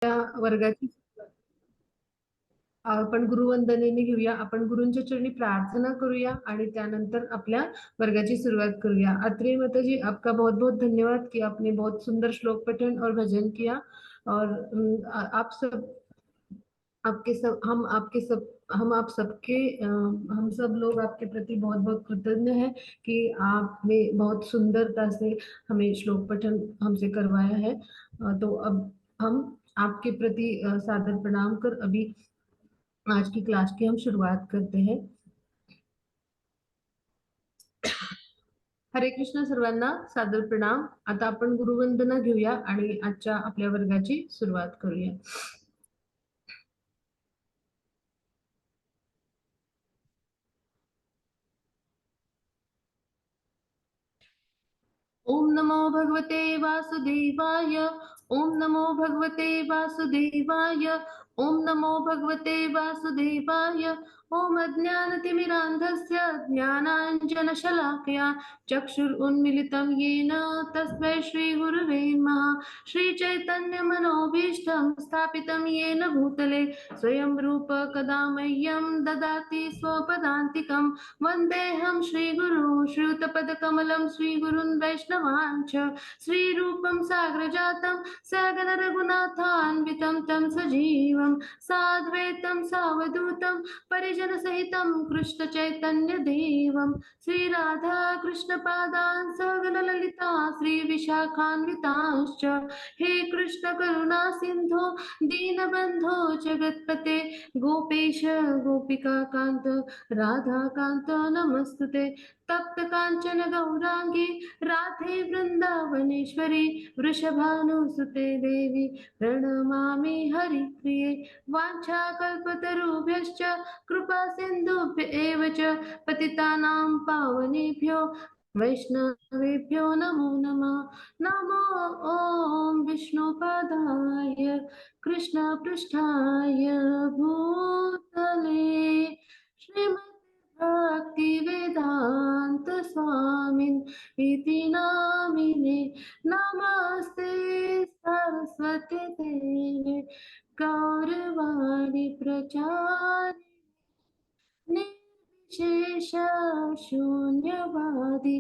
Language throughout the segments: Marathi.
त्या वर्गाची आपण गुरुवंदनेने घेऊया. आपण गुरूंच्या चरणी प्रार्थना करूया आणि त्यानंतर आपल्या वर्गाची सुरुवात करूया. अत्रेय माताजी, आपका बहुत बहुत धन्यवाद कि आपने बहुत सुंदर श्लोक पठन और भजन किया। और आप सब आपके सब हम आपके सब हम आप सबके हम सब लोग आपके प्रति बहुत बहुत कृतज्ञ हैं कि आपने बहुत सुंदरता से हमें श्लोक पठन हमसे करवाया है। तो अब हम आपके प्रति सादर प्रणाम कर अभी आज की क्लास की हम शुरुआत करते हैं। हरे कृष्ण सर्वांना, सादर प्रणाम। आता आपण गुरुवंदना घेऊया आणि आजच्या आपल्या वर्गाची सुरुवात करूया। ओम नमो भगवते वासुदेवाय। ओम नमो भगवते वासुदेवाय। ओम नमो भगवते वासुदेवाय। ओम अज्ञानतिमिरान्धस्य ज्ञानाञ्जनशलाकया चक्षुरुन्मिलितं येन तस्मै श्रीगुरुवे नमः। श्रीचैतन्यमनोभीष्टं स्थापितं येन भूतले स्वयं रूप कदा मह्यं ददाति स्वपदान्तिकं। वन्देऽहं श्रीगुरुं श्रीयुतपदकमलं श्रीगुरुन् वैष्णवांश्च। श्रीरूपं साग्रजातं सहगण रघुनाथान्वितं तं सजीवं साद्वैतं सावधूतं परिजनसहितं कृष्णचैतन्यदेवं श्रीराधा कृष्णपादान् सहगण ललिता श्रीविशाखान्वितांश्च। हे कृष्ण करुणा सिन्धो दीनबन्धो जगत्पते गोपेश गोपिकान्त राधाकान्त नमस्तुते। तप्त कांचन गौरांगी राधे वृंदावनेश्वरी वृषभानुसुते देवी प्रणमामि हरिप्रिये। वाञ्छाकल्पतरुभ्यश्च कृपा सिन्धुभ्य एव च पतितानां पावनेभ्यो वैष्णवेभ्यो नमो नमः। नमो ॐ विष्णुपादाय कृष्णपृष्ठाय भूतले श्रीमते भक्तिवेदान्त स्वामिन् इति नामिने। नमस्ते सरस्वती देवे गौरवाणी प्रचारिणे निर्विशेष शून्यवादी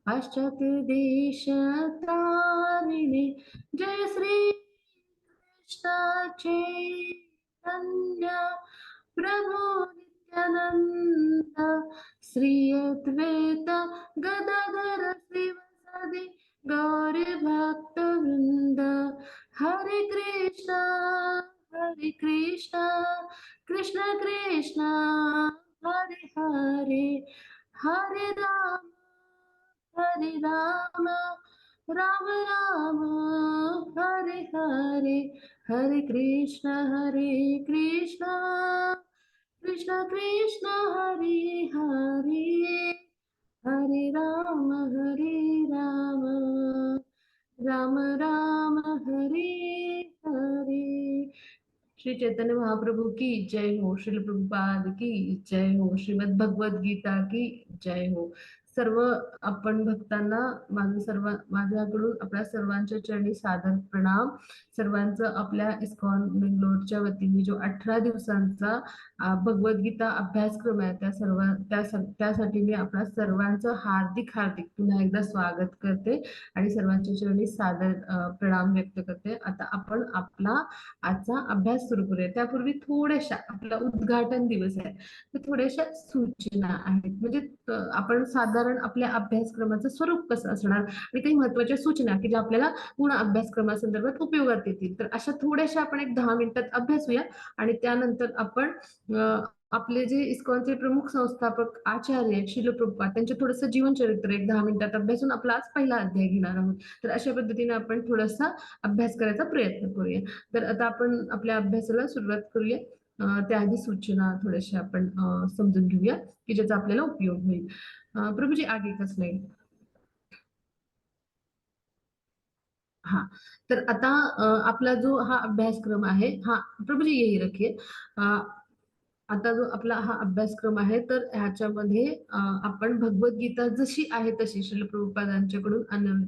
पाश्चात्य देश तारिणे। जय श्री कृष्ण चैतन्य प्रभु नित्यानंद श्री अद्वैत गदाधर श्रीवासादि गौरी भक्त वृंद। हरे कृष्णा कृष्ण कृष्ण हरे हरे हरे राम राम राम हरे हरे हरे कृष्ण कृष्ण कृष्ण हरे हरे हरे राम राम राम हरे हरे। श्री चैतन्य महाप्रभु की जय हो। श्रील प्रभुपाद की जय हो। श्रीमद भगवद गीता की जय हो। सर्व आपण भक्तांना माझ्याकडून आपल्या सर्वांच्या चरणी सादर प्रणाम। सर्वांचं आपल्या इस्कॉन बेंगलोरच्या वतीने जो 18 दिवसांचा भगवद्गीता अभ्यासक्रम आहे त्यासाठी मी आपल्या सर्वांचं हार्दिक पुन्हा एकदा स्वागत करते आणि सर्वांच्या चरणी सादर प्रणाम व्यक्त करते। आता आपण आपला आजचा अभ्यास सुरू करूया। त्यापूर्वी थोड्याशा आपला उद्घाटन दिवस आहे तर थोड्याशा सूचना आहेत। म्हणजे आपण साधारण आपल्या अभ्यासक्रमाचं स्वरूप कसं असणार आणि काही महत्वाच्या सूचना की ज्या आपल्याला पूर्ण अभ्यासक्रमासंदर्भात उपयोगात येतील, तर अशा थोड्याशा आपण एक 10 मिनिटात अभ्यासूया आणि त्यानंतर आपण आपले जे इस्कॉनचे प्रमुख संस्थापक आचार्य श्रील प्रभुपाद त्यांचे थोडंसं जीवनचरित्र एक 10 मिनिटात अभ्यासून आपला आज पहिला अध्याय घेणार आहोत। तर अशा पद्धतीने आपण थोडासा अभ्यास करायचा प्रयत्न करूया। तर आता आपण आपल्या अभ्यासाला सुरुवात करूया। त्याआधी सूचना थोड्याशा आपण समजून घेऊया की ज्याचा आपल्याला उपयोग होईल। प्रभुजी आगे का स्लाइड। हाँ, तर आता आपला जो हा अभ्यासक्रम आहे, हाँ प्रभुजी यही रखिए। आता जो आपला हा अभ्यासक्रम आहे, तर ह्याच्यामध्ये आपण भगवद्गीता जशी आहे तशी श्रील प्रभुपादांच्याकडून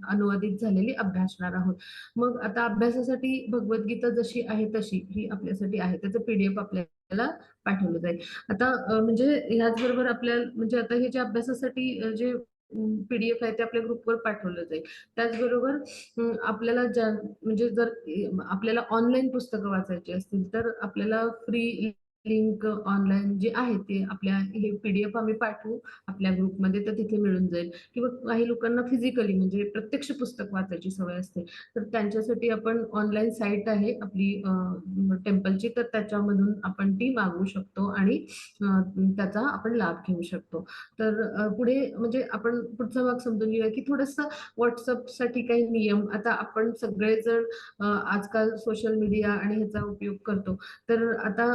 अनुवादित झालेली अभ्यासणार आहोत. मग आता अभ्यासासाठी भगवद्गीता जशी आहे तशी ही आपल्यासाठी आहे. त्याचं पीडीएफ आपल्याला पाठवलं जाईल. आता म्हणजे ह्याचबरोबर म्हणजे आता हे जे अभ्यासासाठी जे पीडीएफ आहे ते आपल्या ग्रुपवर पाठवलं जाईल. त्याचबरोबर आपल्याला म्हणजे जर आपल्याला ऑनलाईन पुस्तकं वाचायची असतील, तर आपल्याला फ्री लिंक ऑनलाईन जे आहे ते आपल्या हे पीडीएफ आम्ही पाठवू आपल्या ग्रुपमध्ये, तर तिथे मिळून जाईल. किंवा काही लोकांना फिजिकली म्हणजे प्रत्यक्ष पुस्तक वाचायची सवय असते, तर त्यांच्यासाठी आपण ऑनलाईन साईट आहे आपली टेम्पलची, तर त्याच्यामधून आपण ती मागवू शकतो आणि त्याचा आपण लाभ घेऊ शकतो. तर पुढे म्हणजे आपण पुढचा भाग समजून घेऊया, की थोडंसं WhatsAppसाठी काही नियम. आता आपण सगळेजण आजकाल सोशल मीडिया आणि ह्याचा उपयोग करतो. तर आता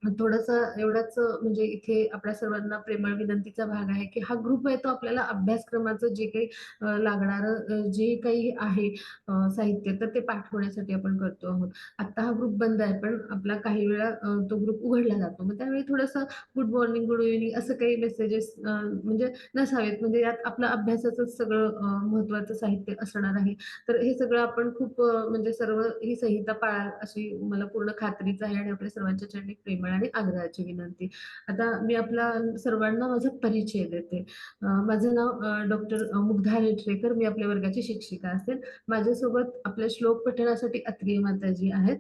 थोडंसं एवढंच म्हणजे इथे आपल्या सर्वांना प्रेमळ विनंतीचा भाग आहे, की हा ग्रुप आहे तो आपल्याला अभ्यासक्रमाचं जे काही लागणारं जे काही आहे साहित्य, तर ते पाठवण्यासाठी आपण करतो आहोत. आता हा ग्रुप बंद आहे, पण आपला काही वेळा तो ग्रुप उघडला जातो. मग त्यावेळी थोडंसं गुड मॉर्निंग, गुड इव्हनिंग असं काही मेसेजेस म्हणजे नसावेत. म्हणजे यात आपलं अभ्यासाचंच सगळं महत्त्वाचं साहित्य असणार आहे. तर हे सगळं आपण खूप म्हणजे सर्व ही संहिता पाळाल अशी मला पूर्ण खात्रीच आहे आणि आपल्या सर्वांच्या चरणी प्रेमळ आणि आग्रहाची विनंती. आता मी आपला सर्वांना माझा परिचय देते. माझं नाव डॉक्टर मुग्धा रेटरेकर. मी आपल्या वर्गाची शिक्षिका असेल. माझ्यासोबत आपल्या श्लोक पठणासाठी अत्रिय माताजी आहेत.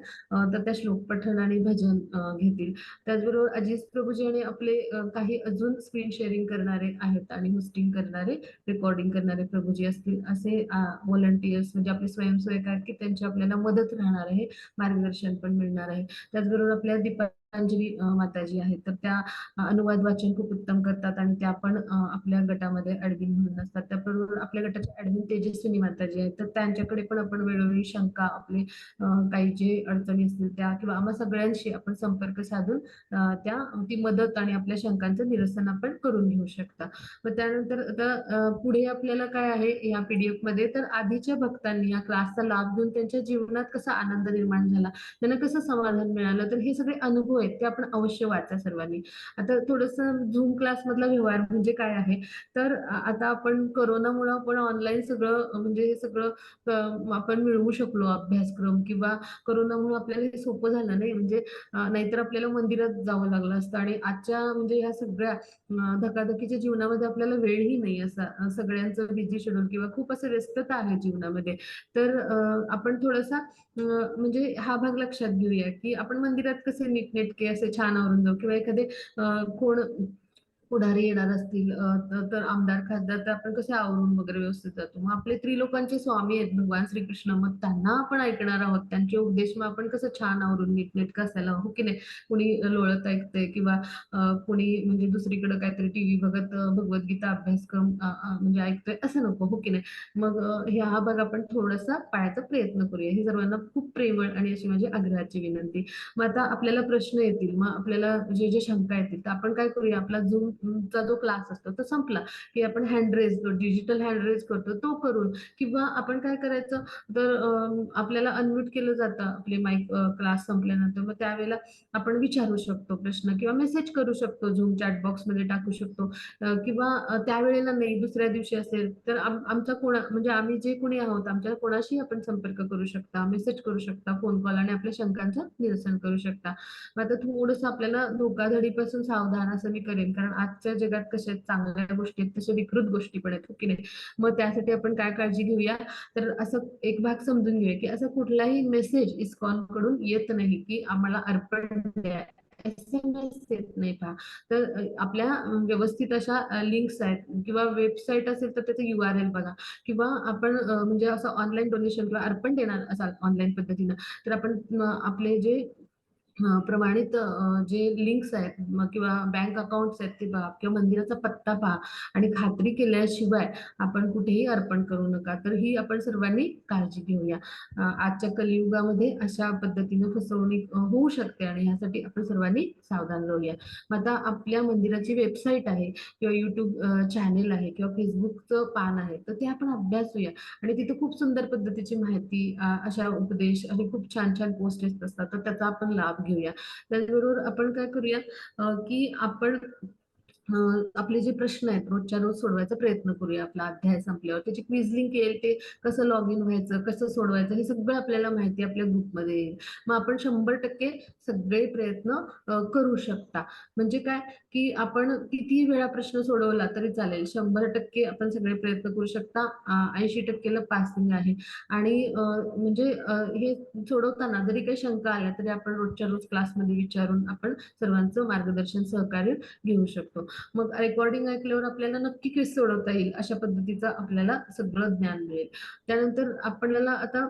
तर त्या श्लोक पठण आणि भजन घेतील. त्याचबरोबर अजित प्रभूजी आणि आपले काही अजून स्क्रीन शेअरिंग करणारे आहेत आणि होस्टिंग करणारे, रेकॉर्डिंग करणारे प्रभूजी असतील, असे व्हॉलंटियर्स म्हणजे आपले स्वयंसेवक आहेत, की त्यांची आपल्याला मदत राहणार आहे, मार्गदर्शन पण मिळणार आहे. त्याचबरोबर आपल्या दीपांजली माताजी आहेत, तर त्या अनुवाद वाचन खूप उत्तम करतात आणि त्या पण आपल्या गटामध्ये ऍडमिन म्हणून असतात. त्याबरोबर आपल्या गटाच्या ऍडमिन तेजस्विनी माताजी आहेत, तर त्यांच्याकडे पण आपण वेळोवेळी शंका आपले काही जे अडचणी असतील त्या किंवा आम्हा सगळ्यांशी आपण संपर्क साधून ती मदत आणि आपल्या शंकांचं निरसन आपण करून घेऊ शकता. मग त्यानंतर आता पुढे आपल्याला काय आहे या पीडीएफ मध्ये, तर आधीच्या भक्तांनी या क्लासचा लाभ घेऊन त्यांच्या जीवनात कसा आनंद निर्माण झाला, त्यांना कसं समाधान मिळालं, तर हे सगळे अनुभव आहेत ते आपण अवश्य वाचा सर्वांनी. आता थोडंसं झूम क्लास मधला व्यवहार म्हणजे काय आहे, तर आता आपण कोरोनामुळे आपण ऑनलाईन सगळं म्हणजे हे सगळं आपण मिळवू शकलो अभ्यासक्रम, किंवा कोरोनामुळे आपल्याला हे सोपं झालं नाही म्हणजे नाहीतर आपल्याला मंदिरात जावं लागलं असतं आणि आजच्या म्हणजे ह्या सगळ्या धकाधकीच्या जीवनामध्ये आपल्याला वेळही नाही असा सगळ्यांचं बिझी शेड्यूल किंवा खूप असं व्यस्तता आहे जीवनामध्ये. तर आपण थोडासा म्हणजे हा भाग लक्षात घेऊया, की आपण मंदिरात कसे नीटनेटके असे छान आवरून जाऊ, किंवा एखादे कोण पुढारी येणार असतील तर आमदार, खासदार, तर आपण कसे आवरून वगैरे व्यवस्थित जातो. मग आपले त्रिलोकांचे स्वामी आहेत भगवान श्रीकृष्ण, मग त्यांना आपण ऐकणार आहोत. त्यांचे उपदेश मग आपण कसं छान आवरून नीटनेटकं असायला हो की नाही? कुणी लोळत ऐकतंय किंवा कोणी म्हणजे दुसरीकडे काहीतरी टीव्ही बघत भगवद्गीता अभ्यासक्रम म्हणजे ऐकतोय असं नको, हो की नाही? मग हा भाग आपण थोडासा पाळायचा प्रयत्न करूया. ही सर्वांना खूप प्रेमळ आणि अशी माझी आग्रहाची विनंती. मग आता आपल्याला प्रश्न येतील, मग आपल्याला जे जे शंका येतील, तर आपण काय करूया, आपला झूमचा जो क्लास असतो तो संपला की आपण hand raise, digital hand raise करतो तो करून, किंवा आपण काय करायचं, तर आपल्याला अनम्यूट केलं जातं आपले माईक क्लास संपल्यानंतर. मग त्यावेळेला आपण विचारू शकतो प्रश्न किंवा मेसेज करू शकतो, झूम चॅट बॉक्स मध्ये टाकू शकतो. किंवा त्यावेळेला नाही, दुसऱ्या दिवशी असेल तर आमचा कोणा म्हणजे आम्ही जे कोणी आहोत आमच्या कोणाशी आपण संपर्क करू शकता, मेसेज करू शकता, फोन कॉल आणि आपल्या शंकांचं निरसन करू शकता. मग आता थोडंसं आपल्याला धोकाधडीपासून सावधान असं मी करेन, कारण आजच्या जगात कशा चांगल्या गोष्टी आहेत तशा विकृत गोष्टी पण आहेत, हो की नाही? मग त्यासाठी आपण काय काळजी घेऊया, तर असं एक भाग समजून घेऊया, की असा कुठलाही मेसेज इस्कॉन कडून येत नाही की आम्हाला अर्पण द्या, SMS येत नाही पहा. तर आपल्या व्यवस्थित अशा लिंक्स आहेत किंवा वेबसाईट असेल तर त्याचं URL बघा, किंवा आपण म्हणजे असं ऑनलाईन डोनेशन किंवा अर्पण देणार असाल ऑनलाईन पद्धतीनं, तर आपण आपले जे प्रमाणित जे लिंक्स आहेत किंवा बँक अकाउंट्स आहेत ते पहा, किंवा मंदिराचा पत्ता पहा आणि खात्री केल्याशिवाय आपण कुठेही अर्पण करू नका. तर ही आपण सर्वांनी काळजी घेऊया. आजच्या कलियुगामध्ये अशा पद्धतीने फसवणूक होऊ शकते आणि ह्यासाठी आपण सर्वांनी सावधान राहूया. मग आता आपल्या मंदिराची वेबसाईट आहे किंवा YouTube चॅनेल आहे किंवा Facebookचं पान आहे, तर ते आपण अभ्यासूया आणि तिथे खूप सुंदर पद्धतीची माहिती, अशा उपदेश आणि खूप छान छान पोस्ट असतात, तर त्याचा आपण लाभ घेऊया. त्याचबरोबर आपण काय करूया, की आपण आपले जे प्रश्न आहेत रोजच्या रोज सोडवायचा प्रयत्न करूया. आपला अध्याय संपल्यावर त्याची क्विझलिंग केली, ते कसं लॉग इन व्हायचं, कसं सोडवायचं, हे सगळं आपल्याला माहिती आपल्या ग्रुपमध्ये येईल. मग आपण 100% सगळे प्रयत्न करू शकता. म्हणजे काय, की आपण किती वेळा प्रश्न सोडवला तरी चालेल, 100% आपण सगळे प्रयत्न करू शकता. 80%ला पासिंग आहे. आणि म्हणजे हे सोडवताना जरी काही शंका आल्या तरी आपण रोजच्या रोज क्लासमध्ये विचारून आपण सर्वांचं मार्गदर्शन सहकार्य घेऊ शकतो. मग रेकॉर्डिंग ऐकल्यावर आपल्याला नक्की क्विज सोडवता येईल, अशा पद्धतीचं आपल्याला सगळं ज्ञान मिळेल. त्यानंतर आपल्याला आता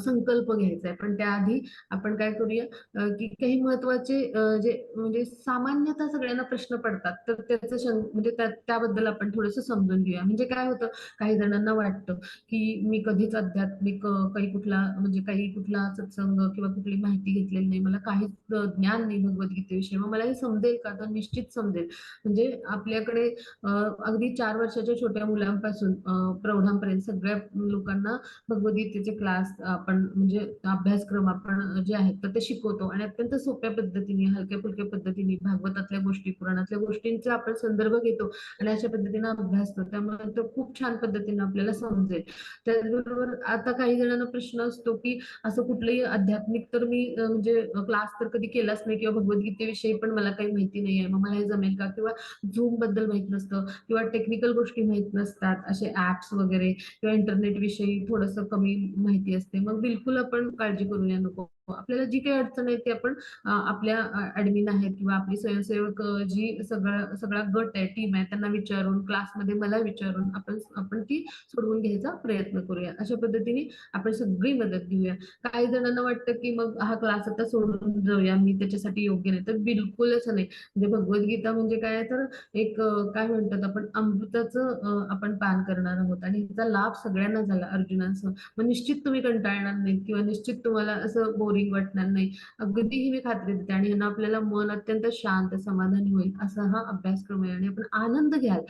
संकल्प घ्यायचा आहे, पण त्याआधी आपण काय करूया, की काही महत्वाचे जे म्हणजे सामान्यतः सगळ्यांना प्रश्न पडतात, तर त्याचं म्हणजे त्याबद्दल आपण थोडंसं समजून घेऊया. म्हणजे काय होतं, काही जणांना वाटतं की मी कधीच आध्यात्मिक काही कुठला सत्संग किंवा कुठली माहिती घेतलेली नाही, मला काहीच ज्ञान नाही भगवद्गीतेविषयी, मग मला हे समजेल का? तर निश्चित समजेल. म्हणजे आपल्याकडे अगदी 4 वर्षाच्या छोट्या मुलांपासून प्रौढांपर्यंत सगळ्या लोकांना भगवद्गीतेचे क्लास आपण म्हणजे अभ्यासक्रम आपण जे आहेत तर ते शिकवतो, आणि अत्यंत सोप्या पद्धतीने, हलक्या फुलक्या पद्धतीने भागवतातल्या गोष्टी, पुराणातल्या गोष्टींचा आपण संदर्भ घेतो आणि अशा पद्धतीने अभ्यास करतो. त्यामुळे तो खूप छान पद्धतीने आपल्याला समजेल. त्याचबरोबर आता काही जणांना प्रश्न असतो की असं कुठलंही आध्यात्मिक तर मी म्हणजे क्लास तर कधी केलाच नाही, किंवा भगवद्गीतेविषयी पण मला काही माहिती नाहीये, मग मला हे जमेल का? किंवा झूम बद्दल माहित नसतं, किंवा टेक्निकल गोष्टी माहित नसतात, असे ऍप्स वगैरे, किंवा इंटरनेट विषयी थोडंसं कमी माहिती असते. मग बिलकुल आपण काळजी करूया नको. आपल्याला जी काही अडचण आहे ती आपण आपल्या ऍडमिन आहेत किंवा आपली स्वयंसेवक जी सगळा गट आहे, टीम आहे, त्यांना विचारून, क्लासमध्ये मला विचारून आपण आपण ती सोडवून घ्यायचा प्रयत्न करूया. अशा पद्धतीने आपण सगळी मदत घेऊया. काही जणांना वाटतं की मग हा क्लास आता सोडून जाऊया, मी त्याच्यासाठी योग्य नाही, तर बिलकुलच नाही. म्हणजे भगवद्गीता म्हणजे काय, तर एक काय म्हणतात आपण, अमृताचं आपण पान करणार आहोत, आणि ह्याचा लाभ सगळ्यांना झाला अर्जुनांसह. मग निश्चित तुम्ही कंटाळणार नाही, किंवा निश्चित तुम्हाला असं बोरिंग वाटणार नाही. अगदी ही मी खात्री देते, आणि ह्यानं आपल्याला मन अत्यंत शांत समाधानी होईल, असा हा अभ्यासक्रम आहे, आणि आपण आनंद घ्याल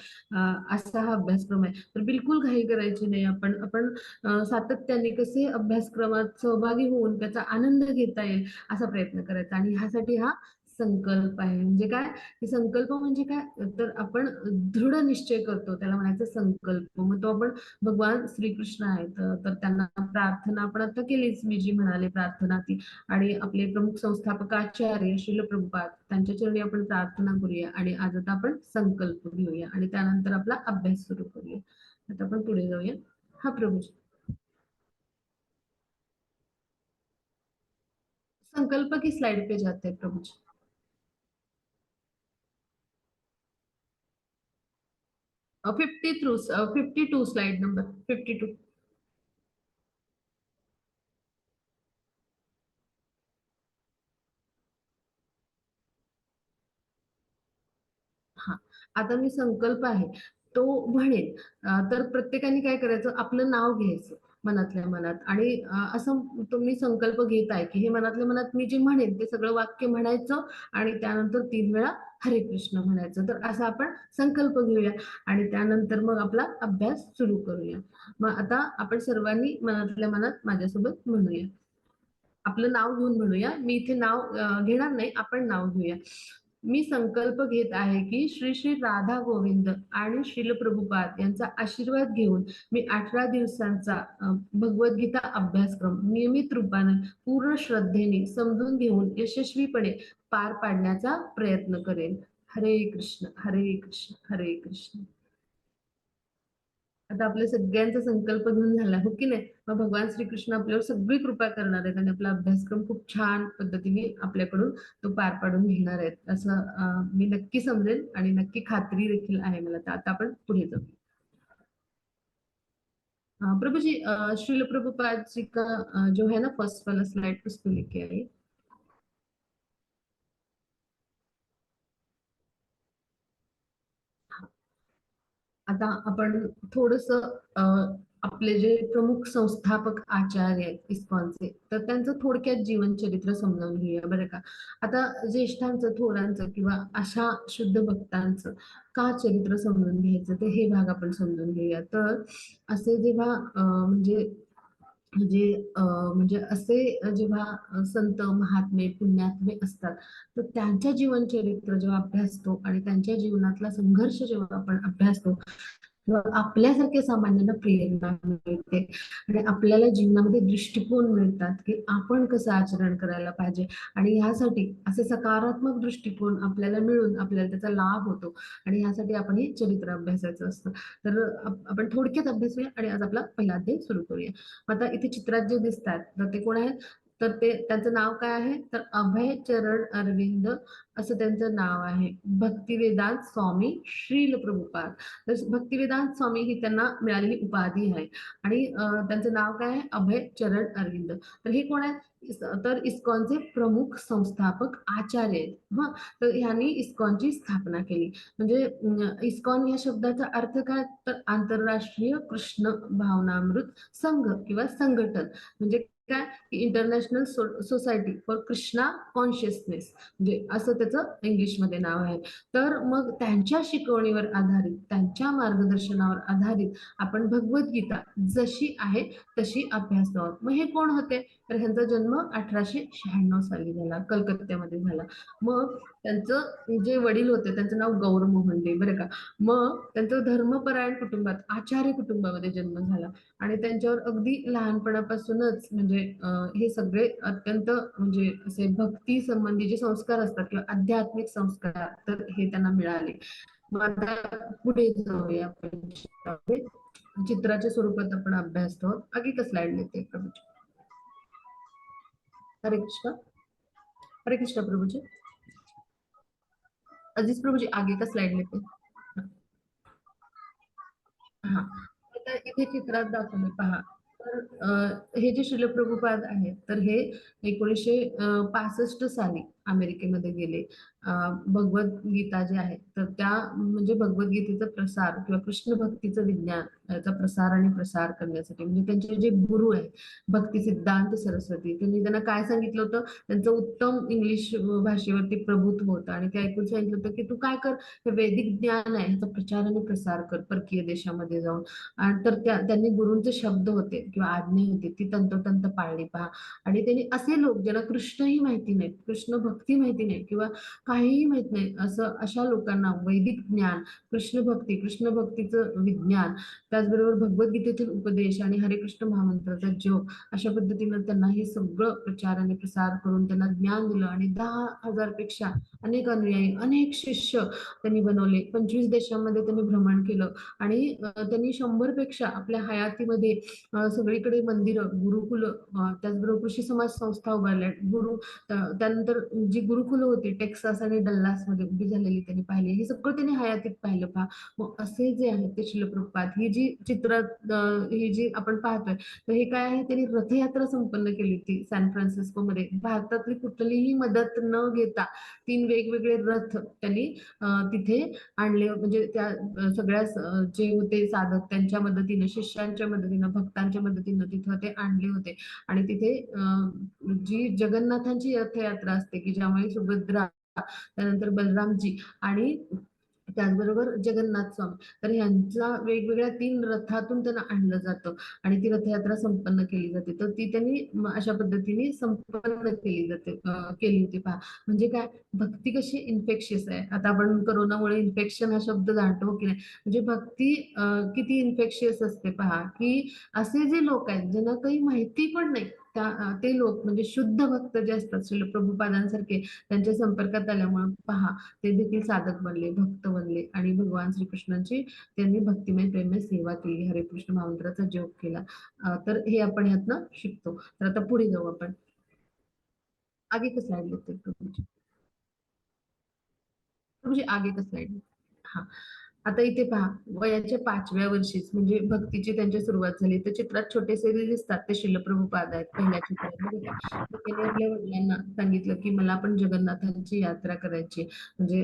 असा हा अभ्यासक्रम आहे. तर बिलकुल घाई करायची नाही. आपण आपण सातत्याने कसे अभ्यासक्रमात सहभागी होऊन त्याचा आनंद घेता येईल असा प्रयत्न करायचा, आणि ह्यासाठी हा संकल्प आहे. म्हणजे काय, की संकल्प म्हणजे काय, तर आपण दृढ निश्चय करतो, त्याला म्हणायचं संकल्प. मग तो आपण भगवान श्रीकृष्ण आहेत, तर त्यांना प्रार्थना आपण आता केलीच, मी जी म्हणाले प्रार्थना ती, आणि आपले प्रमुख संस्थापक आचार्य श्रील प्रभुपाद त्यांच्या चरणी आपण प्रार्थना करूया, आणि आज आता आपण संकल्प घेऊया, आणि त्यानंतर आपला अभ्यास सुरू करूया. आता आपण पुढे जाऊया. हा प्रभूजी, संकल्प की स्लाइड पे जाते हैं प्रभूजी? 52 slide number 52. हां. आता मी संकल्प आहे, तो म्हणेन. तर प्रत्येकाने काय करायचं, आपलं नाव घ्यायचं मनातल्या मनात, आणि असं तुम्ही संकल्प घेताय, की हे मनातल्या मनात मी जे म्हणेन ते सगळं वाक्य म्हणायचं, आणि त्यानंतर 3 वेळा हरे कृष्ण म्हणायचं. तर असा आपण संकल्प घेऊया, आणि त्यानंतर मग आपला अभ्यास सुरू करूया. मग आता आपण सर्वांनी मनातल्या मनात माझ्यासोबत म्हणूया. आपलं नाव घेऊन म्हणूया. मी इथे नाव घेणार नाही, आपण नाव घेऊया. मी संकल्प घेत आहे की श्री श्री राधा गोविंद आणि श्रील प्रभुपाद यांचा आशीर्वाद घेऊन मी 18 दिवसांचा भगवद्गीता अभ्यासक्रम नियमित रूपाने पूर्ण श्रद्धेने समजून घेऊन यशस्वीपणे पार पाडण्याचा प्रयत्न करेन. हरे कृष्ण, हरे कृष्ण, हरे कृष्ण. आता आपल्या सगळ्यांचा संकल्प घेऊन झाला, हो की नाही? मग भगवान श्रीकृष्ण आपल्यावर सगळी कृपा करणार आहेत, आणि आपला अभ्यासक्रम खूप छान पद्धतीने आपल्याकडून तो पार पाडून घेणार आहेत, असं मी नक्की समजेल, आणि नक्की खात्री देखील आहे मला. तर आता आपण पुढे जाऊ. प्रभु जी, श्रील प्रभुपाद जी का जो है ना फर्स्ट वाला स्लाइड, उसको लेके आइए. आता आपण थोडंसं आपले जे प्रमुख संस्थापक आचार्य आहेत इस्कॉनचे, तर त्यांचं थोडक्यात जीवनचरित्र समजावून घेऊया बरं का. आता ज्येष्ठांचं, थोरांचं किंवा अशा शुद्ध भक्तांचं का चरित्र समजून घ्यायचं, ते हे भाग आपण समजून घेऊया. तर असे जेव्हा म्हणजे म्हणजे म्हणजे असे जेव्हा संत महात्मे पुण्यात्मे असतात, तर त्यांच्या जीवन चरित्र जेव्हा अभ्यासतो आणि त्यांच्या जीवनातला संघर्ष जेव्हा आपण अभ्यासतो, आपल्यासारख्या सामान्यांना प्रेरणा मिळते आणि आपल्याला जीवनामध्ये दृष्टिकोन मिळतात की आपण कसं आचरण करायला पाहिजे. आणि ह्यासाठी असे सकारात्मक दृष्टिकोन आपल्याला मिळून आपल्याला त्याचा लाभ होतो आणि ह्यासाठी आपण हे चरित्र अभ्यासाचं असतं. तर आपण थोडक्यात अभ्यासूया आणि आज आपला पहिला अध्याय सुरू करूया. आता इथे चित्रात जे दिसतात तर ते कोण आहेत, तर ते त्यांचं नाव काय आहे, तर अभय चरण अरविंद असं त्यांचं नाव आहे. भक्तिवेदांत स्वामी श्रील प्रभुपाद. तर भक्तिवेदांत स्वामी ही त्यांना मिळालेली उपाधी आहे आणि त्यांचं नाव काय आहे, अभय चरण अरविंद. तर हे कोण आहेत, तर इस्कॉनचे प्रमुख संस्थापक आचार्य आहेत. तर ह्यांनी इस्कॉनची स्थापना केली. म्हणजे इस्कॉन या शब्दाचा अर्थ काय, तर आंतरराष्ट्रीय कृष्ण भावनामृत संघ किंवा संघटन. म्हणजे काय, international society for Krishna consciousness, म्हणजे असं त्याचं इंग्लिशमध्ये नाव आहे. तर मग त्यांच्या शिकवणीवर आधारित, त्यांच्या मार्गदर्शनावर आधारित आपण भगवद्गीता जशी आहे तशी अभ्यासतो आहोत. मग हे कोण होते, तर ह्यांचा जन्म 1896 साली झाला, कलकत्त्यामध्ये झाला. मग त्यांचं जे वडील होते त्यांचं नाव गौर मोहन डे, बरं का. मग त्यांचं धर्मपरायण कुटुंबात, आचार्य कुटुंबामध्ये जन्म झाला आणि त्यांच्यावर अगदी लहानपणापासूनच म्हणजे हे सगळे अत्यंत म्हणजे असे भक्ती संबंधी जे संस्कार असतात किंवा आध्यात्मिक संस्कार, तर हे त्यांना मिळाले. मग आता पुढे जाऊया आपण चित्रामध्ये. चित्राच्या स्वरूपात आपण अभ्यासतो. आगे का स्लाइड लेते प्रभूजी. हरे कृष्ण. हरे कृष्ण प्रभूजी. अजीज प्रभूजी आगे का स्लाइड लेते. हा, आता इथे चित्रात दाखवले पहा. तर हे जे शिल प्रभुपाद आहेत, तर हे 1965 साली अमेरिकेमध्ये गेले. भगवद्गीता जे आहे तर त्या म्हणजे भगवद्गीतेचा प्रसार किंवा कृष्ण भक्तीचं विज्ञान याचा प्रसार आणि प्रसार करण्यासाठी, म्हणजे त्यांचे जे गुरु आहेत भक्ती सिद्धांत सरस्वती, त्यांनी त्यांना काय सांगितलं होतं, त्यांचं उत्तम इंग्लिश भाषेवरती प्रभुत्व होतं आणि ते ऐकून सांगितलं होतं की तू काय कर, हे वैदिक ज्ञान आहे ह्याचा प्रचार आणि प्रसार कर परकीय देशामध्ये जाऊन. आणि तर त्यांनी गुरूंचे शब्द होते किंवा आज्ञा होती ती तंतोतंत पाळली पहा. आणि त्यांनी असे लोक ज्यांना कृष्णही माहिती नाही, कृष्ण भक्ती माहिती नाही किंवा काहीही माहित नाही, असं अशा लोकांना वैदिक ज्ञान, कृष्ण भक्तीचं विज्ञान, त्याचबरोबर भगवद्गीतेतील उपदेश आणि हरे कृष्ण महामंत्राचा जप, अशा पद्धतीनं त्यांना हे सगळं प्रचार आणि प्रसार करून त्यांना ज्ञान दिलं आणि 10,000 पेक्षा अनेक अनुयायी, अनेक शिष्य त्यांनी बनवले. 25 देशांमध्ये त्यांनी भ्रमण केलं आणि त्यांनी 100 पेक्षा आपल्या हयातीमध्ये सगळीकडे मंदिरं, गुरुकुल, त्याचबरोबर कृषी समाज संस्था उभारल्या. त्यानंतर जी गुरुकुलं होती टेक्सास आणि डल्लास मध्ये उभी झालेली त्यांनी पाहिली. हे सगळं त्यांनी हयातीत पाहिलं पहा. मग असे जे आहेत ते शिल प्रभुपाद, ही जी चित्र ही जी आपण पाहतोय, तर हे काय आहे, त्यांनी रथयात्रा संपन्न केली होती सॅन फ्रान्सिस्को मध्ये. भारतातली कुठलीही मदत न घेता 3 वेगवेगळे रथ त्यांनी तिथे आणले. म्हणजे त्या सगळ्या जे होते साधक त्यांच्या मदतीने, शिष्यांच्या मदतीने, भक्तांच्या मदतीने तिथं ते आणले होते. आणि तिथे जी जगन्नाथांची रथयात्रा असते की ज्यामुळे सुभद्रा, त्यानंतर बलरामजी आणि त्याचबरोबर जगन्नाथ स्वामी, तर ह्यांचा वेगवेगळ्या 3 रथातून त्यांना आणलं जातं आणि ती रथयात्रा संपन्न केली जाते. तर ती त्यांनी अशा पद्धतीने संपन्न केली जाते, केली होती पहा. म्हणजे काय, भक्ती कशी इन्फेक्शियस आहे. आता आपण करोनामुळे इन्फेक्शन हा शब्द जाणतो की नाही, म्हणजे भक्ती किती इन्फेक्शियस असते पहा. की असे जे लोक आहेत ज्यांना काही माहिती पण नाही, ते लोक म्हणजे शुद्ध भक्त जे असतात श्रील प्रभुपादांसारखे, त्यांच्या संपर्कात आल्यामुळे पहा ते देखील साधक बनले, भक्त बनले आणि भगवान श्रीकृष्णांची त्यांनी भक्तिमय प्रेममय सेवा केली, हरे कृष्ण महामंत्राचा जप केला. तर हे आपण यातनं शिकतो. तर आता पुढे जाऊ आपण. आगे का स्लाइड लेते प्रभूजी. प्रभूजी आगे का स्लाइड. हा, आता इथे पहा, वयाच्या 5व्या वर्षीच म्हणजे भक्तीची त्यांची सुरुवात झाली. तर चित्रात छोटेसे जे दिसतात ते शिल प्रभुपाद आहेत पहिल्या चित्रात, बरं का. तर त्यांनी आपल्या वडिलांना सांगितलं की मला पण जगन्नाथांची यात्रा करायची. म्हणजे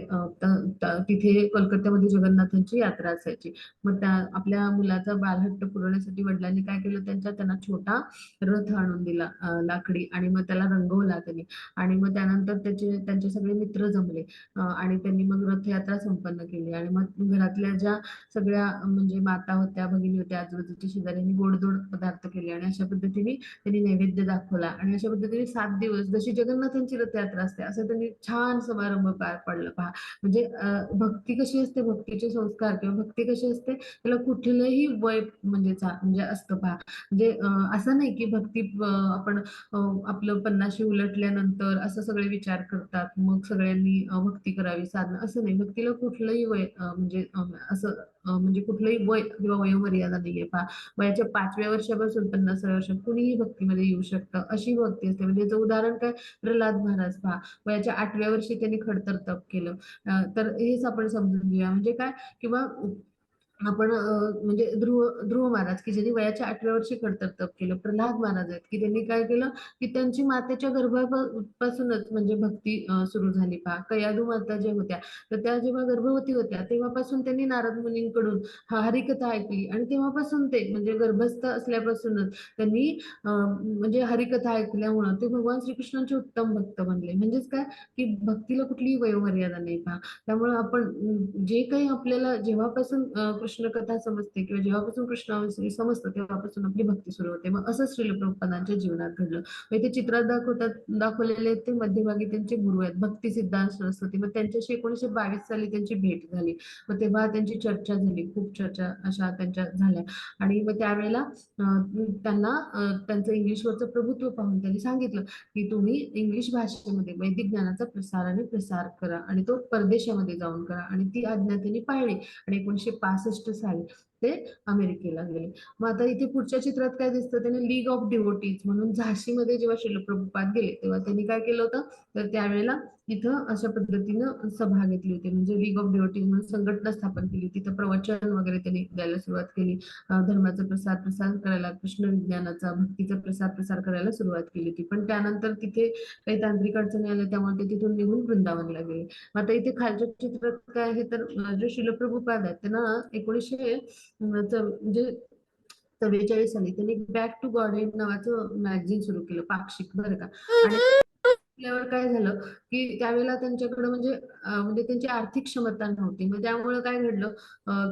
तिथे कलकत्त्यामध्ये जगन्नाथांची यात्रा असायची. मग त्या आपल्या मुलाचा बालहट्ट पुरवण्यासाठी वडिलांनी काय केलं, त्यांना छोटा रथ आणून दिला लाकडी, आणि मग त्याला रंगवला त्यांनी. आणि मग त्यानंतर त्यांचे सगळे मित्र जमले आणि त्यांनी मग रथयात्रा संपन्न केली आणि मग घरात घरातल्या ज्या सगळ्या म्हणजे माता होत्या, भगिनी होत्या, आजूबाजूच्या शेजाऱ्यांनी गोडधोड पदार्थ केले आणि अशा पद्धतीने त्यांनी नैवेद्य दाखवला आणि अशा पद्धतीने 7 दिवस जशी जगन्नाथांची रथयात्रा असते असं त्यांनी छान समारंभ पार पडला पहा. म्हणजे भक्ती कशी असते, भक्तीचे संस्कार किंवा भक्ती कशी असते, त्याला कुठलंही वय म्हणजे असतं पहा. म्हणजे असं नाही की भक्ती आपण आपलं 50शी उलटल्यानंतर असं सगळे विचार करतात मग सगळ्यांनी भक्ती करावी, साधना असं नाही. भक्तीला कुठलंही वय असं म्हणजे कुठलंही वय किंवा वयोमर्यादा नाहीये पहा. वयाच्या 5व्या वर्षापासून 50व्या वर्षात कुणीही भक्तीमध्ये येऊ शकतं, अशी भक्ती असते. म्हणजे याचं उदाहरण काय, प्रल्हाद महाराज पहा, वयाच्या 8व्या वर्षी त्यांनी खडतर तप केलं. तर हेच आपण समजून घेऊया. म्हणजे काय, किंवा आपण म्हणजे ध्रुव महाराज की ज्यांनी वयाच्या 8व्या वर्षी खडतर तप केलं. प्रल्हाद महाराज आहेत की त्यांनी काय केलं, की त्यांची मातेच्या गर्भापासूनच म्हणजे भक्ती सुरू झाली पहा. कयाधू माता ज्या होत्या, तर त्या जेव्हा गर्भवती होत्या तेव्हापासून त्यांनी नारद मुनींकडून हरिकथा ऐकली आणि तेव्हापासून ते म्हणजे गर्भस्थ असल्यापासूनच त्यांनी म्हणजे हरिकथा ऐकल्यामुळं ते भगवान श्रीकृष्णांचे उत्तम भक्त बनले. म्हणजेच काय, की भक्तीला कुठलीही वयोमर्यादा नाही पहा. त्यामुळे आपण जे काही आपल्याला जेव्हापासून कृष्ण कथा समजते किंवा जेव्हापासून कृष्णाविषयी समजतं तेव्हापासून आपली भक्ती सुरू होते. मग असं श्रील प्रभुपादांच्या जीवनात घडलं. मग ते चित्रात दाखवलेले ते मध्यभागी त्यांचे गुरु आहेत भक्ती सिद्धांत सरस्वती. मग त्यांच्याशी 1922 साली त्यांची भेट झाली. मग तेव्हा त्यांची चर्चा झाली, खूप चर्चा अशा त्यांच्या झाल्या आणि मग त्यावेळेला त्यांना त्यांचं इंग्लिशवरचं प्रभुत्व पाहून त्यांनी सांगितलं की तुम्ही इंग्लिश भाषेमध्ये वैदिक ज्ञानाचा प्रसार आणि प्रसार करा आणि तो परदेशामध्ये जाऊन करा. आणि ती आज्ञा त्यांनी पाळली आणि 1965 साली ते अमेरिकेला गेले. मग आता इथे पुढच्या चित्रात काय दिसतं, त्यांनी लीग ऑफ डिवोटीज म्हणून झाशीमध्ये जेव्हा श्रील प्रभुपाद गेले तेव्हा त्यांनी काय केलं होतं, तर त्यावेळेला इथं अशा पद्धतीनं सभा घेतली होती. म्हणजे लीग ऑफ डिवोटीज म्हणून संघटना स्थापन केली. तिथं प्रवचन वगैरे त्यांनी द्यायला सुरुवात केली. धर्माचा प्रसार करायला, कृष्ण विज्ञानाचा, भक्तीचा प्रसार करायला सुरुवात केली होती. पण त्यानंतर तिथे काही तांत्रिक अडचणी आल्या त्यामुळे ते तिथून निघून वृंदावनला गेले. आता इथे खालच्या चित्रात काय आहे, तर जे श्रील प्रभुपाद आहेत त्यांना 1900 म्हणजे 44 साली त्यांनी बॅक टू गॉडहेड नावाचं मॅगझिन सुरू केलं, पाक्षिक बरं का. आणि आपल्यावर काय झालं, की त्यावेळेला त्यांच्याकडे म्हणजे त्यांची आर्थिक क्षमता नव्हती. मग त्यामुळे काय घडलं,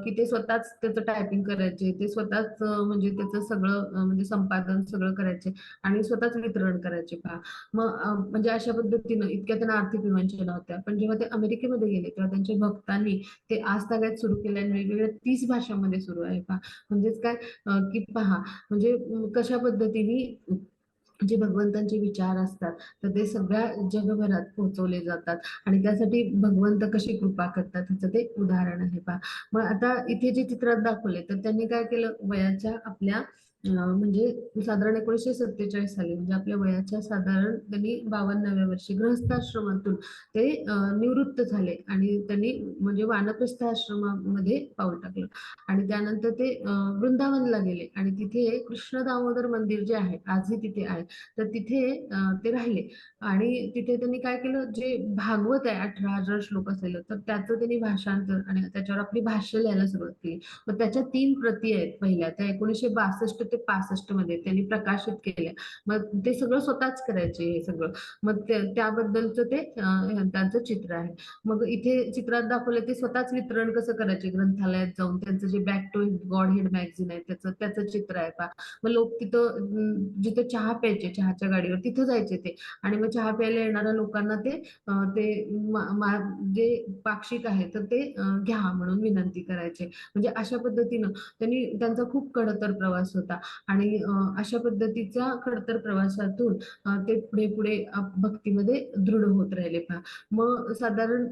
की ते स्वतःच त्याचं टायपिंग करायचे, ते स्वतःच म्हणजे त्याचं सगळं म्हणजे संपादन सगळं करायचे आणि स्वतःच वितरण करायचे पहा. मग म्हणजे अशा पद्धतीनं इतक्या त्यांना आर्थिक विवंचना होत्या. पण जेव्हा ते अमेरिकेमध्ये गेले तेव्हा त्यांच्या भक्तांनी ते आजतागायत सुरू केले आणि वेगवेगळ्या 30 भाषांमध्ये सुरू आहे पहा. म्हणजेच काय, की पहा म्हणजे कशा पद्धतीने जे भगवंतांचे विचार असतात तर ते सगळ्या जगभरात पोहोचवले जातात आणि त्यासाठी भगवंत कशी कृपा करतात ह्याचं ते उदाहरण आहे पहा. मग आता इथे जे चित्रात दाखवले तर त्यांनी काय केलं, वयाच्या आपल्या म्हणजे साधारण 1947 साली म्हणजे आपल्या वयाच्या साधारण त्यांनी 52व्या वर्षी गृहस्थाश्रमातून ते निवृत्त झाले आणि त्यांनी म्हणजे वानप्रस्थ आश्रमामध्ये पाऊल टाकलं आणि त्यानंतर ते वृंदावनला गेले आणि तिथे कृष्ण दामोदर मंदिर जे आहे आजही तिथे आहे, तर तिथे ते राहिले आणि तिथे त्यांनी काय केलं, जे भागवत आहे 18,000 श्लोक असलेलं, तर त्याचं त्यांनी भाषांतर आणि त्याच्यावर आपली भाष्य लिहायला सुरुवात केली. मग त्याच्या 3 प्रती आहेत पहिल्या, त्या 1962 ते 65 मध्ये त्यांनी प्रकाशित केल्या. मग ते सगळं स्वतःच करायचे हे सगळं. मग त्याबद्दलचं ते त्यांचं चित्र आहे. मग इथे चित्रात दाखवलं ते स्वतःच वितरण कसं करायचे, ग्रंथालयात जाऊन त्यांचं जे Back to Godhead magazine आहे त्याचं चित्र आहे पहा. मग लोक तिथं जिथं चहा प्यायचे चहाच्या गाडीवर तिथं जायचे ते आणि मग चहा प्यायला येणाऱ्या लोकांना ते जे पाक्षिक आहे तर ते घ्या म्हणून विनंती करायचे. म्हणजे अशा पद्धतीनं त्यांचा खूप खडतर प्रवास होता आणि अशा पद्धतीचा खडतर प्रवासातून ते पुढे पुढे भक्तीमध्ये दृढ होत राहिले पहा. मग साधारण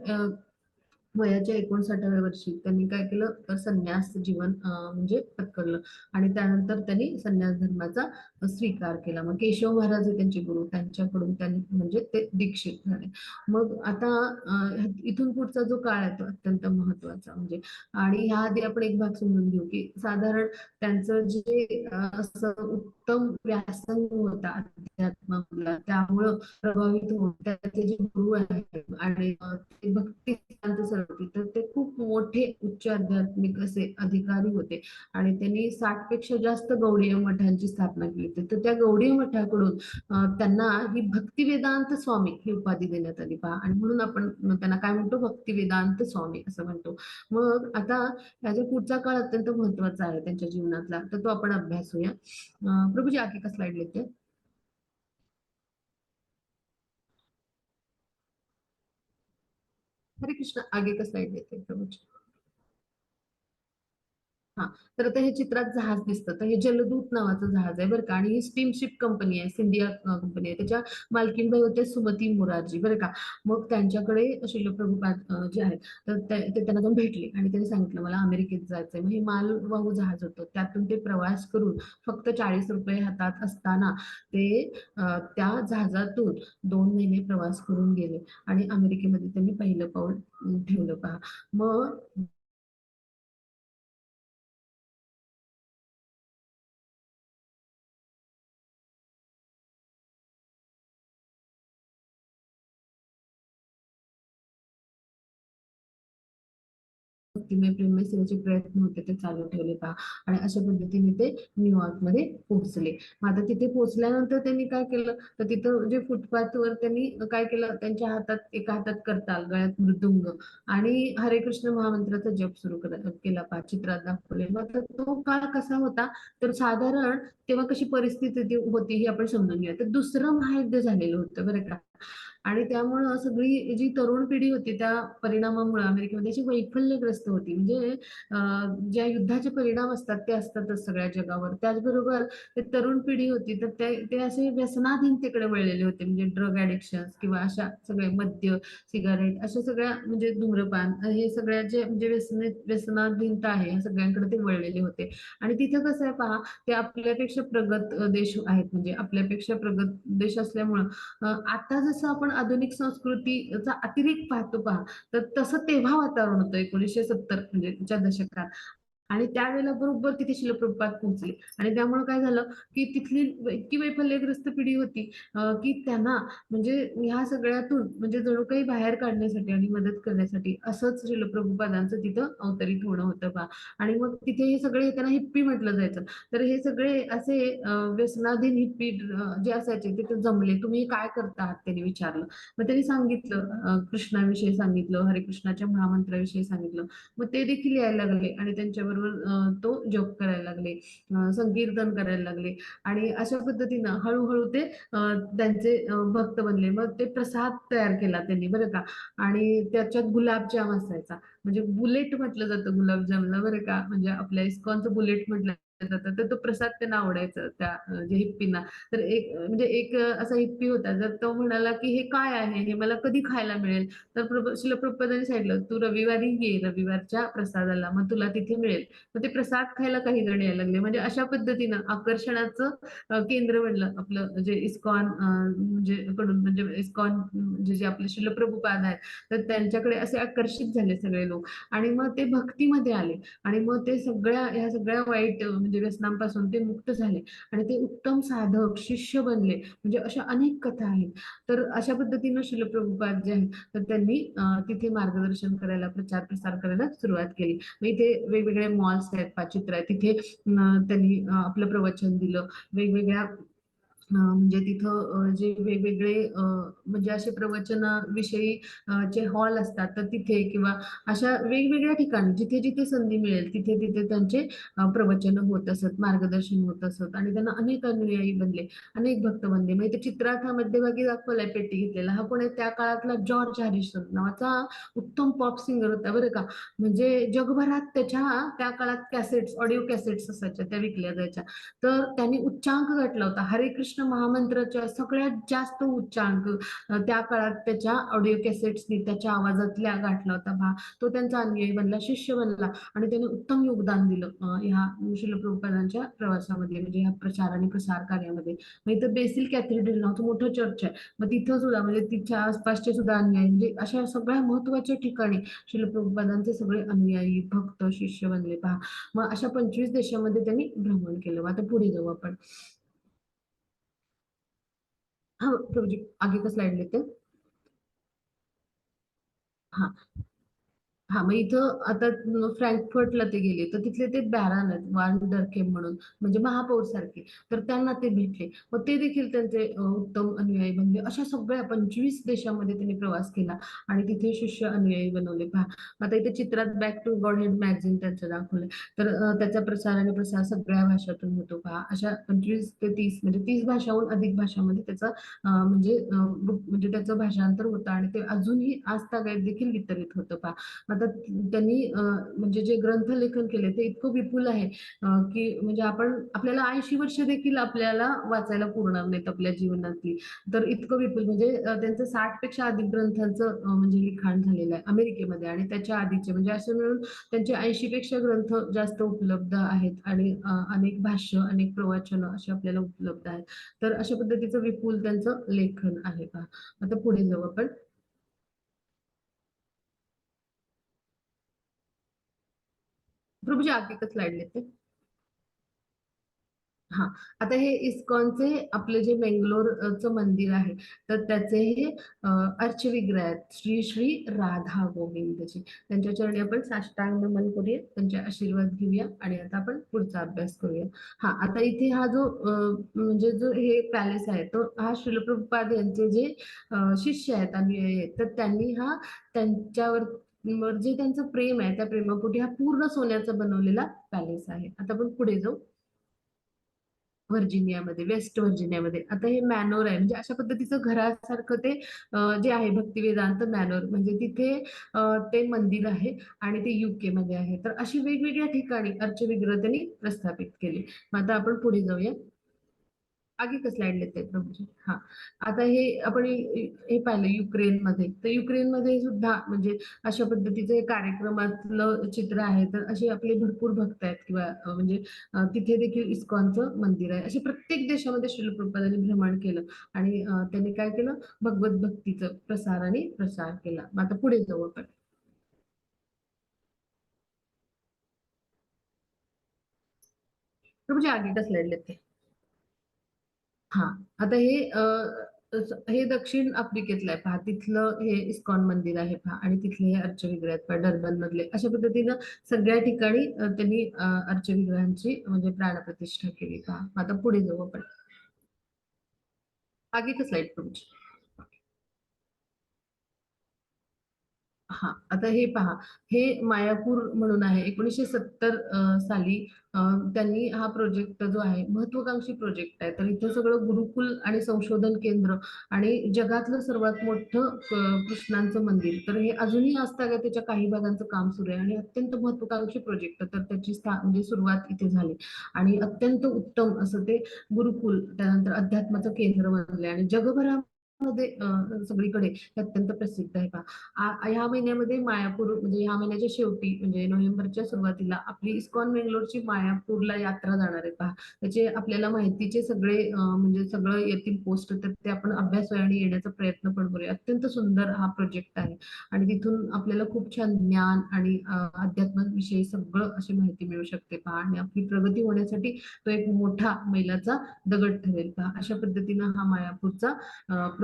वयाच्या 59व्या वर्षी त्यांनी काय केलं, तर संन्यास जीवन म्हणजे पत्करलं आणि त्यानंतर त्यांनी संन्यास धर्माचा स्वीकार केला. मग केशव महाराज हे त्यांचे गुरु, त्यांच्याकडून त्यांनी म्हणजे ते दीक्षित झाले. मग आता इथून पुढचा जो काळ आहे तो अत्यंत महत्वाचा म्हणजे, आणि ह्या आधी आपण एक भाग समजून घेऊ की साधारण त्यांचं जे असं उत्तम व्यासंग होता अध्यात्माला त्यामुळं प्रभावित होऊन त्याचे जे गुरु आहेत आणि ते भक्ती सर होती, तर ते खूप मोठे उच्च आध्यात्मिक असे अधिकारी होते. आणि त्यांनी 60 पेक्षा जास्त गौडीय मठांची स्थापना केली होती. तर त्या गौडीय मठाकडून त्यांना ही भक्ती वेदांत स्वामी ही उपाधी देण्यात आली पहा. आणि म्हणून आपण त्यांना काय म्हणतो, भक्ती वेदांत स्वामी असं म्हणतो. मग आता याचा पुढचा काळ अत्यंत महत्वाचा आहे त्यांच्या जीवनातला, तर तो आपण अभ्यासूया. प्रभूजी आगे का स्लाइड लेते हैं. हरे कृष्ण, आगे का स्लाइड लेते हैं प्रभूजी. हा, तर आता हे चित्रात जहाज दिसतं, तर हे जलदूत नावाचं जहाज आहे बरं का. आणि ही स्टीमशिप कंपनी आहे, सिंधिया कंपनी आहे. त्याच्या मालकीणबाई होते सुमती मोरारजी बरं का. मग त्यांच्याकडे शिल प्रभुपाद जे आहेत, तर ते त्यांना जाऊन भेटले आणि त्यांनी सांगितलं मला अमेरिकेत जायचंय. मग हे मालवाहू जहाज होतं, त्यातून ते प्रवास करून फक्त 40 रुपये हातात असताना ते त्या जहाजातून 2 महिने प्रवास करून गेले आणि अमेरिकेमध्ये त्यांनी पहिलं पाऊल ठेवलं पहा. मग भक्तिमय प्रेममय सेवेचे प्रयत्न होते ते चालू ठेवले पहा. आणि अशा पद्धतीने ते न्यूयॉर्क मध्ये पोहोचले. मग आता तिथे पोहोचल्यानंतर त्यांनी काय केलं, तर तिथं जे फुटपाथवर त्यांनी काय केलं, त्यांच्या हातात एका हातात करताल, गळ्यात मृदुंग आणि हरे कृष्ण महामंत्राचा जप सुरू केला पहा, चित्रात दाखवले. मग आता तो काळ कसा होता, तर साधारण तेव्हा कशी परिस्थिती होती हे आपण समजून घेऊया. तर दुसरं महायुद्ध झालेलं होतं बरं का. आणि त्यामुळं सगळी जी तरुण पिढी होती त्या परिणामामुळे अमेरिकेमध्ये अशी वैफल्यग्रस्त होती. म्हणजे ज्या युद्धाचे परिणाम असतात ते असतातच सगळ्या जगावर. त्याचबरोबर ते तरुण पिढी होती, तर ते असे व्यसनाधीनतेकडे वळलेले होते. म्हणजे ड्रग ऍडिक्शन किंवा अशा सगळे मद्य, सिगारेट अशा सगळ्या, म्हणजे धूम्रपान, हे सगळ्या जे म्हणजे व्यसनाधीनता आहे या सगळ्यांकडे ते वळलेले होते. आणि तिथं कसं आहे पहा, ते आपल्यापेक्षा प्रगत देश आहेत. म्हणजे आपल्यापेक्षा प्रगत देश असल्यामुळं आता जसं आपण आधुनिक संस्कृतीचा अतिरेक पाहतो पहा, तर तसं तेव्हा वातावरण होतं 1970 म्हणजे च्या दशकात. आणि त्यावेळेला बरोबर तिथे शिलप्रपात पोहोचले. आणि त्यामुळे काय झालं, की तिथली इतकी वैफल्यग्रस्त पिढी होती, की त्यांना म्हणजे ह्या सगळ्यातून म्हणजे जणू काही बाहेर काढण्यासाठी आणि मदत करण्यासाठी असंच शिलप्रभुपादांचं तिथं अवतरित होणं होतं बा. आणि मग तिथे हे सगळे, त्यांना हिप्पी म्हटलं जायचं. तर हे सगळे असे व्यसनाधीन हिप्पी जे असायचे तिथे जमले. तुम्ही काय करता आहात त्यांनी विचारलं. मग त्यांनी सांगितलं, कृष्णाविषयी सांगितलं, हरे कृष्णाच्या महामंत्राविषयी सांगितलं. मग ते देखील यायला लागले आणि त्यांच्याबरोबर तो जप करायला लागले, संकीर्तन करायला लागले. आणि अशा पद्धतीनं हळूहळू ते त्यांचे भक्त बनले. मग ते प्रसाद तयार केला त्यांनी बरं का. आणि त्याच्यात गुलाबजाम असायचा. म्हणजे बुलेट म्हटलं जातं गुलाबजामला बरं का. म्हणजे आपल्या इस्कॉनचं बुलेट म्हटलं जातं. तर तो प्रसाद त्यांना आवडायचा त्या जे हिप्पींना. तर एक म्हणजे एक असा हिप्पी होता, जर तो म्हणाला की हे काय आहे, हे मला कधी खायला मिळेल, तर शिल प्रभुपादांनी सांगितलं, तू रविवारी ये रविवारच्या प्रसादाला, मग तुला तिथे मिळेल. मग ते प्रसाद खायला काही जण यायला लागले. म्हणजे अशा पद्धतीनं आकर्षणाचं केंद्र बनलं आपलं जे इस्कॉन, म्हणजे कडून म्हणजे इस्कॉन म्हणजे जे आपले शिल प्रभुपाद आहेत, तर त्यांच्याकडे असे आकर्षित झाले सगळे लोक. आणि मग ते भक्तीमध्ये आले. आणि मग ते ह्या सगळ्या वाईट म्हणजे व्यसनांपासून ते मुक्त झाले. आणि ते उत्तम साधक शिष्य बनले. म्हणजे अशा अनेक कथा आहेत. तर अशा पद्धतीनं शिल प्रभुपाद जे आहेत, तर त्यांनी तिथे मार्गदर्शन करायला, प्रचार प्रसार करायला सुरुवात केली. मग इथे वेगवेगळे मॉल्स आहेत, चित्र आहे तिथे त्यांनी आपलं प्रवचन दिलं. वेगवेगळ्या म्हणजे तिथं जे वेगवेगळे म्हणजे असे प्रवचनाविषयी जे हॉल असतात, तर तिथे किंवा अशा वेगवेगळ्या ठिकाणी जिथे जिथे संधी मिळेल तिथे तिथे त्यांचे प्रवचन होत असत, मार्गदर्शन होत असत. आणि त्यांना अनेक अनुयायी बनले, अनेक भक्त बनले. म्हणजे ते चित्रात हा मध्यभागी दाखवलाय पेटी घेतलेला, हा पण आहे त्या काळातला जॉर्ज हॅरिसन नावाचा उत्तम पॉप सिंगर होता बरं का. म्हणजे जगभरात त्याच्या त्या काळात कॅसेट्स, ऑडिओ कॅसेट्स असायच्या, त्या विकल्या जायच्या. तर त्यांनी उच्चांक गाठला होता. हरे कृष्ण महामंत्राच्या सगळ्यात जास्त उच्चांक त्या काळात त्याच्या ऑडिओ कॅसेट्सनी त्याच्या आवाजातल्या गाठला होता भा. तो त्यांचा अनुयायी बनला, शिष्य बनला. आणि त्याने उत्तम योगदान दिलं ह्या शिल प्रभुपादांच्या प्रवासामध्ये, म्हणजे ह्या प्रचार आणि प्रसार कार्यामध्ये. मग इथं बेसिल कॅथेड्रल नावाचं मोठं चर्च आहे. मग तिथं सुद्धा म्हणजे तिच्या आसपासचे सुद्धा अनुयायी, म्हणजे अशा सगळ्या महत्वाच्या ठिकाणी शिल प्रभुपादांचे सगळे अनुयायी भक्त शिष्य बनले पहा. मग अशा 25 देशामध्ये त्यांनी भ्रमण केलं. आता पुढे जाऊ आपण. हाँ प्रभु जी, आगे का स्लाइड लेते हैं. हाँ, हां, मग इथं आता फ्रँकफर्टला ते गेले, तर तिथले ते बॅरन आहेत, वान डर केम म्हणून, म्हणजे महापौर सारखे. तर त्यांना ते भेटले. मग ते देखील त्यांचे उत्तम अनुयायी बनले. अशा सगळ्या 25 देशामध्ये त्यांनी प्रवास केला आणि तिथे शिष्य अनुयायी बनवले. पहा, आता इथे चित्रात बॅक टू गॉडहेड मॅगझीन त्यांचं दाखवलंय. तर त्याचा प्रसार आणि प्रसार सगळ्या भाषातून होतो. पहा, अशा 25 ते 30 म्हणजे 30 भाषाहून अधिक भाषांमध्ये त्याचा म्हणजे म्हणजे त्याचं भाषांतर होतं आणि ते अजूनही आजतागायत देखील वितरित होतं. पहा, आता त्यांनी म्हणजे जे ग्रंथ लेखन केले ते इतकं विपुल आहे की म्हणजे आपण आपल्याला 80 वर्ष देखील आपल्याला वाचायला पुरणार नाहीत आपल्या जीवनातली. तर इतकं विपुल म्हणजे त्यांचं 60 पेक्षा अधिक ग्रंथांचं म्हणजे लिखाण झालेलं आहे अमेरिकेमध्ये आणि त्याच्या आधीचे म्हणजे असं मिळून त्यांचे 80 पेक्षा ग्रंथ जास्त उपलब्ध आहेत आणि अनेक भाष्य, अनेक प्रवचन असे आपल्याला उपलब्ध आहेत. तर अशा पद्धतीचं विपुल त्यांचं लेखन आहे पहा. आता पुढे जाऊ आपण. प्रभूजी आगे का स्लाइड लेते. हां. आता हे इस्कॉनचे आपले जे चं मंदिर आहे, तर त्याचे हे अ, अर्चविग्रह आहेत. श्री श्री राधा गोविंदजी. त्यांच्या चरणी आपण साष्टांग नमन करूया, त्यांचे आशीर्वाद घेऊया आणि आता आपण पुढचा अभ्यास करूया. हां, आता इथे हा जो म्हणजे जो हे पॅलेस आहे, तो हा श्रील प्रभुपाद यांचे जे शिष्य आहेत, अनुयायी आहेत, तर त्यांनी हा त्यांच्यावर वर जे त्यांचं प्रेम आहे, त्या प्रेमापोटी हा पूर्ण सोन्याचा बनवलेला पॅलेस आहे. आता आपण पुढे जाऊ. व्हर्जिनियामध्ये, वेस्ट व्हर्जिनियामध्ये. आता हे मॅनोर आहे, म्हणजे अशा पद्धतीचं घरासारखं ते जे आहे भक्तिवेदांत मॅनोर म्हणजे तिथे ते मंदिर आहे आणि ते यूकेमध्ये आहे. तर अशी वेगवेगळ्या ठिकाणी अर्चविग्रह त्यांनी प्रस्थापित केले. मग आता आपण पुढे जाऊया. आगे का स्लाइड लेते हैं प्रभूजी. हां. आता हे आपण हे पाहिलं युक्रेनमध्ये. तर युक्रेनमध्ये सुद्धा म्हणजे अशा पद्धतीचे कार्यक्रमातलं चित्र आहे. तर असे आपले भरपूर भक्त आहेत किंवा म्हणजे तिथे देखील इस्कॉनचं मंदिर आहे. असे प्रत्येक देशामध्ये श्रील प्रभुपादांनी भ्रमण केलं आणि त्यांनी काय केलं? भगवत भक्तीचं प्रसार आणि प्रसार केला. मग आता पुढे जाऊ आपण. प्रभुजी आगे का स्लाइड लेते हैं. हां. आता हे हे दक्षिण आफ्रिकेतलं आहे पहा. तिथलं हे इस्कॉन मंदिर आहे पहा आणि तिथले हे अर्चविग्रह आहेत पहा डर्बनमधले. अशा पद्धतीनं सगळ्या ठिकाणी त्यांनी अर्चविग्रहांची म्हणजे प्राणप्रतिष्ठा केली पहा. आता पुढे जाऊ आपण. आगे का स्लाइड प्रभूजी. हां, आता हे पहा, हे मायापूर म्हणून आहे. 1970 साली अ, त्यांनी हा प्रोजेक्ट जो आहे, महत्वाकांक्षी प्रोजेक्ट आहे. तर इथे सगळं गुरुकुल आणि संशोधन केंद्र आणि जगातलं सर्वात मोठं कृष्णांचं मंदिर. तर हे अजूनही आजतागायत त्याच्या काही भागांचं काम सुरू आहे आणि अत्यंत महत्वाकांक्षी प्रोजेक्ट तर त्याची म्हणजे सुरुवात इथे झाली आणि अत्यंत उत्तम असं ते गुरुकुल, त्यानंतर अध्यात्माचं केंद्र बनलंय आणि जगभरामध्ये सगळीकडे हे अत्यंत प्रसिद्ध आहे. ह्या महिन्यामध्ये मायापूर म्हणजे ह्या महिन्याच्या शेवटी म्हणजे नोव्हेंबरच्या सुरुवातीला आपली इस्कॉन बेंगलोरची मायापूरला यात्रा जाणार आहे पहा. त्याचे आपल्याला माहितीचे सगळे म्हणजे सगळं येतील पोस्ट तर ते आपण अभ्यासोयाने येण्याचा प्रयत्न पण करूया. अत्यंत सुंदर हा प्रोजेक्ट आहे आणि तिथून आपल्याला खूप छान ज्ञान आणि अध्यात्माविषयी सगळं अशी माहिती मिळू शकते पहा आणि आपली प्रगती होण्यासाठी तो एक मोठा मैलाचा दगड ठरेल पहा. अशा पद्धतीनं हा मायापूरचा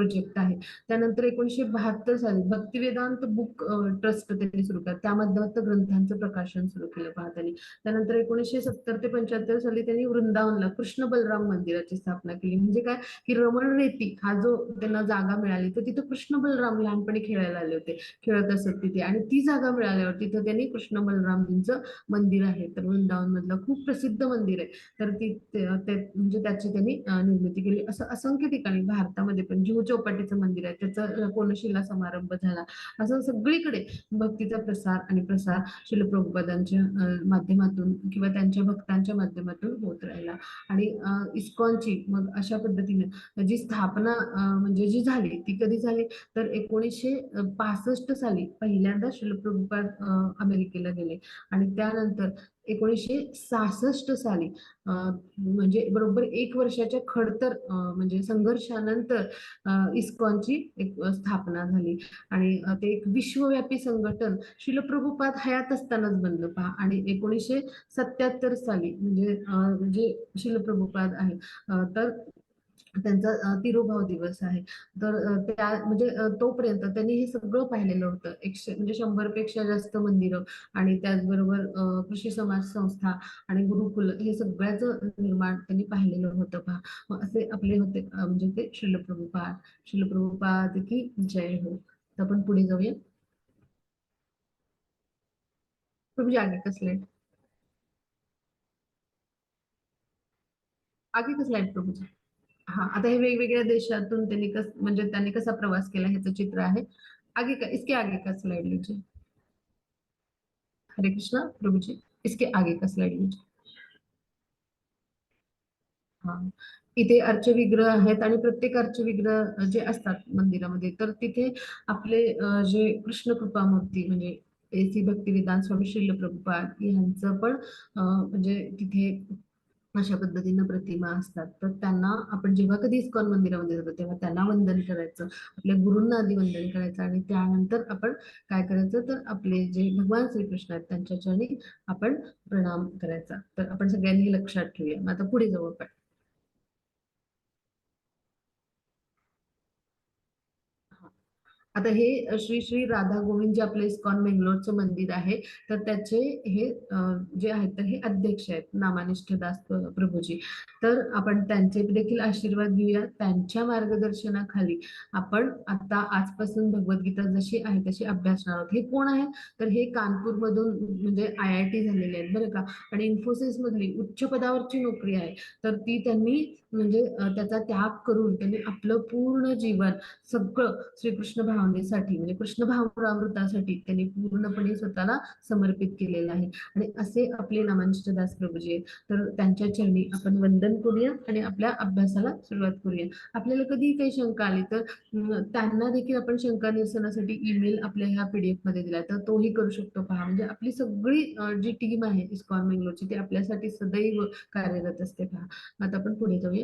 प्रोजेक्ट आहे. त्यानंतर 1972 साली भक्तिवेदांत बुक ट्रस्ट त्यांनी सुरू केलं. त्यामध्ये ग्रंथांचं प्रकाशन सुरू केलं पहा त्यांनी. त्यानंतर 1970 ते 75 साली त्यांनी वृंदावनला कृष्ण बलराम मंदिराची स्थापना केली. म्हणजे काय की रमण रेती हा जो त्यांना जागा मिळाली तर तिथं कृष्ण बलराम लहानपणी खेळायला आले होते. खेळत असत तिथे आणि ती जागा मिळाल्यावर तिथं त्यांनी कृष्ण बलरामजींचं मंदिर आहे. तर वृंदावन मधलं खूप प्रसिद्ध मंदिर आहे. तर ती म्हणजे त्याची त्यांनी निर्मिती केली. असं असंख्य ठिकाणी भारतामध्ये पण जुहू चौपाटीचं मंदिर आहे. त्याचा कोनशिला समारंभ झाला. असं सगळीकडे भक्तीचा प्रसार आणि प्रसार श्रील प्रभुपादांच्या माध्यमातून किंवा त्यांच्या भक्तांच्या माध्यमातून होत राहिला. आणि इस्कॉनची मग अशा पद्धतीने जी स्थापना म्हणजे जी झाली ती कधी झाली तर 1965 साली पहिल्यांदा श्रील प्रभुपाद अमेरिकेला गेले आणि त्यानंतर 1966 साली म्हणजे बरोबर 1 वर्षाच्या खडतर म्हणजे संघर्षानंतर इस्कॉनची एक स्थापना झाली आणि ते एक विश्वव्यापी संघटन श्रील प्रभुपाद हयात असतानाच बनलं पहा आणि 1977 साली म्हणजे जे श्रील प्रभुपाद आहे तर त्यांचा तिरोभाव दिवस आहे. तर त्या म्हणजे तोपर्यंत त्यांनी हे सगळं पाहिलेलं होतं. 100 म्हणजे 100 पेक्षा जास्त मंदिरं आणि त्याचबरोबर कृषी समाज संस्था आणि गुरुकुल हे सगळ्याचं निर्माण त्यांनी पाहिलेलं होतं पहा. मग असे आपले होते म्हणजे ते श्रील प्रभुपाद. श्रील प्रभुपाद की जय हो. तर आपण पुढे जाऊया. प्रभुजी आगे का स्लाइड. आगे का स्लाइड प्रभुजी. हा आता हे वेगवेगळ्या देशातून त्यांनी म्हणजे त्यांनी कसा प्रवास केला ह्याचं चित्र आहे. आगे का इसके आगे का स्लाइड लीजिए. हरे कृष्णा प्रभुजी. इसके आगे का स्लाइड लीजिए. हा. इथे अर्चविग्रह आहेत आणि प्रत्येक अर्चविग्रह जे असतात मंदिरामध्ये तर तिथे आपले जे कृष्ण कृपा मूर्ती म्हणजे एसी भक्तिवेदांत स्वामी श्रील प्रभुपाद यांचं पण म्हणजे तिथे अशा पद्धतीनं प्रतिमा असतात. तर त्यांना आपण जेव्हा कधी इस्कॉन मंदिरामध्ये जातो तेव्हा त्यांना वंदन करायचं, आपल्या गुरूंना आधी वंदन करायचं आणि त्यानंतर आपण काय करायचं तर आपले जे भगवान श्रीकृष्ण आहेत त्यांच्या चरणी आपण प्रणाम करायचा. तर आपण सगळ्यांनी हे लक्षात ठेवूया. मग आता पुढे जाऊ आपण. आता हे श्री श्री राधा गोविंद जे आपलं इस्कॉन बेंगलोरचं मंदिर आहे तर त्याचे हे जे आहेत तर हे अध्यक्ष आहेत नामानिष्ठ दास प्रभूजी. तर आपण त्यांचे देखील आशीर्वाद घेऊया. त्यांच्या मार्गदर्शनाखाली आपण आता आजपासून भगवद्गीता जशी आहे तशी अभ्यासणार आहोत. हे कोण आहे तर हे कानपूर मधून म्हणजे IIT झालेले आहेत बरं का. आणि इन्फोसिस मधली उच्च पदावरची नोकरी आहे. तर ती त्यांनी म्हणजे त्याचा त्याग करून त्यांनी आपलं पूर्ण जीवन सगळं श्रीकृष्ण भावनेसाठी म्हणजे कृष्ण भावनामृतासाठी त्यांनी पूर्णपणे स्वतःला समर्पित केलेलं आहे. आणि असे आपले नामांकित दास प्रभूजी आहेत. तर त्यांच्या चरणी आपण वंदन करूया आणि आपल्या अभ्यासाला सुरुवात करूया. आपल्याला कधी काही शंका आली तर त्यांना देखील आपण शंका निरसनासाठी ईमेल आपल्या ह्या PDF मध्ये दिला तर तोही करू शकतो पहा. म्हणजे आपली सगळी जी टीम आहे इस्कॉन बेंगलोरची ती आपल्यासाठी सदैव कार्यरत असते पहा. आता आपण पुढे जाऊया.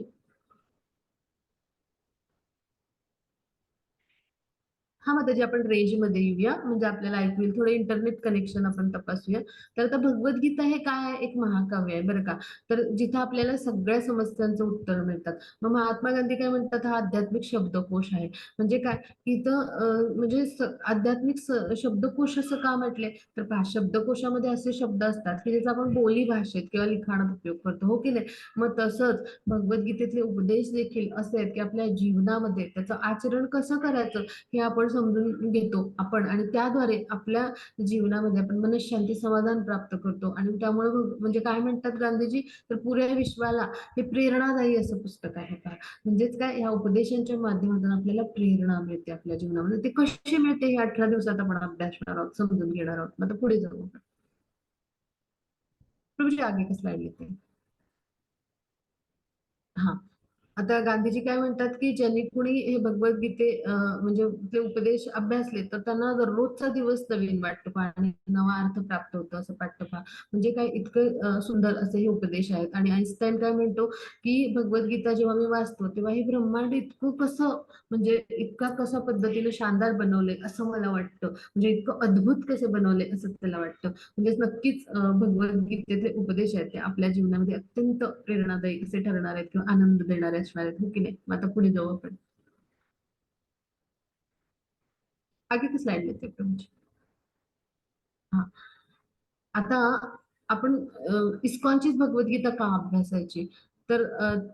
हा माताजी आपण रेंज मध्ये येऊया म्हणजे आपल्याला ऐकू येईल. थोडं इंटरनेट कनेक्शन आपण तपासूया. तर आता भगवद्गीता हे काय आहे एक महाकाव्य आहे बरं का. तर जिथं आपल्याला सगळ्या समस्यांचं उत्तर मिळतात. मग महात्मा गांधी काय म्हणतात हा आध्यात्मिक शब्दकोश आहे. म्हणजे काय इथं म्हणजे आध्यात्मिक शब्दकोश असं का म्हटले तर पहा शब्दकोशामध्ये असे शब्द असतात की ज्याचा आपण बोली भाषेत किंवा लिखाणात उपयोग करतो हो की नाही. मग तसंच भगवद्गीतेतले उपदेश देखील असे आहेत की आपल्या जीवनामध्ये त्याचं आचरण कसं करायचं हे आपण समजून घेतो आपण आणि त्याद्वारे आपल्या जीवनामध्ये आपण मनशांती समाधान प्राप्त करतो. आणि त्यामुळे म्हणजे काय म्हणतात गांधीजी तर पुऱ्या विश्वाला हे प्रेरणादायी असं पुस्तक आहे पहा. म्हणजेच काय ह्या उपदेशांच्या माध्यमातून आपल्याला प्रेरणा मिळते आपल्या जीवनामध्ये. ते कशी मिळते हे 18 दिवसात आपण अभ्यासणार आहोत समजून घेणार आहोत. आता पुढे जाऊ आपण. प्रभूजी आगे का स्लाइड लेते हैं. हा. आता गांधीजी काय म्हणतात की ज्यांनी कुणी हे भगवद्गीते म्हणजे ते उपदेश अभ्यासले तर त्यांना दररोजचा दिवस नवीन वाटतो पहा आणि नवा अर्थ प्राप्त होतो असं वाटतं पहा. म्हणजे काय इतकं सुंदर असे हे उपदेश आहेत. आणि आईन्स्टाईन काय म्हणतो की भगवद्गीता जेव्हा मी वाचतो तेव्हा हे ब्रह्मांड इतकं कसं म्हणजे इतका कसा पद्धतीने शानदार बनवले असं मला वाटतं. म्हणजे इतकं अद्भुत कसे बनवले असं त्याला वाटतं. म्हणजे नक्कीच भगवद्गीतेचे उपदेश आहेत ते आपल्या जीवनामध्ये अत्यंत प्रेरणादायी असे ठरणार आहेत किंवा आनंद देणारे असणार आहेत हो की नाही. मग आता पुढे जाऊ आपण. आगे की स्लाइड लेते हैं प्रभु जी. हा. आता आपण इस्कॉनचीच भगवद्गीता का अभ्यासायची तर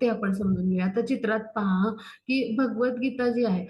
ते आपण समजून घेऊया. आता चित्रात पहा की भगवद्गीता जी आहे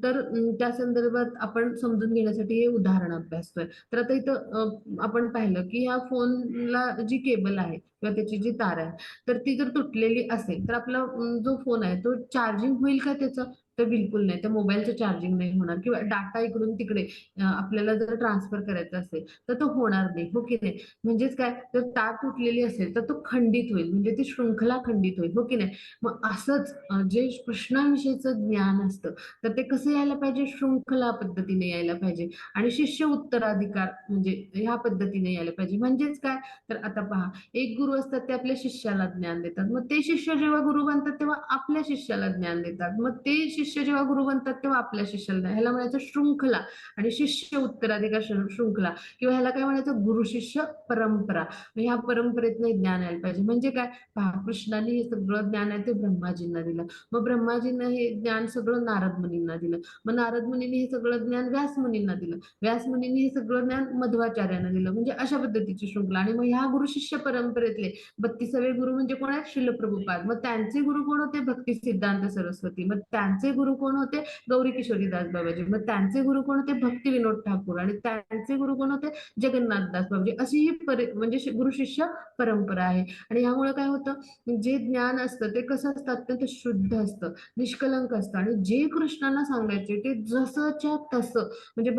तर त्या संदर्भात आपण समजून घेण्यासाठी हे उदाहरण अभ्यासतोय. तर आता इथं आपण पाहिलं की ह्या फोनला जी केबल आहे किंवा त्याची जी तार आहे तर ती जर तुटलेली असेल तर आपला जो फोन आहे तो चार्जिंग होईल का त्याचं तर बिलकुल नाही. त्या मोबाईलचं चार्जिंग नाही होणार किंवा डाटा इकडून तिकडे आपल्याला जर ट्रान्सफर करायचं असेल तर तो होणार नाही हो की नाही. म्हणजेच काय तर तार तुटलेली असेल तर तो खंडित होईल म्हणजे ती शृंखला खंडित होईल हो की नाही. मग असंच जे कृष्णाविषयीचं ज्ञान असतं तर ते कसं यायला पाहिजे शृंखला पद्धतीने यायला पाहिजे. आणि शिष्य उत्तराधिकार म्हणजे ह्या पद्धतीने यायला पाहिजे. म्हणजेच काय तर आता पहा एक गुरु असतात ते आपल्या शिष्याला ज्ञान देतात. मग ते शिष्य जेव्हा गुरु बनतात तेव्हा आपल्या शिष्याला ज्ञान देतात. मग ते शिष्य जेव्हा गुरु बनतात तेव्हा आपल्या शिष्याला नाही, ह्याला म्हणायचं शृंखला. आणि शिष्य उत्तराधिकार शृंखला, किंवा ह्याला काय म्हणायचं, गुरु शिष्य परंपरा. ह्या परंपरेतनं ज्ञान यायला पाहिजे. म्हणजे काय, पहा, कृष्णाने हे सगळं ज्ञान आहे ते ब्रह्माजींना दिलं. मग ब्रह्माजींना हे ज्ञान सगळं नारद मुनींना दिलं. मग नारद मुनींनी हे सगळं ज्ञान व्यास मुनींना दिलं. व्यास मुनींनी हे सगळं ज्ञान मध्वाचार्यांना दिलं. म्हणजे अशा पद्धतीची शृंखला. आणि मग ह्या गुरु शिष्य परंपरेतले 32वे गुरु म्हणजे कोण आहेत, शिल प्रभुपाद. मग त्यांचे गुरु कोण होते, भक्ती सिद्धांत सरस्वती. मग त्यांचे गुरु कोण होते, गौरी किशोरी दास बाबाजी. मग त्यांचे गुरु कोण होते, भक्ती विनोद ठाकूर. आणि त्यांचे गुरु कोण होते, जगन्नाथ दास बाबाजी. अशी ही म्हणजे गुरु शिष्य परंपरा आहे. आणि यामुळे काय होतं, जे ज्ञान असतं ते कसं असतं, अत्यंत शुद्ध असतं, निष्कलंक असतं. आणि जे कृष्णांना सांगायचे ते जसंच्या तसं, म्हणजे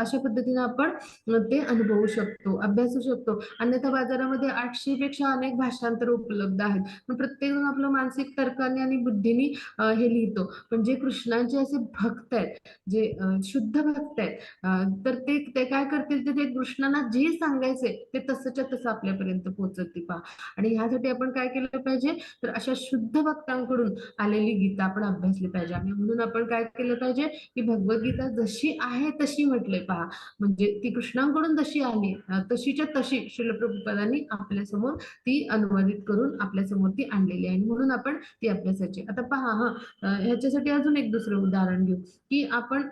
अशा पद्धतीने आपण ते अनुभवू शकतो, अभ्यासू शकतो. अन्यथा बाजारामध्ये 800 पेक्षा अनेक भाषांतर उपलब्ध आहेत. पण प्रत्येक जण आपलं मानसिक तर्काने आणि बुद्धीने हे लिहितो. पण जे कृष्णाचे असे भक्त आहेत, जे शुद्ध भक्त आहेत, तर ते काय करतील, ते कृष्णांना जे सांगायचे ते तसंच्या तसं आपल्यापर्यंत पोहोचतील, पहा. आणि ह्यासाठी आपण काय केलं पाहिजे, तर अशा शुद्ध भक्तांकडून आलेली गीता आपण अभ्यासली पाहिजे. आणि म्हणून आपण काय केलं पाहिजे, की भगवद्गीता जशी आहे तशी म्हटले, पहा. म्हणजे ती कृष्णांकडून जशी आली तशीच्या तशी श्रील प्रभुपादांनी आपल्यासमोर ती अनुवादित करून आपल्यासमोर ती आणलेली आहे. म्हणून आपण ती अभ्यासाची. आता पहा, ह्याच्यासाठी अजून एक दुसरं उदाहरण घेऊ, की आपण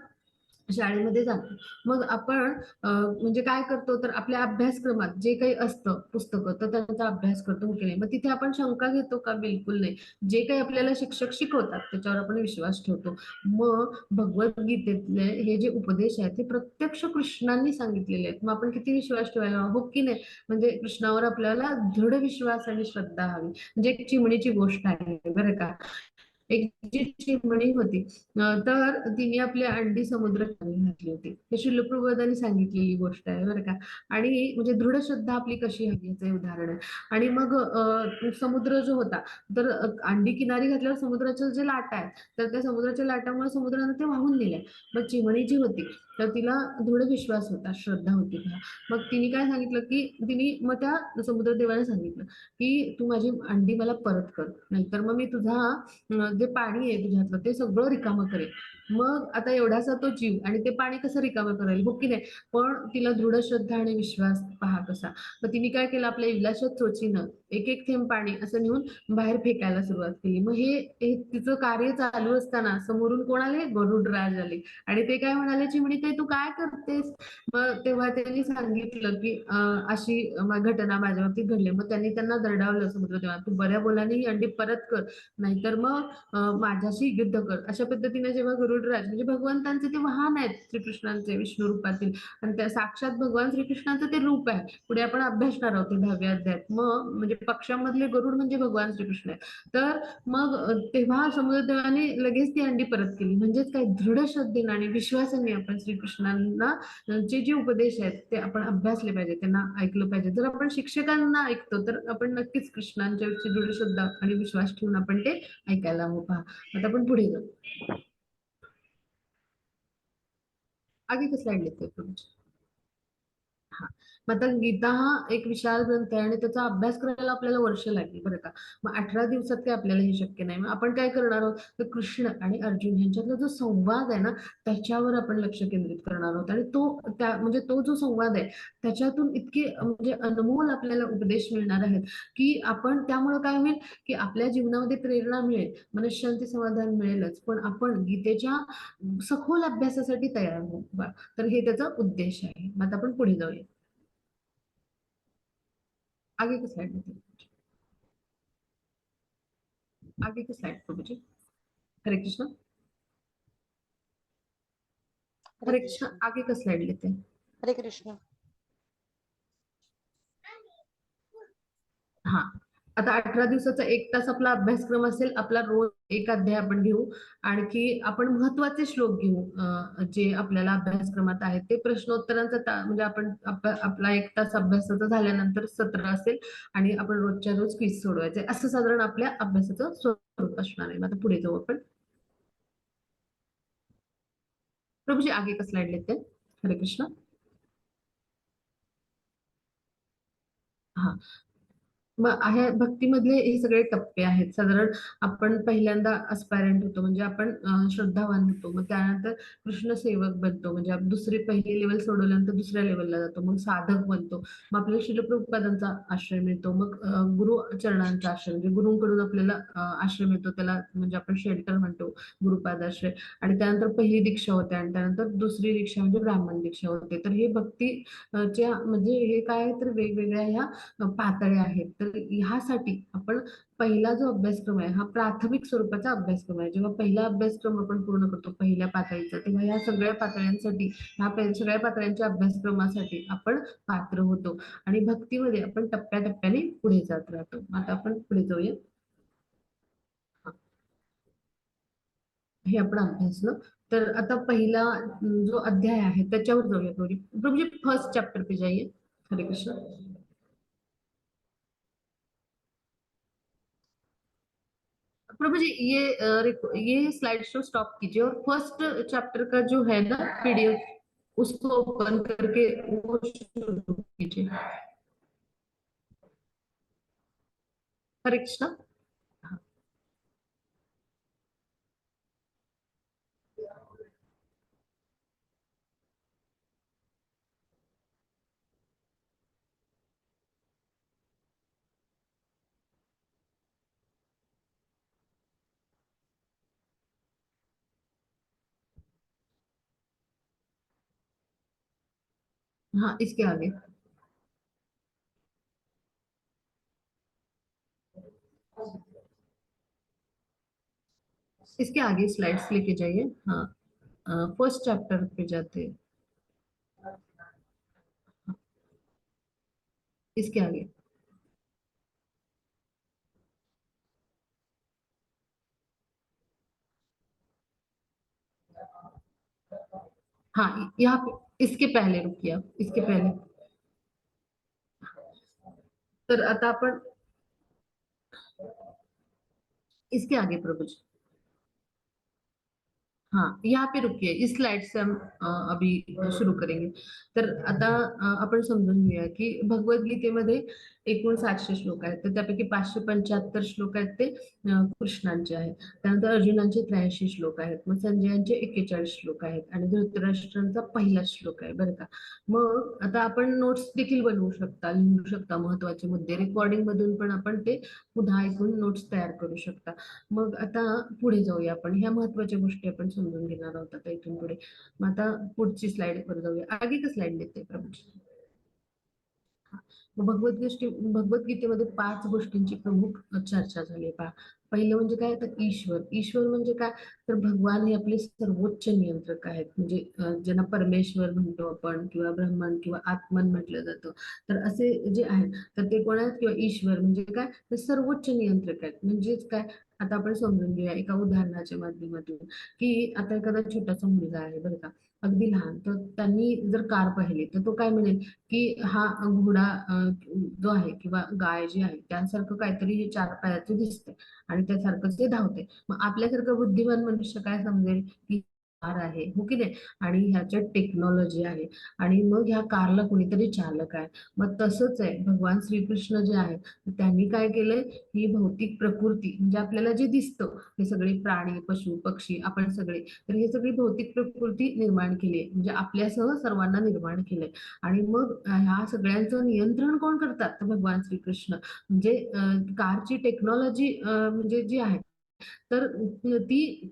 शाळेमध्ये जातो. मग आपण म्हणजे काय करतो, तर आपल्या अभ्यासक्रमात जे काही असतं पुस्तकं, तर त्यांचा अभ्यास करतो, हो की नाही. मग तिथे आपण शंका घेतो का, बिलकुल नाही. जे काही आपल्याला शिक्षक शिकवतात त्याच्यावर आपण विश्वास ठेवतो. मग भगवद्गीतेतले हे जे उपदेश आहेत ते प्रत्यक्ष कृष्णांनी सांगितलेले आहेत, मग आपण किती विश्वास ठेवायला, हो की नाही. म्हणजे कृष्णावर आपल्याला दृढ विश्वास आणि श्रद्धा हवी. म्हणजे एक चिमणीची गोष्ट आहे बरं का. एक जी चिमणी होती, तर तिने आपली अंडी समुद्रात घातली होती. हे शिलप्रभुपादांनी सांगितलेली गोष्ट आहे बरं का. आणि म्हणजे दृढ श्रद्धा आपली कशी हवी याचं हे उदाहरण आहे. आणि मग समुद्र जो होता, तर अंडी किनारी घातल्यावर समुद्राच्या जे लाटा आहेत, तर त्या समुद्राच्या लाटामुळे समुद्राने ते वाहून नेल्या. मग चिमणी जी होती, तर तिला दृढ विश्वास होता, श्रद्धा होती तिला. मग तिने काय सांगितलं, की तिने मग त्या समुद्रदेवाने सांगितलं, की तू माझी अंडी मला परत कर, नाहीतर मग मी तुझा जे पाणी आहे तुझ्यातलं ते सगळं रिकामं करेल. मग आता एवढासा तो जीव, आणि ते पाणी कसं रिकामं करेल, हो की नाही. पण तिला दृढ श्रद्धा आणि विश्वास, पहा कसा. मग तिने काय केलं, आपल्या इवलाशात चोचीनं एक एक थेंब पाणी असं नेऊन बाहेर फेकायला सुरुवात केली. मग हे तिचं कार्य चालू असताना समोरून कोण आले, गरुडराज आले. आणि ते काय म्हणाले, चिमणी ताई तू काय करतेस. मग तेव्हा त्यांनी सांगितलं, की अशी घटना माझ्या बाबतीत घडली. मग त्यांनी त्यांना दरडावलं, समुद्रदेवा तू बऱ्या बोलाने ही अंडी परत कर, नाहीतर मग माझ्याशी युद्ध कर. अशा पद्धतीने जेव्हा गरुडराज, म्हणजे भगवंतांचे ते वाहन आहेत श्रीकृष्णांचे विष्णू रूपातील, आणि त्या साक्षात भगवान श्रीकृष्णांचं ते रूप आहे. पुढे आपण अभ्यासणार आहोत ते 10व्या अध्यायात. मग म्हणजे पक्षामधले गरुड म्हणजे भगवान श्रीकृष्ण आहे. तर मग तेव्हा समुद्रदेवाने लगेच ती अंडी परत केली. म्हणजेच काय, दृढ श्रद्धेने आणि विश्वासाने आपण श्रीकृष्णांना जे उपदेश आहेत ते आपण अभ्यासले पाहिजे, त्यांना ऐकलं पाहिजे. जर आपण शिक्षकांना ऐकतो तर आपण नक्कीच कृष्णांच्या दृढ श्रद्धा आणि विश्वास ठेवून आपण ते ऐकायला हवं, पहा. आता आपण पुढे जाऊ. आगे का स्लाइड लेते हैं प्रभू जी. हा. मग आता गीता हा एक विशाल ग्रंथ आहे आणि त्याचा अभ्यास करायला आपल्याला वर्ष लागली बरं का. मग 18 दिवसात ते आपल्याला हे शक्य नाही. मग आपण काय करणार आहोत, तर कृष्ण आणि अर्जुन यांच्यातला जो संवाद आहे ना, त्याच्यावर आपण लक्ष केंद्रित करणार आहोत. आणि म्हणजे तो जो संवाद आहे त्याच्यातून इतके म्हणजे अनमोल आपल्याला उपदेश मिळणार आहेत, की आपण त्यामुळे काय होईल, की आपल्या जीवनामध्ये प्रेरणा मिळेल, मनःशांती समाधान मिळेलच, पण आपण गीतेच्या सखोल अभ्यासासाठी तयार होऊ. तर हे त्याचा उद्देश आहे. मग आता आपण पुढे जाऊया. आगे की स्लाइड में आगे की स्लाइड पर मुझे। हरे कृष्ण। हरे हरे कृष्ण, कृष्ण। आगे का स्लाइड लेते हैं। हरे कृष्ण। हा. आता 18 दिवसाचा 1 तास आपला अभ्यासक्रम असेल. आपला रोज एक अध्याय आपण घेऊ. आणखी आपण महत्वाचे श्लोक घेऊ, जे आपल्याला अभ्यासक्रमात आहेत ते. प्रश्नोत्तरांचा म्हणजे आपण आपला 1 तास अभ्यासाचा झाल्यानंतर सत्र असेल आणि आपण रोजच्या रोज क्विज सोडवायचे, असं साधारण आपल्या अभ्यासाचं स्वरूप असणार आहे. आता पुढे जाऊ आपण. प्रभू जी, आगे का स्लाइड लेते हैं। हरे कृष्ण। हाँ, मग आहे भक्तीमधले हे सगळे टप्पे आहेत. साधारण आपण पहिल्यांदा अस्पायरंट होतो, म्हणजे आपण श्रद्धावान होतो. मग त्यानंतर कृष्ण सेवक बनतो, म्हणजे आपण पहिली लेवल सोडवल्यानंतर दुसऱ्या लेवलला जातो. मग साधक बनतो. मग आपल्याला शिल प्रभुपादांचा आश्रय मिळतो. मग गुरु चरणांचा आश्रय, म्हणजे गुरुंकडून आपल्याला आश्रय मिळतो, त्याला म्हणजे आपण शेल्टर म्हणतो, गुरुपादाश्रय. आणि त्यानंतर पहिली दीक्षा होते आणि त्यानंतर दुसरी दीक्षा म्हणजे ब्राह्मण दीक्षा होते. तर हे भक्ती च्या म्हणजे हे काय आहे, तर वेगवेगळ्या ह्या पातळ्या आहेत. तर ह्यासाठी आपण पहिला जो अभ्यासक्रम आहे हा प्राथमिक स्वरूपाचा अभ्यासक्रम आहे. जेव्हा पहिला अभ्यासक्रम आपण पूर्ण करतो पहिल्या पातळीचा, तेव्हा ह्या सगळ्या पातळ्यांसाठी, सगळ्या पातळ्यांच्या अभ्यासक्रमासाठी आपण पात्र होतो. आणि भक्तीमध्ये आपण टप्प्याटप्प्याने पुढे जात राहतो. आता आपण पुढे जाऊया. हा, हे आपण अभ्यासलं. तर आता पहिला जो अध्याय आहे त्याच्यावर जाऊया. प्रभू जी फर्स्ट चैप्टर पे जाइए. हरे कृष्ण. प्रभु जी ये स्लाइड शो स्टॉप कीजिए और फर्स्ट चैप्टर का जो है ना पीडीएफ, उसको ओपन करके वो शुरू कीजिए. हरे कृष्णा. हाँ. हाँ, इसके आगे. इसके आगे स्लाइड्स लेके जाइए. हाँ, फर्स्ट चैप्टर पे जाते हैं. इसके आगे. हाँ, यहाँ पे इसके पहले रुकिए आप, इसके पहले. तर आता आपण इसके आगे प्रभु जी. हाँ, यहाँ पे रुकिए. इस स्लाइड से हम अभी सुरू करेंगे. तर आता आपण समजून घेऊया की भगवद्गीतेमध्ये एकूण 700 श्लोक आहेत. तर त्यापैकी 575 श्लोक आहेत ते कृष्णांचे आहेत. त्यानंतर अर्जुनांचे 83 श्लोक आहेत. मग संजयांचे 41 श्लोक आहेत आणि धृतराष्ट्रांचा पहिला श्लोक आहे, बरं का. मग आता आपण नोट्स देखील बनवू शकता, लिहू शकता महत्वाचे मुद्दे. रेकॉर्डिंग मधून पण आपण ते पुन्हा ऐकून नोट्स तयार करू शकता. मग आता पुढे जाऊया आपण. ह्या महत्वाच्या गोष्टी आपण समजून घेणार आहोत आता इथून पुढे. मग आता पुढची स्लाइड वर जाऊया. आगे का स्लाइड देते प्रभू. भगवद्गीतेमध्ये 5 गोष्टींची प्रमुख चर्चा झाली पहा. पहिलं म्हणजे काय, तर ईश्वर. ईश्वर म्हणजे काय, तर भगवान हे आपले सर्वोच्च नियंत्रक आहेत. म्हणजे ज्यांना परमेश्वर म्हणतो आपण, किंवा ब्रह्मन किंवा आत्मन म्हटलं जातं. तर असे जे आहेत, तर ते कोण आहेत, किंवा ईश्वर म्हणजे काय, तर सर्वोच्च नियंत्रक आहेत. म्हणजेच काय, आता आपण समजून घेऊया एका उदाहरणाच्या माध्यमातून. की आता एखादा छोटासा मुलगा आहे, बरं का, अगदी लहान. तर त्यांनी जर कार पाहिली तर तो काय म्हणेल की हा घोडा जो आहे किंवा गाय जी आहे त्यासारखं काहीतरी हे 4 पायाचे दिसते आणि त्यासारखं ते धावते. मग आपल्यासारखं बुद्धिमान मनुष्य काय समजेल की कार आहे, हो की नाही, आणि ह्याच्यात टेक्नॉलॉजी आहे, आणि मग ह्या कारला कोणीतरी चालक आहे. मग तसंच आहे भगवान श्रीकृष्ण जे आहे, त्यांनी काय केलंय, ही भौतिक प्रकृती म्हणजे आपल्याला जे दिसतं, हे सगळे प्राणी पशु पक्षी आपण सगळे, तर हे सगळी भौतिक प्रकृती निर्माण केली आहे, म्हणजे आपल्यासह सर्वांना निर्माण केलंय. आणि मग ह्या सगळ्यांचं नियंत्रण कोण करतात, तर भगवान श्रीकृष्ण. म्हणजे कारची टेक्नॉलॉजी म्हणजे जी आहे, तर ती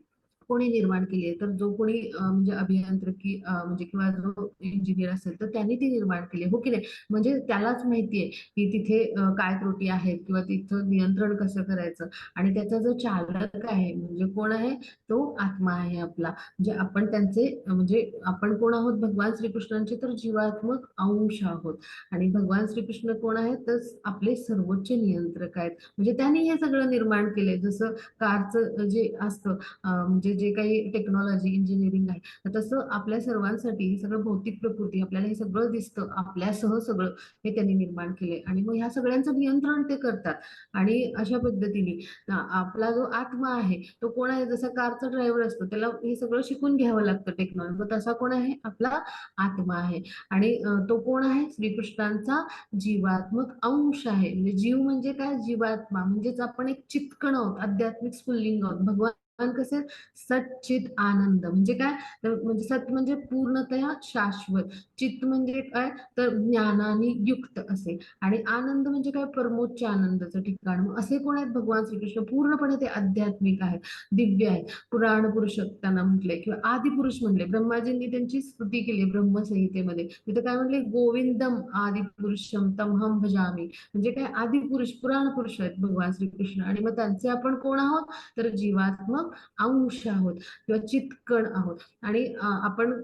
कोणी निर्माण केली आहे, तर जो कोणी म्हणजे अभियांत्रिकी म्हणजे किंवा जो इंजिनियर असेल तर त्यांनी ती निर्माण केली आहे, हो की नाही. म्हणजे त्यालाच माहिती आहे की तिथे काय त्रुटी आहेत किंवा तिथं नियंत्रण कसं करायचं. आणि त्याचा जो चालक आहे म्हणजे कोण आहे, तो आत्मा आहे आपला. म्हणजे आपण त्यांचे म्हणजे आपण कोण आहोत, भगवान श्रीकृष्णांचे तर जीवात्मक अंश आहोत. आणि भगवान श्रीकृष्ण कोण आहेत, तर आपले सर्वोच्च नियंत्रक आहेत. म्हणजे त्यांनी हे सगळं निर्माण केलंय. जसं कारचं जे असतं म्हणजे जे काही टेक्नॉलॉजी इंजिनिअरिंग आहे, तसं आपल्या सर्वांसाठी सगळं भौतिक प्रकृती आपल्याला हे सगळं दिसतं, आपल्यासह सगळं हे त्यांनी निर्माण केले आणि मग ह्या सगळ्यांचं नियंत्रण ते करतात. आणि अशा पद्धतीने आपला जो आत्मा आहे तो कोण आहे, जसा कारचा ड्रायव्हर असतो त्याला हे सगळं शिकून घ्यावं लागतं टेक्नॉलॉजी, मग तसा कोण आहे, आपला आत्मा आहे. आणि तो कोण आहे, श्रीकृष्णांचा जीवात्मक अंश आहे. म्हणजे जीव म्हणजे काय, जीवात्मा म्हणजेच आपण एक चित्कण आहोत, आध्यात्मिक स्फुल्लिंग आहोत. भगवान कसे, सच्चित आनंद म्हणजे काय, म्हणजे सत म्हणजे पूर्णतया शाश्वत, चित्त म्हणजे काय तर ज्ञानाने युक्त असे, आणि आनंद म्हणजे काय, परमोच्च आनंदाचं ठिकाण. मग असे कोण आहेत भगवान श्रीकृष्ण, पूर्णपणे ते आध्यात्मिक आहेत, दिव्य आहेत. पुराण पुरुष त्यांना म्हटले किंवा आदि पुरुष म्हणले, ब्रह्माजींनी त्यांची स्तुती केली ब्रह्मसंहितेमध्ये. तिथे काय म्हटले, गोविंदम आदि पुरुषम तमहम भजामी, म्हणजे काय, आदि पुरुष पुराण पुरुष आहेत भगवान श्रीकृष्ण. आणि मग त्यांचे आपण कोण आहोत, तर जीवात्मक अंश आहोत किंवा चित्कण आहोत. आणि आपण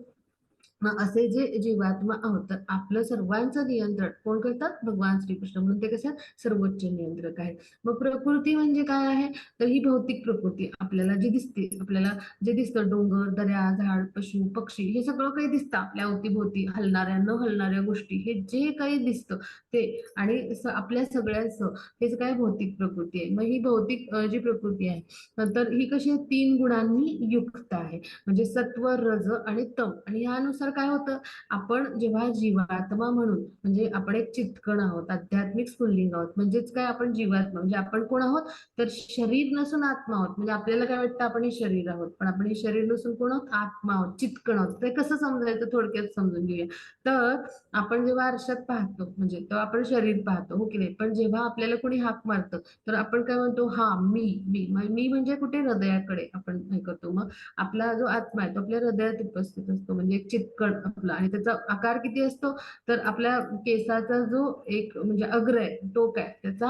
मग असे जे जीवात्मा आहोत, तर आपलं सर्वांचं नियंत्रण कोण करतात, भगवान श्रीकृष्ण, म्हणून ते कसे सर्वोच्च नियंत्रक आहेत. मग प्रकृती म्हणजे काय आहे, तर ही भौतिक प्रकृती आपल्याला जी दिसते, आपल्याला जे दिसतं, डोंगर, दर्या, झाड, पशु पक्षी, हे सगळं काही दिसतं आपल्या अवतीभोवती, हलणाऱ्या न हलणाऱ्या गोष्टी, हे जे काही दिसतं ते. आणि आपल्या सगळ्यांचं हेच काय, भौतिक प्रकृती आहे. मग ही भौतिक जी प्रकृती आहे, तर ही कशी आहे, 3 गुणांनी युक्त आहे. म्हणजे सत्व, रज आणि तम. आणि यानुसार काय होतं, आपण जेव्हा जीवात्मा म्हणून, म्हणजे आपण एक चित्कण आहोत, आध्यात्मिक स्फुल्लिंग आहोत, म्हणजेच काय, आपण जीवात्मा म्हणजे आपण कोण आहोत, तर शरीर नसून आत्मा आहोत. म्हणजे आपल्याला काय वाटतं, आपण हे शरीर आहोत, पण आपण हे शरीर नसून कोण आहोत, आत्मा आहोत, चित्कण आहोत. ते कसं समजायचं, थोडक्यात समजून घेऊया. तर आपण जेव्हा आरशात पाहतो, म्हणजे तेव्हा आपण शरीर पाहतो, हो की नाही, पण जेव्हा आपल्याला कोणी हाक मारतं, तर आपण काय म्हणतो, हा मी मी मी म्हणजे कुठे, हृदयाकडे आपण हे करतो. मग आपला जो आत्मा आहे तो आपल्या हृदयात उपस्थित असतो, म्हणजे एक चित्कण आपला. आणि त्याचा आकार किती असतो, तर आपल्या केसाचा जो एक म्हणजे अग्र आहे, टोक आहे, त्याचा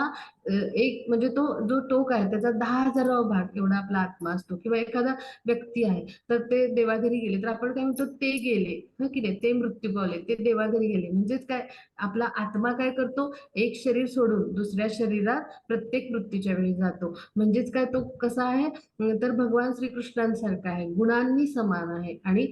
एक म्हणजे तो जो टोक आहे त्याचा 10,000वा भाग एवढा आपला आत्मा असतो. किंवा एखादा व्यक्ती आहे, तर ते देवाघरी गेले, तर आपण काय म्हणतो, ते गेले, हो की नाही, ते मृत्यू पावले, ते देवाघरी गेले. म्हणजेच काय, आपला आत्मा काय करतो, एक शरीर सोडून दुसऱ्या शरीरात प्रत्येक मृत्यूच्या वेळी जातो. म्हणजेच काय, तो कसा आहे, तर भगवान श्रीकृष्णांसारखा आहे, गुणांनी समान आहे आणि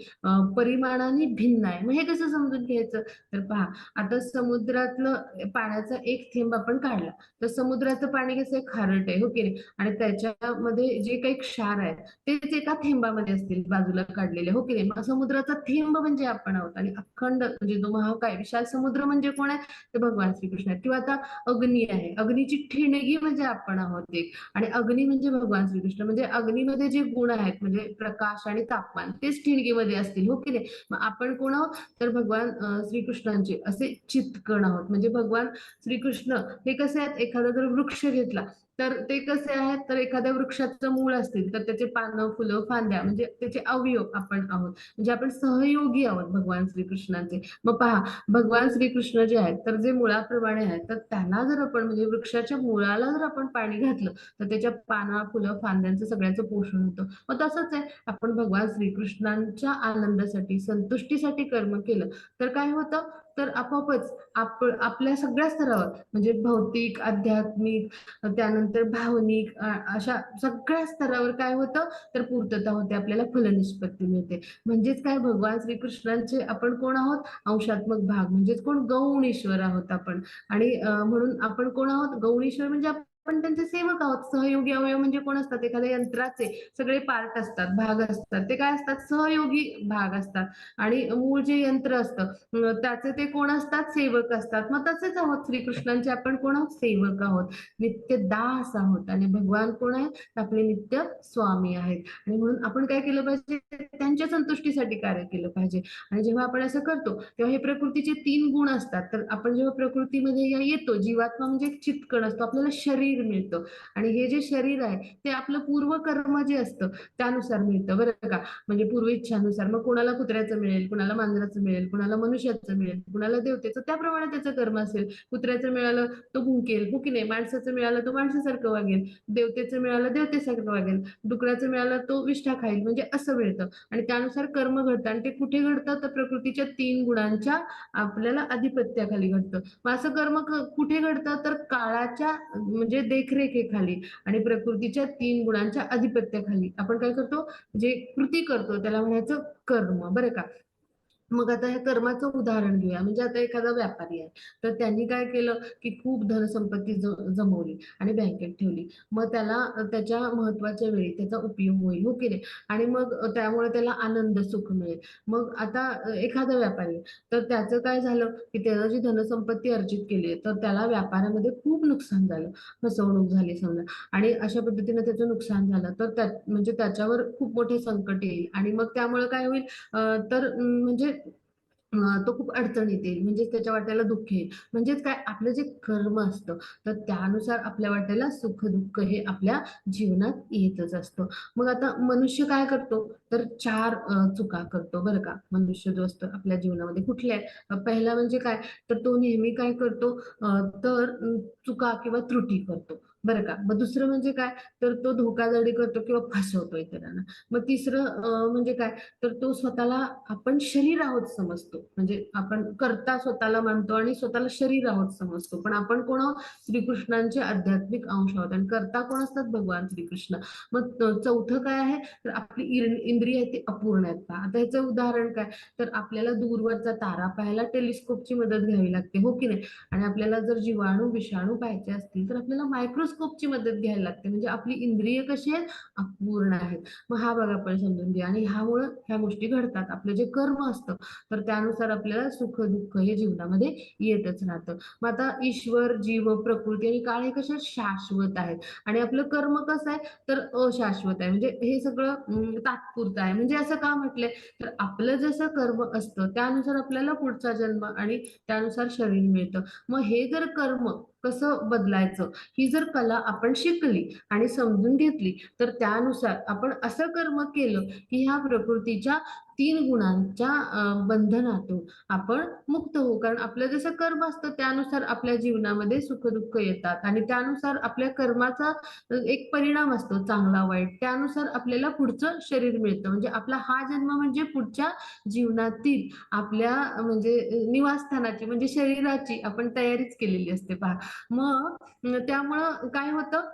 परिमाणाने भिन्न आहे. मग हे कसं समजून घ्यायचं, तर पहा, आता समुद्रातलं पाण्याचा एक थेंब आपण काढला, तर समुद्राचं पाणी कसं आहे, खारट आहे, हो की नाही, आणि त्याच्यामध्ये जे काही क्षार आहे तेच एका थेंबामध्ये असतील बाजूला काढलेले, हो की नाही. मग समुद्राचा थेंब म्हणजे आपण आहोत, आणि अखंड म्हणजे जो महाकाय विशाल समुद्र म्हणजे कोण आहे, ते भगवान श्रीकृष्ण आहेत. किंवा आता अग्नी आहे, अग्नीची ठिणगी म्हणजे आपण आहोत एक, आणि अग्नी म्हणजे भगवान श्रीकृष्ण. म्हणजे अग्नीमध्ये जे गुण आहेत, म्हणजे प्रकाश आणि तापमान, तेच ठिणगीमध्ये असतील, हो की नाही. मग आपण कोण आहोत, तर भगवान श्रीकृष्णांचे असे चित्कण आहोत. म्हणजे भगवान श्रीकृष्ण हे कसे आहेत, एखादा जर वृक्ष घेतला, तर ते कसे आहेत, तर एखाद्या वृक्षाचं मूळ असतील, तर त्याचे पानं, फुलं, फांद्या म्हणजे त्याचे अवयव आपण आहोत. म्हणजे आपण सहयोगी आहोत भगवान श्रीकृष्णांचे. मग पहा, भगवान श्रीकृष्ण जे आहेत, तर जे मुळाप्रमाणे आहेत, तर त्यांना जर आपण म्हणजे वृक्षाच्या मुळाला जर आपण पाणी घातलं, तर त्याच्या पाना, फुलं, फांद्यांचं सगळ्यांचं पोषण होतं. मग तसंच आहे, आपण भगवान श्रीकृष्णांच्या आनंदासाठी, संतुष्टीसाठी कर्म केलं, तर काय होतं, तर आपोआपच आपल्या सगळ्या स्तरावर, म्हणजे भौतिक, आध्यात्मिक, त्यानंतर भावनिक, अशा सगळ्या स्तरावर काय होतं, तर पूर्तता होते, आपल्याला फलनिष्पत्ती मिळते. म्हणजेच काय, भगवान श्रीकृष्णांचे आपण कोण आहोत, अंशात्मक भाग, म्हणजेच कोण, गौण ईश्वर आहोत आपण. आणि म्हणून आपण कोण आहोत, गौण ईश्वर म्हणजे आपण त्यांचे सेवक आहोत. सहयोगी अवयव म्हणजे कोण असतात, एखाद्या यंत्राचे सगळे पार्ट असतात, भाग असतात, ते काय असतात, सहयोगी भाग असतात. आणि मूळ जे यंत्र असतं, त्याचे ते कोण असतात, सेवक असतात. मग तसेच आहोत श्रीकृष्णांचे आपण कोण आहोत, सेवक आहोत, नित्य दास आहोत. आणि भगवान कोण आहेत, आपले नित्य स्वामी आहेत. आणि म्हणून आपण काय केलं पाहिजे, त्यांच्या संतुष्टीसाठी कार्य केलं पाहिजे. आणि जेव्हा आपण असं करतो, तेव्हा हे प्रकृतीचे 3 गुण असतात. तर आपण जेव्हा प्रकृतीमध्ये येतो, जीवात्मा म्हणजे एक चित्कण असतो, आपल्याला शरीर मिळतं. आणि हे जे शरीर आहे, ते आपलं पूर्व कर्म जे असतं त्यानुसार मिळतं, बरं का. म्हणजे पूर्व इच्छानुसार. मग कुणाला कुत्र्याचं मिळेल, कुणाला मांजराचं मिळेल, कुणाला मनुष्याचं मिळेल, कुणाला देवतेचं, त्याप्रमाणे त्याचं कर्म असेल. कुत्र्याचं मिळालं तो भुंकेल, हो की नाही, माणसाचं मिळालं तो माणसासारखं वागेल, देवतेचं मिळालं देवतेसारखं वागेल, डुकराचं मिळालं तो विष्ठा खाईल, म्हणजे असं मिळतं. आणि त्यानुसार कर्म घडतं. आणि ते कुठे घडतं, तर प्रकृतीच्या 3 गुणांच्या आपल्याला आधिपत्याखाली घडतं. मग असं कर्म कुठे घडतं, तर काळाच्या म्हणजे देखरेखीखाली आणि प्रकृतीच्या 3 गुणांच्या अधिपत्याखाली आपण काय करतो, जे कृती करतो त्याला म्हणायचं कर्म, बरं का. मग आता ह्या कर्माचं उदाहरण घेऊया. म्हणजे आता एखादा व्यापारी आहे, तर त्यांनी काय केलं, की खूप धनसंपत्ती जमवली आणि बँकेत ठेवली. मग त्याला त्याच्या महत्त्वाच्या वेळी त्याचा उपयोग होईल, हो की नाही? आणि मग त्यामुळे त्याला आनंद, सुख मिळेल. मग आता एखादा व्यापारी आहे, तर त्याचं काय झालं, की त्यानं जी धनसंपत्ती अर्जित केली आहे, तर त्याला व्यापारामध्ये खूप नुकसान झालं. फसवणूक झाली समजा आणि अशा पद्धतीने त्याचं नुकसान झालं, तर म्हणजे त्याच्यावर खूप मोठे संकट येईल आणि मग त्यामुळे काय होईल, तर म्हणजे तो खूप अडचणीत येईल. म्हणजेच त्याच्या वाट्याला दुःख येईल. म्हणजेच काय आपलं जे कर्म असतं, तर त्यानुसार आपल्या वाट्याला सुख-दुःख हे आपल्या जीवनात येतच असतं. मग आता मनुष्य काय करतो, तर 4 चुका करतो बरं का. मनुष्य जो असतो आपल्या जीवनामध्ये कुठल्या? पहिला म्हणजे काय, तर तो नेहमी काय करतो, तर चुका किंवा त्रुटी करतो, बरं का. मग दुसरं म्हणजे काय, तर तो धोकाधडी करतो किंवा फसवतो इतरांना. मग तिसरं म्हणजे काय, तर तो स्वतःला आपण शरीर आहोत समजतो. म्हणजे आपण कर्ता स्वतःला मानतो आणि स्वतःला शरीर आहोत समजतो. पण आपण कोण आहोत? श्रीकृष्णांचे आध्यात्मिक अंश आहोत आणि कर्ता कोण असतात? भगवान श्रीकृष्ण. मग चौथं काय आहे? तर आपली इंद्रिय आहेत ती अपूर्ण आहेत पहा. आता ह्याचं उदाहरण काय? तर आपल्याला दूरवरचा तारा पाहायला टेलिस्कोपची मदत घ्यावी लागते, हो की नाही? आणि आपल्याला जर जीवाणू, विषाणू पाहायचे असतील, तर आपल्याला मायक्रोस्कोपची मदत घ्यायला लागते. म्हणजे आपली इंद्रिय कशी आहेत? अपूर्ण आहेत. मग हा भाग आपण समजून घ्या आणि ह्यामुळं ह्या गोष्टी घडतात. आपलं जे कर्म असतं, तर त्यानुसार आपल्याला सुख-दुःख हे जीवनामध्ये येतच राहतं. मग आता ईश्वर, जीव, प्रकृती आणि काळ हे कसे शाश्वत आहेत आणि आपलं कर्म कसं आहे, तर अशाश्वत आहे. म्हणजे हे सगळं तात्पुरतं आहे. म्हणजे असं का म्हटलंय, तर आपलं जसं कर्म असतं, त्यानुसार आपल्याला पुढचा जन्म आणि त्यानुसार शरीर मिळतं. मग हे जर कर्म कसं बदलायचं, ही जर कला आपण शिकली आणि समजून घेतली, तर त्यानुसार आपण असं कर्म केलं, की ह्या प्रकृतीच्या 3 गुणांच्या बंधनातून आपण मुक्त होऊ. कारण आपलं जसं कर्म असतं त्यानुसार आपल्या जीवनामध्ये सुख-दुःख येतात आणि त्यानुसार आपल्या कर्माचा एक परिणाम असतो चांगला-वाईट. त्यानुसार आपल्याला पुढचं शरीर मिळतं. म्हणजे आपला हा जन्म म्हणजे पुढच्या जीवनातील आपल्या म्हणजे निवासस्थानाची म्हणजे शरीराची आपण तयारीच केलेली असते पहा. मग त्यामुळं काय होतं,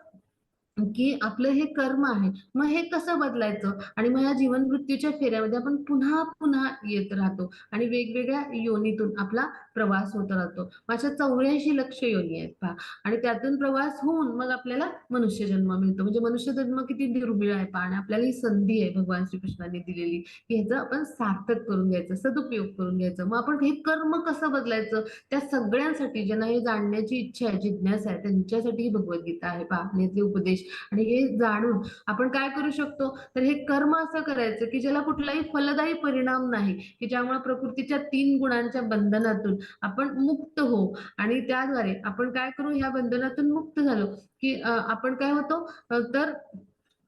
की आपलं हे कर्म आहे. मग हे कसं बदलायचं? आणि मग या जीवन-मृत्यूच्या फेऱ्यामध्ये आपण पुन्हा-पुन्हा येत राहतो आणि वेगवेगळ्या योनीतून आपला प्रवास होत राहतो. मग अशा 84 लक्ष योनी आहेत पहा आणि त्यातून प्रवास होऊन मग आपल्याला मनुष्य जन्म मिळतो. म्हणजे मनुष्य जन्म किती दुर्मिळ आहे पहा आणि आपल्याला ही संधी आहे भगवान श्रीकृष्णांनी दिलेली, की ह्याचं आपण सार्थक करून घ्यायचं, सदुपयोग करून घ्यायचं. मग आपण हे कर्म कसं बदलायचं? त्या सगळ्यांसाठी ज्यांना हे जाणण्याची इच्छा आहे, जिज्ञासा आहे, त्यांच्यासाठी ही भगवद्गीता आहे पहा आणि याचे उपदेश आणि हे जाणून आपण काय करू शकतो, तर हे कर्म असं करायचं, की ज्याला कुठलाही फलदायी परिणाम नाही, की ज्यामुळे प्रकृतीच्या 3 गुणांच्या बंधनातून आपण मुक्त होऊ आणि त्याद्वारे आपण काय करू, ह्या बंधनातून मुक्त झालो, की आपण काय होतो, तर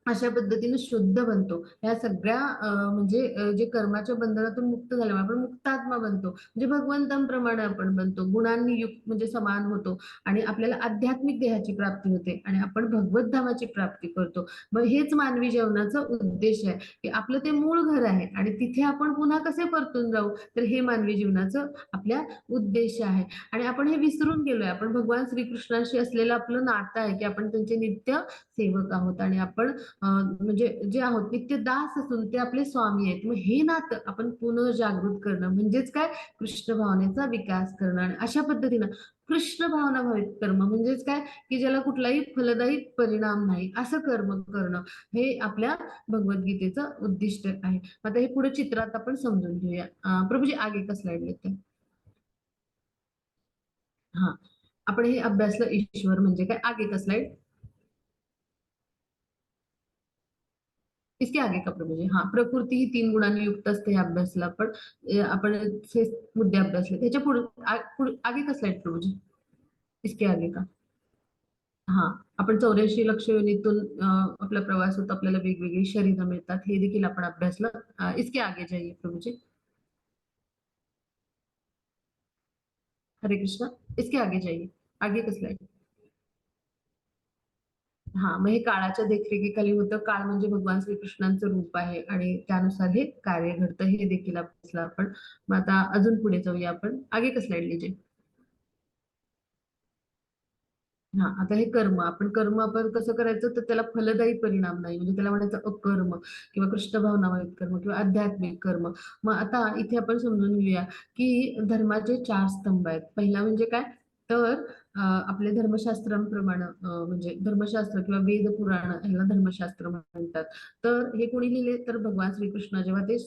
अशा पद्धतीने शुद्ध बनतो. ह्या सगळ्या म्हणजे जे कर्माच्या बंधनातून मुक्त झाल्यामुळे आपण मुक्तात्मा बनतो. म्हणजे भगवंतांप्रमाणे आपण बनतो. गुणांनी युक्त म्हणजे समान होतो आणि आपल्याला आध्यात्मिक देहाची प्राप्ती होते आणि आपण भगवत धामाची प्राप्ती करतो. मग हेच मानवी जीवनाचा उद्देश आहे, की आपलं ते मूळ घर आहे आणि तिथे आपण पुन्हा कसे परतून जाऊ, तर हे मानवी जीवनाचं आपल्या उद्देश आहे आणि आपण हे विसरून गेलोय. आपण भगवान श्रीकृष्णांशी असलेलं आपलं नातं आहे, की आपण त्यांचे नित्य सेवक आहोत आणि आपण म्हणजे जे आहोत नित्य दास असून ते आपले स्वामी आहेत. मग हे नातं आपण पुनर्जागृत करणं म्हणजेच काय कृष्ण भावनेचा विकास करणं आणि अशा पद्धतीनं कृष्ण भावना भावित कर्म म्हणजेच काय, की ज्याला कुठलाही फलदायी परिणाम नाही असं कर्म करणं हे आपल्या भगवद्गीतेचं उद्दिष्ट आहे. आता हे पुढे चित्रात आपण समजून घेऊया. प्रभूजी आगे का स्लाइड लेते हैं. हां. आपण हे अभ्यासलं ईश्वर म्हणजे काय आगे का स्लाइड. इसके आगे का प्रभू जी हां, प्रकृती ही 3 गुणांनी युक्त असते हे अभ्यासला आपण. आपण हे मुद्दे अभ्यासले. त्याच्या पुढे पुढे आगे का स्लाइड प्रभू जी? इसके आगे का. हां, आपण 84 लक्ष योनीतून आपला प्रवास होतो. आपल्याला वेगवेगळी शरीरं मिळतात. हे देखील आपण अभ्यासलं. इसके आगे जाइए प्रभू जी. हरे कृष्णा. इसके आगे जाइए. आगे का स्लाइड. हां, मग हे काळाच्या देखरेखीखाली होतं. काळ म्हणजे भगवान श्रीकृष्णांचं रूप आहे आणि त्यानुसार हे कार्य घडतं हे देखील अभ्यासलं आपण. मग आता अजून पुढे जाऊया आपण. आगे का स्लाइड लीजिए. हा, आता हे कर्म, आपण कसं करायचं, तर त्याला फलदायी परिणाम नाही, म्हणजे त्याला म्हणायचं अकर्म किंवा कृष्ण भावनामय कर्म किंवा आध्यात्मिक कर्म. मग आता इथे आपण समजून घेऊया की धर्माचे चार स्तंभ आहेत. पहिला म्हणजे काय, तर आपले धर्मशास्त्रांप्रमाणे, म्हणजे धर्मशास्त्र किंवा वेद पुराण ह्याला धर्मशास्त्र म्हणतात. तर हे कोणी लिहिले, तर भगवान श्रीकृष्ण जेव्हा ते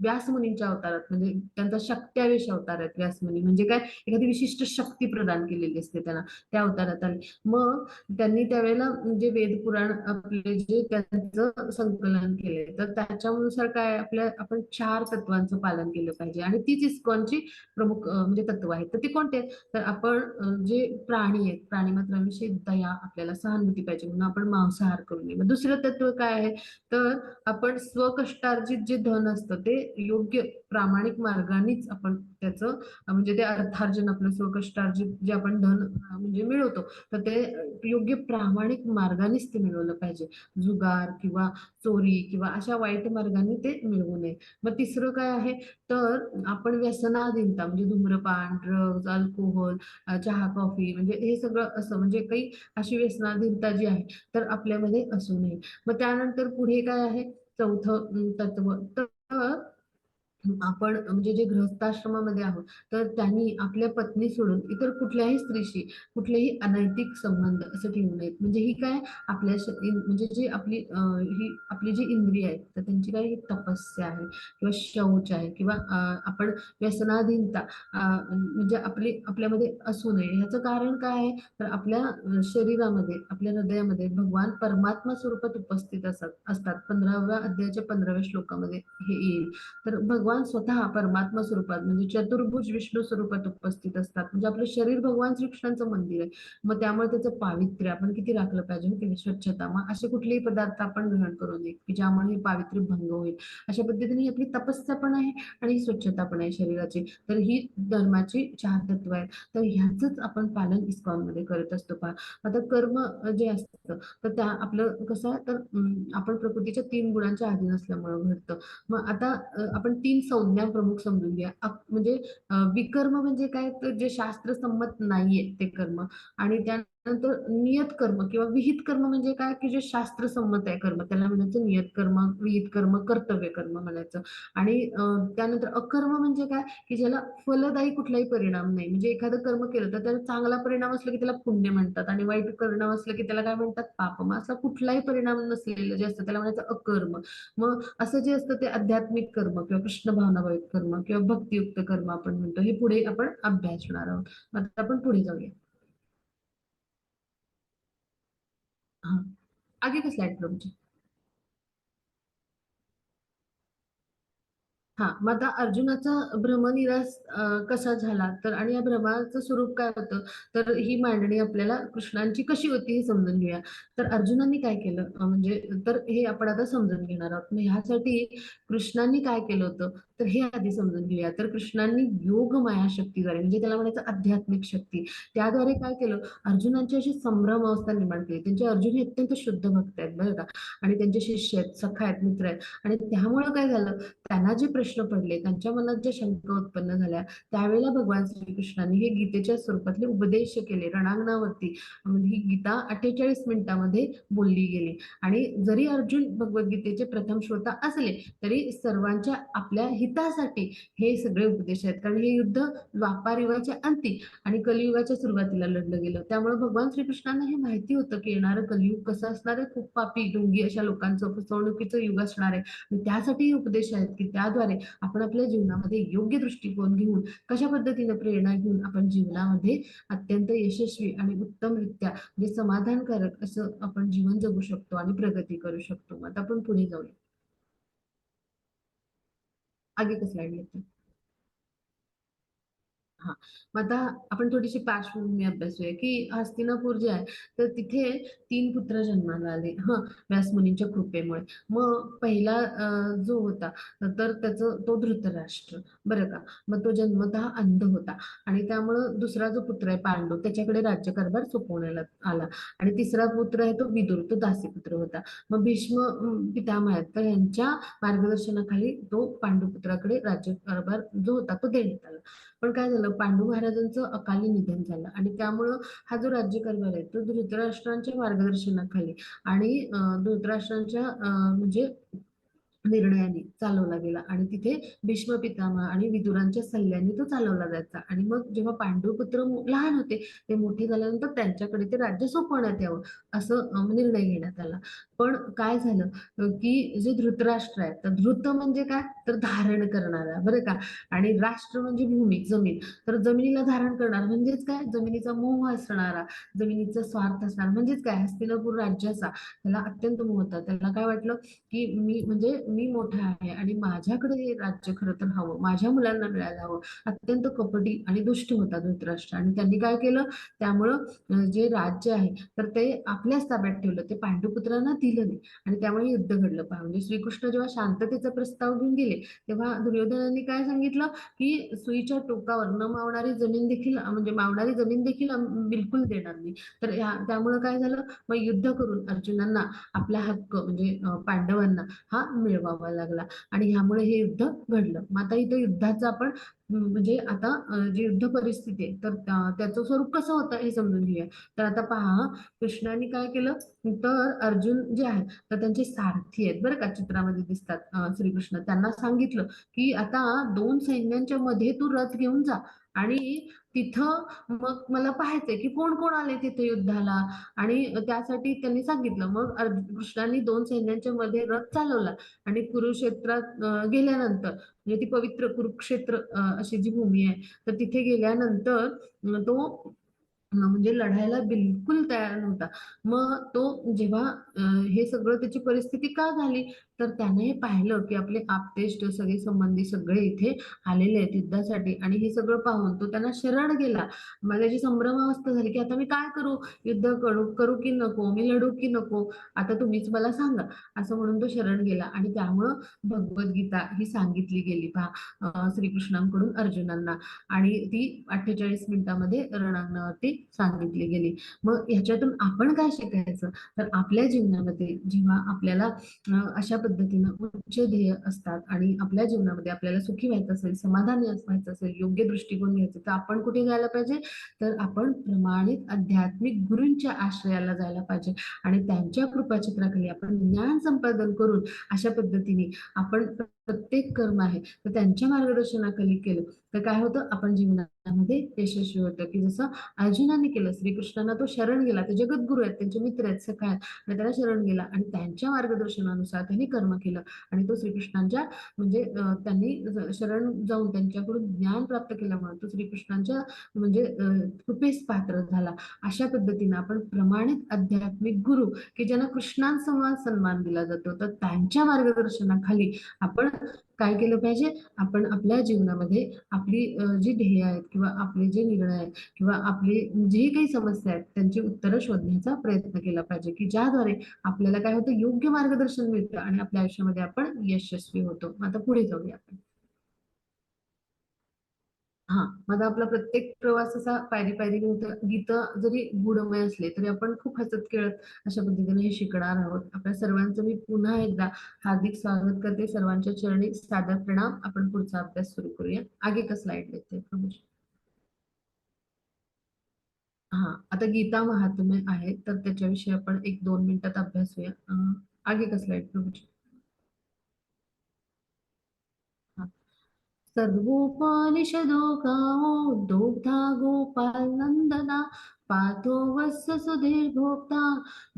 व्यास मुनींच्या अवतारात, म्हणजे त्यांचा शक्त्यावेश अवतार आहेत व्यास मुनी, म्हणजे काय, एखादी विशिष्ट शक्ती प्रदान केलेली असते त्यांना, त्या अवतारात आले. मग त्यांनी त्यावेळेला जे वेद पुराण आपले जे त्यांचं संकलन केले, तर त्याच्यानुसार काय, आपण चार तत्वांचं पालन केलं पाहिजे, आणि तीच इस्कॉनची प्रमुख म्हणजे तत्व आहेत. तर ते कोणते आहेत? तर आपण जे प्राणी आहेत, प्राणीमात्रांविषयी दया, आपल्याला सहानुभूती पाहिजे, म्हणून आपण मांसाहार करू नये. मग दुसरं तत्व काय आहे, तर आपण स्वकष्टार्जित जे धन असतं ते योग्य प्रामाणिक मार्गानेच आपण त्याचं म्हणजे ते अर्थार्जन, आपलं स्वकष्टार्जित जे आपण धन म्हणजे मिळवतो, तर ते योग्य प्रामाणिक मार्गानेच ते मिळवलं पाहिजे. जुगार किंवा चोरी किंवा अशा वाईट मार्गाने ते मिळवू नये. मग तिसरं काय आहे, तर आपण व्यसनाधीनता, म्हणजे धूम्रपान, ड्रग्ज, अल्कोहोल, चहा, कॉफी, म्हणजे हे सगळं असं, म्हणजे काही अशी व्यसनाधीनता जी आहे, तर आपल्यामध्ये असू नये. मग त्यानंतर पुढे काय आहे, चौथं तत्व, तर आपण म्हणजे जे गृहस्थाश्रमामध्ये आहोत, तर त्यांनी आपल्या पत्नी सोडून इतर कुठल्याही स्त्रीशी कुठलेही अनैतिक संबंध असं ठेवू नयेत. म्हणजे ही काय, आपल्या म्हणजे जी आपली ही आपली जी इंद्रिय आहेत, तर त्यांची काय, ही तपस्या आहे किंवा शौच आहे किंवा आपण व्यसनाधीनता म्हणजे आपल्यामध्ये असू नये. ह्याचं कारण काय आहे, तर आपल्या शरीरामध्ये, आपल्या हृदयामध्ये भगवान परमात्मा स्वरूपात उपस्थित असतात. 15व्या अध्यायाच्या 15व्या श्लोकामध्ये हे येईल. तर भगवान स्वतः परमात्मा स्वरूपात, म्हणजे चतुर्भुज विष्णू स्वरूपात उपस्थित असतात. म्हणजे आपलं शरीर भगवान श्रीकृष्णांचं मंदिर आहे. मग त्यामुळे त्याचं पावित्र्य आपण किती राखलं पाहिजे, हो की नाही? स्वच्छता, मग असे कुठलेही पदार्थ आपण ग्रहण करू नये की ज्यामुळे हे पावित्र्य भंग होईल. अशा पद्धतीने ही आपली तपस्या पण आहे आणि ही स्वच्छता पण आहे शरीराची. तर ही धर्माची चार तत्व आहेत. तर ह्याच आपण पालन इस्कॉन मध्ये करत असतो. पहा, आता कर्म जे असतं, तर त्या आपलं कसं आहे, तर आपण प्रकृतीच्या 3 गुणांच्या अधीन असल्यामुळे घडतं. मग आता आपण 3 संज्ञा प्रमुख समजून घ्या. म्हणजे विकर्म म्हणजे काय, तर जे शास्त्रसंमत नाहीये ते कर्म. आणि त्यानंतर नियत कर्म किंवा विहित कर्म म्हणजे काय, की जे शास्त्रसंमत आहे कर्म, त्याला म्हणायचं नियत कर्म, विहित कर्म, कर्तव्य कर्म म्हणायचं. आणि त्यानंतर अकर्म म्हणजे काय, की ज्याला फलदायी कुठलाही परिणाम नाही. म्हणजे एखादं कर्म केलं तर त्याला चांगला परिणाम असला की त्याला पुण्य म्हणतात, आणि वाईट परिणाम असला की त्याला काय म्हणतात, पाप. मग असा कुठलाही परिणाम नसलेलं जे असतं त्याला म्हणायचं अकर्म. मग असं जे असतं ते आध्यात्मिक कर्म किंवा कृष्ण भावनाभावित कर्म किंवा भक्तियुक्त कर्म आपण म्हणतो. हे पुढे आपण अभ्यासणार आहोत. आता आपण पुढे जाऊया. हा, आगे का स्लाइड प्रभूजी. हा, मग आता अर्जुनाचा भ्रमनिरास कसा झाला, तर आणि या भ्रमाचं स्वरूप काय होतं, तर ही मांडणी आपल्याला कृष्णांची कशी होती हे समजून घेऊया. तर अर्जुनांनी काय केलं, म्हणजे तर हे आपण आता समजून घेणार आहोत. मग ह्यासाठी कृष्णांनी काय केलं होतं, तर हे आधी समजून घेऊया. तर कृष्णांनी योग माया शक्तीद्वारे, म्हणजे त्याला म्हणायचं आध्यात्मिक शक्ती, त्याद्वारे काय केलं, अर्जुनांची अशी संभ्रम अवस्था निर्माण केली. त्यांचे अर्जुन हे अत्यंत शुद्ध भक्त आहेत बरं का, आणि त्यांचे शिष्य आहेत, सखा आहेत, मित्र आहेत. आणि त्यामुळे काय झालं, त्यांना जे प्रश्न पडले, त्यांच्या मनात ज्या शंका उत्पन्न झाल्या, त्यावेळेला भगवान श्रीकृष्णांनी हे गीतेच्या स्वरूपातले उपदेश केले रणांगणावरती. म्हणजे ही गीता 48 मिनिटांमध्ये बोलली गेली. आणि जरी अर्जुन भगवद्गीतेचे प्रथम श्रोता असले, तरी सर्वांच्या आपल्या हितासाठी हे सगळे उपदेश आहेत. कारण हे युद्ध द्वापार युगाच्या अंती आणि कलियुगाच्या सुरुवातीला लढलं गेलं. त्यामुळे भगवान श्रीकृष्णांना हे माहिती होतं की येणारं कलियुग कसं असणार आहे, खूप पापी ढोंगी अशा लोकांचं फसवणुकीचं युग असणार आहे. आणि त्यासाठी हे उपदेश आहेत की त्याद्वारे आपण आपल्या जीवनामध्ये योग्य दृष्टिकोन घेऊन, कशा पद्धतीने प्रेरणा घेऊन आपण जीवनामध्ये अत्यंत यशस्वी आणि उत्तमरित्या, म्हणजे समाधानकारक असं आपण जीवन जगू शकतो आणि प्रगती करू शकतो. मग आता आपण पुढे जाऊया. आगे का स्लाइड लेते. हा, मग आता आपण थोडीशी पार्श्वभूमी अभ्यासूया की हस्तिनापूर जे आहे, तर तिथे 3 पुत्र जन्माला आले, हा, व्यास मुनींच्या कृपेमुळे. मग पहिला जो होता, तर त्याचं तो धृतराष्ट्र, बरं का. मग तो जन्मतः अंध होता, आणि त्यामुळं दुसरा जो पुत्र आहे पांडू, त्याच्याकडे राज्यकारभार सोपवण्यात आला. आणि तिसरा पुत्र आहे तो विदुर, तो दासीपुत्र होता. मग भीष्म पितामह आहेत, तर यांच्या मार्गदर्शनाखाली तो पांडुपुत्राकडे राज्यकारभार जो होता तो देण्यात आला. पण काय झालं, पांडू महाराजांचं अकाली निधन झालं आणि त्यामुळं हा जो राज्यकारभार आहे तो धृतराष्ट्रांच्या मार्गदर्शनाखाली आणि धृतराष्ट्रांच्या म्हणजे निर्णयाने चालवला गेला आणि तिथे भीष्म पितामह आणि विदुरांच्या सल्ल्याने तो चालवला जायचा. आणि मग जेव्हा पांडुपुत्र लहान होते, ते मोठे झाल्यानंतर त्यांच्याकडे ते राज्य सोपवण्यात यावं असं निर्णय घेण्यात आला. पण काय झालं की जे धृतराष्ट्र आहे, तर धृत म्हणजे काय, तर धारण करणारा, बरं का. आणि राष्ट्र म्हणजे भूमी, जमीन. तर जमिनीला धारण करणार म्हणजेच काय, जमिनीचा मोह असणारा, जमिनीचा स्वार्थ असणार म्हणजेच काय, हस्तिनापूर राज्याचा त्याला अत्यंत मोह होता. त्याला काय वाटलं की मी म्हणजे मी मोठा आहे आणि माझ्याकडे हे राज्य खरं तर हवं, माझ्या मुलांना मिळायला हवं. अत्यंत कपटी आणि दुष्ट होता धृतराष्ट्र आणि त्यांनी काय केलं, त्यामुळं जे राज्य आहे तर ते आपल्याच ताब्यात ठेवलं, ते पांडुपुत्रांना दिलं नाही आणि त्यामुळे युद्ध घडलं. पहा, म्हणजे श्रीकृष्ण जेव्हा शांततेचा प्रस्ताव घेऊन गेले, तेव्हा दुर्योधनांनी काय सांगितलं की सुईच्या टोकावर न मावणारी जमीन देखील म्हणजे मावणारी जमीन देखील बिलकुल देणार नाही. तर त्यामुळे काय झालं, मग युद्ध करून अर्जुनांना आपला हक्क म्हणजे पांडवांना हा मिळवावा लागला आणि ह्यामुळे हे युद्ध घडलं. मग आता इथं युद्धाचं आपण म्हणजे आता जी युद्ध परिस्थिती आहे तर त्याचं स्वरूप कसं होतं हे समजून घेऊया. तर आता पहा, कृष्णाने काय केलं, तर अर्जुन जे आहेत तर त्यांचे सारथी आहेत बरं का, चित्रामध्ये दिसतात श्रीकृष्ण, त्यांना सांगितलं की आता दोन सैन्यांच्या मध्ये तू रथ घेऊन जा आणि तिथं मग मला पाहायचंय की कोण कोण आले तिथे युद्धाला. आणि त्यासाठी त्यांनी सांगितलं. मग कृष्णाने दोन सैन्यांच्या मध्ये रथ चालवला आणि कुरुक्षेत्रात गेल्यानंतर म्हणजे ती पवित्र कुरुक्षेत्र अशी जी भूमी आहे तर तिथे गेल्यानंतर तो म्हणजे लढायला बिलकुल तयार नव्हता. मग तो जेव्हा हे सगळं त्याची परिस्थिती का झाली, तर त्याने हे पाहिलं की आपले आप्तेष्ट सगळे संबंधी सगळे इथे आलेले आहेत युद्धासाठी आणि हे सगळं पाहून तो त्यांना शरण गेला. मग त्याची संभ्रमावस्था झाली की आता मी काय करू, युद्ध करू करू की नको, मी लढू की नको, आता तुम्हीच मला सांगा, असं म्हणून तो शरण गेला. आणि त्यामुळं भगवद्गीता ही सांगितली गेली पहा श्रीकृष्णांकडून अर्जुनांना आणि ती 48 मिनिटांमध्ये रणांगणावरती सांगितली गेली. मग ह्याच्यातून आपण काय शिकायचं, तर आपल्या जीवनामध्ये जेव्हा आपल्याला अशा पद्धतीनं उच्च ध्येय असतात आणि आपल्या जीवनामध्ये आपल्याला सुखी व्हायचं असेल, समाधानी व्हायचं असेल, योग्य दृष्टिकोन घ्यायचा, तर आपण कुठे जायला पाहिजे, तर आपण प्रमाणित आध्यात्मिक गुरूंच्या आश्रयाला जायला पाहिजे आणि त्यांच्या कृपाचित्राखाली आपण ज्ञान संपादन करून अशा पद्धतीने आपण प्रत्येक कर्म आहे तर त्यांच्या मार्गदर्शनाखाली केलं तर काय होतं, आपण जीवनामध्ये यशस्वी होतं. की जसं अर्जुनाने केलं, श्रीकृष्णांना तो शरण गेला, ते जगद्गुरु आहेत, त्यांचे मित्र आहेत, सखा आहेत आणि त्याला शरण गेला आणि त्यांच्या मार्गदर्शनानुसार त्यांनी कर्म केलं आणि तो श्रीकृष्णांच्या म्हणजे त्यांनी शरण जाऊन त्यांच्याकडून ज्ञान प्राप्त केल्यामुळे तो श्रीकृष्णांच्या म्हणजे कृपेस पात्र झाला. अशा पद्धतीने आपण प्रमाणित आध्यात्मिक गुरु की ज्यांना कृष्णांसमोर सन्मान दिला जातो, तर त्यांच्या मार्गदर्शनाखाली आपण काय केलं पाहिजे, आपण आपल्या जीवनामध्ये आपली जी ध्येय आहेत किंवा आपले जे निर्णय आहेत किंवा आपले जे काही समस्या आहेत त्यांची उत्तरं शोधण्याचा प्रयत्न केला पाहिजे, की ज्याद्वारे आपल्याला काय होतं, योग्य मार्गदर्शन मिळतं आणि आपल्या आयुष्यामध्ये आपण यशस्वी होतो. आता पुढे जाऊया आपण. हा, माझा आपला प्रत्येक प्रवास असा पायरी पायरीने होतं. गीतं जरी गुडमय असले तरी आपण खूप हसत खेळत अशा पद्धतीने हे शिकणार आहोत. आपल्या सर्वांचं मी पुन्हा एकदा हार्दिक स्वागत करते. सर्वांच्या चरणी सादर प्रणाम. आपण पुढचा अभ्यास सुरू करूया. आगे का स्लाइड देते प्रभूजी. हा, आता गीता महात्म्य आहे तर त्याच्याविषयी आपण एक दोन मिनिटात अभ्यासूया. आगे का स्लाइड प्रभूजी. हा. सर्वोपनिषदो गावो दुग्धा गोपालनंदना पार्थो वत्स सुधीर्भोक्ता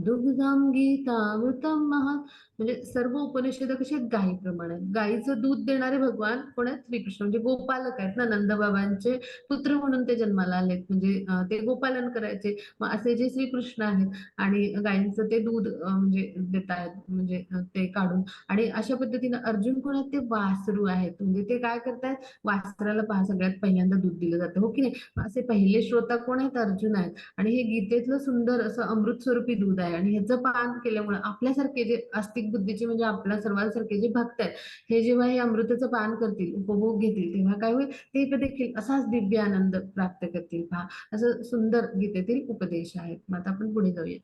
दुग्धम गीतामृतम महा. म्हणजे सर्व उपनिषद कशी आहेत, गायीप्रमाणे आहेत. गायीचं दूध देणारे भगवान कोण आहेत, श्रीकृष्ण, म्हणजे गोपालक आहेत ना, नंदबाबांचे पुत्र म्हणून ते जन्माला आलेत, म्हणजे ते गोपालन करायचे. मग असे जे श्रीकृष्ण आहेत आणि गायींचं ते दूध म्हणजे देत आहेत, म्हणजे ते काढून. आणि अशा पद्धतीने अर्जुन कोण आहेत, ते वासरू आहेत, म्हणजे ते काय करतायत, वासराला पहा सगळ्यात पहिल्यांदा दूध दिलं जातं, हो की नाही. असे पहिले श्रोता कोण आहेत, अर्जुन आहेत. आणि हे गीतेतलं सुंदर असं अमृत स्वरूपी दूध आहे आणि ह्याचं पान केल्यामुळे आपल्यासारखे जे आस्तिक बुद्धीचे म्हणजे आपल्या सर्वांसारखे जे भक्त आहेत, हे जेव्हा हे अमृताचं पान करतील, उपभोग घेतील, तेव्हा काय होईल, ते देखील असाच दिव्य आनंद प्राप्त करतील. पहा, असं सुंदर गीतेतील उपदेश आहेत. मग आता आपण पुढे जाऊया.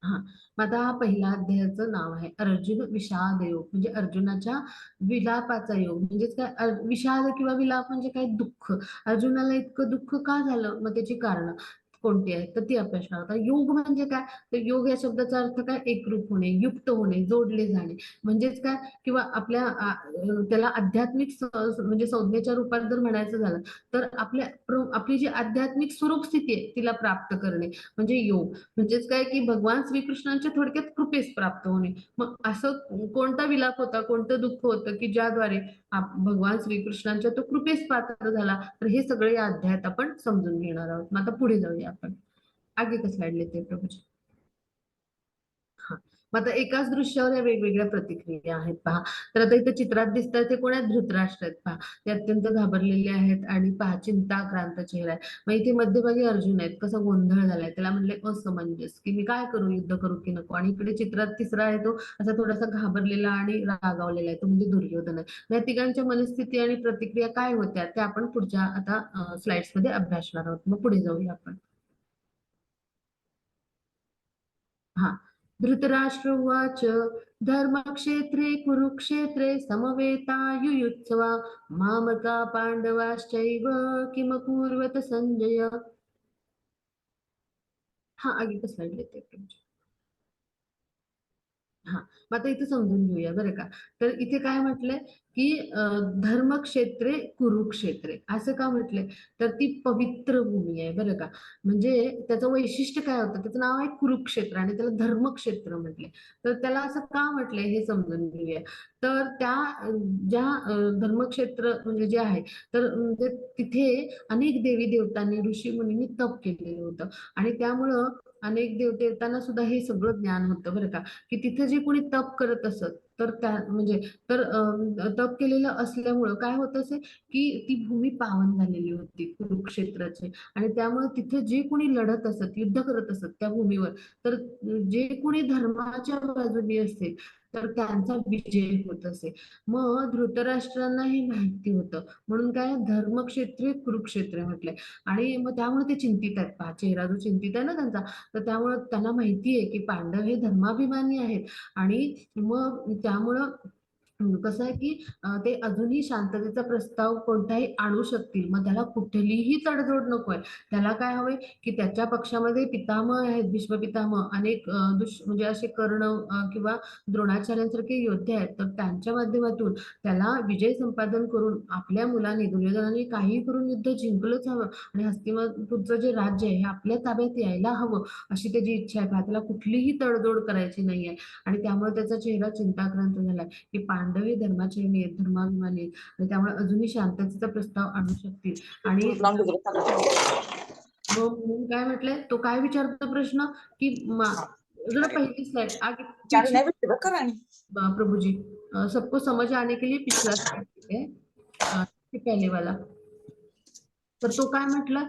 हा, मग आता हा पहिला अध्यायाचं नाव आहे अर्जुन विषाद योग, म्हणजे अर्जुनाच्या विलापाचा योग. म्हणजेच काय, विषाद किंवा विलाप म्हणजे काय, दुःख. अर्जुनाला इतकं दुःख का झालं, मग त्याची कारण कोणती आहेत तर ती अभ्यासणार होता. योग म्हणजे काय, तर योग या शब्दाचा अर्थ काय, एकरूप होणे, युक्त होणे, जोडले जाणे. म्हणजेच काय, किंवा आपल्या त्याला आध्यात्मिक म्हणजे संज्ञेच्या रूपात जर म्हणायचं झालं तर आपल्या आपली जी आध्यात्मिक स्वरूप स्थिती आहे तिला प्राप्त करणे म्हणजे योग. म्हणजेच काय, की भगवान श्रीकृष्णांच्या थोडक्यात कृपेस प्राप्त होणे. मग असं कोणता विलाप होता, कोणतं दुःख होतं की ज्याद्वारे भगवान श्रीकृष्णांच्या तो कृपेस पात्र झाला, तर हे सगळे या अध्यायात आपण समजून घेणार आहोत. मग आता पुढे जाऊया आपण. आगे का स्लाइड लेते प्रभूजी. हा, मग आता एकाच दृश्यावर या वेगवेगळ्या प्रतिक्रिया आहेत पहा. तर आता इथे चित्रात दिसतात ते कोण आहेत, धृतराष्ट्र आहेत पहा. ते अत्यंत घाबरलेले आहेत आणि पहा चिंताक्रांत चेहरा आहे. मग इथे मध्यभागी अर्जुन आहेत, कसा गोंधळ झालाय, त्याला म्हणले असमंजस, की मी काय करू, युद्ध करू की नको. आणि इकडे चित्रात तिसरा आहे तो असा थोडासा घाबरलेला आणि रागावलेला आहे, तो म्हणजे दुर्योधन आहे. या तिघांच्या मनस्थिती आणि प्रतिक्रिया काय होत्या त्या आपण पुढच्या आता स्लाइड्स मध्ये अभ्यासणार आहोत. मग पुढे जाऊया आपण. हा, धृतराष्ट्र उवाच धर्मक्षेत्रे कुरुक्षेत्रे समवेतायुयुत्सवा मामका पांडवाश्चैव किमकुर्वत संजय. हा, आगे का स्लाइड लेते हैं. हा, मग आता इथे समजून घेऊया बरं का. तर इथे काय म्हटलंय, की धर्मक्षेत्रे कुरुक्षेत्रे असं का म्हटलंय, तर ती पवित्र भूमी आहे बरं का. म्हणजे त्याचं वैशिष्ट्य काय होतं, त्याचं नाव आहे कुरुक्षेत्र आणि त्याला धर्मक्षेत्र म्हटलंय. तर त्याला असं का म्हटलंय हे समजून घेऊया. तर त्या ज्या धर्मक्षेत्र म्हणजे जे आहे, तर म्हणजे तिथे अनेक देवी देवतांनी ऋषी मुनींनी तप केलेलं होतं. आणि त्यामुळं अनेक देवदेवतांना सुद्धा हे सगळं ज्ञान होतं बरं का, की तिथे जे कोणी तप करत असत तर त्या म्हणजे तर तप केलेलं असल्यामुळं काय होत असे, की ती भूमी पावन झालेली होती कुरुक्षेत्राची. आणि त्यामुळे तिथे जे कोणी लढत असत, युद्ध करत असत त्या भूमीवर, तर जे कोणी धर्माच्या बाजूने असते तर त्यांचा विजय होत असे. मग धृतराष्ट्रांना हे माहिती होतं, म्हणून काय धर्मक्षेत्रे कुरुक्षेत्र म्हटलंय. आणि मग त्यामुळे ते चिंतित आहेत पहा, चेहरा जो चिंतित आहे ना त्यांचा, तर त्यामुळं त्यांना माहिती आहे की पांडव हे धर्माभिमानी आहेत. आणि मग त्यामुळं कसं आहे, की ते अजूनही शांततेचा प्रस्ताव कोणताही आणू शकतील. मग त्याला कुठलीही तडजोड नकोय. त्याला काय हवंय, की त्याच्या पक्षामध्ये पितामह आहेत, भीष्म पितामह, अनेक म्हणजे असे कर्ण किंवा द्रोणाचार्यांसारखे योद्धे आहेत. तर त्यांच्या माध्यमातून त्याला विजय संपादन करून आपल्या मुलाने दुर्योधनाने काही करून युद्ध जिंकलंच हवं आणि हस्तिनापूरचं जे राज्य आहे हे आपल्या ताब्यात यायला हवं, अशी त्याची इच्छा आहे. त्याला कुठलीही तडजोड करायची नाहीये. आणि त्यामुळे त्याचा चेहरा चिंताक्रांत झालाय, की पांडव हे धर्माचे आहेत, धर्माभिमानी आहेत आणि त्यामुळे अजूनही शांततेचा प्रस्ताव आणू शकतील. आणि लावून घे जरा. मग म्हणून काय म्हटलंय, तो काय विचारतो प्रश्न, की जरा पहिली स्लाइड आगे चार पीछे नाही भेटते बरं का राणी. प्रभु जी, सबको समझ आने के लिए पिछला स्लाइड है, ते पहले वाला. तर तो काय म्हटलं,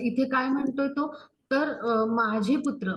इथे काय म्हणतोय तो, तर माझे पुत्र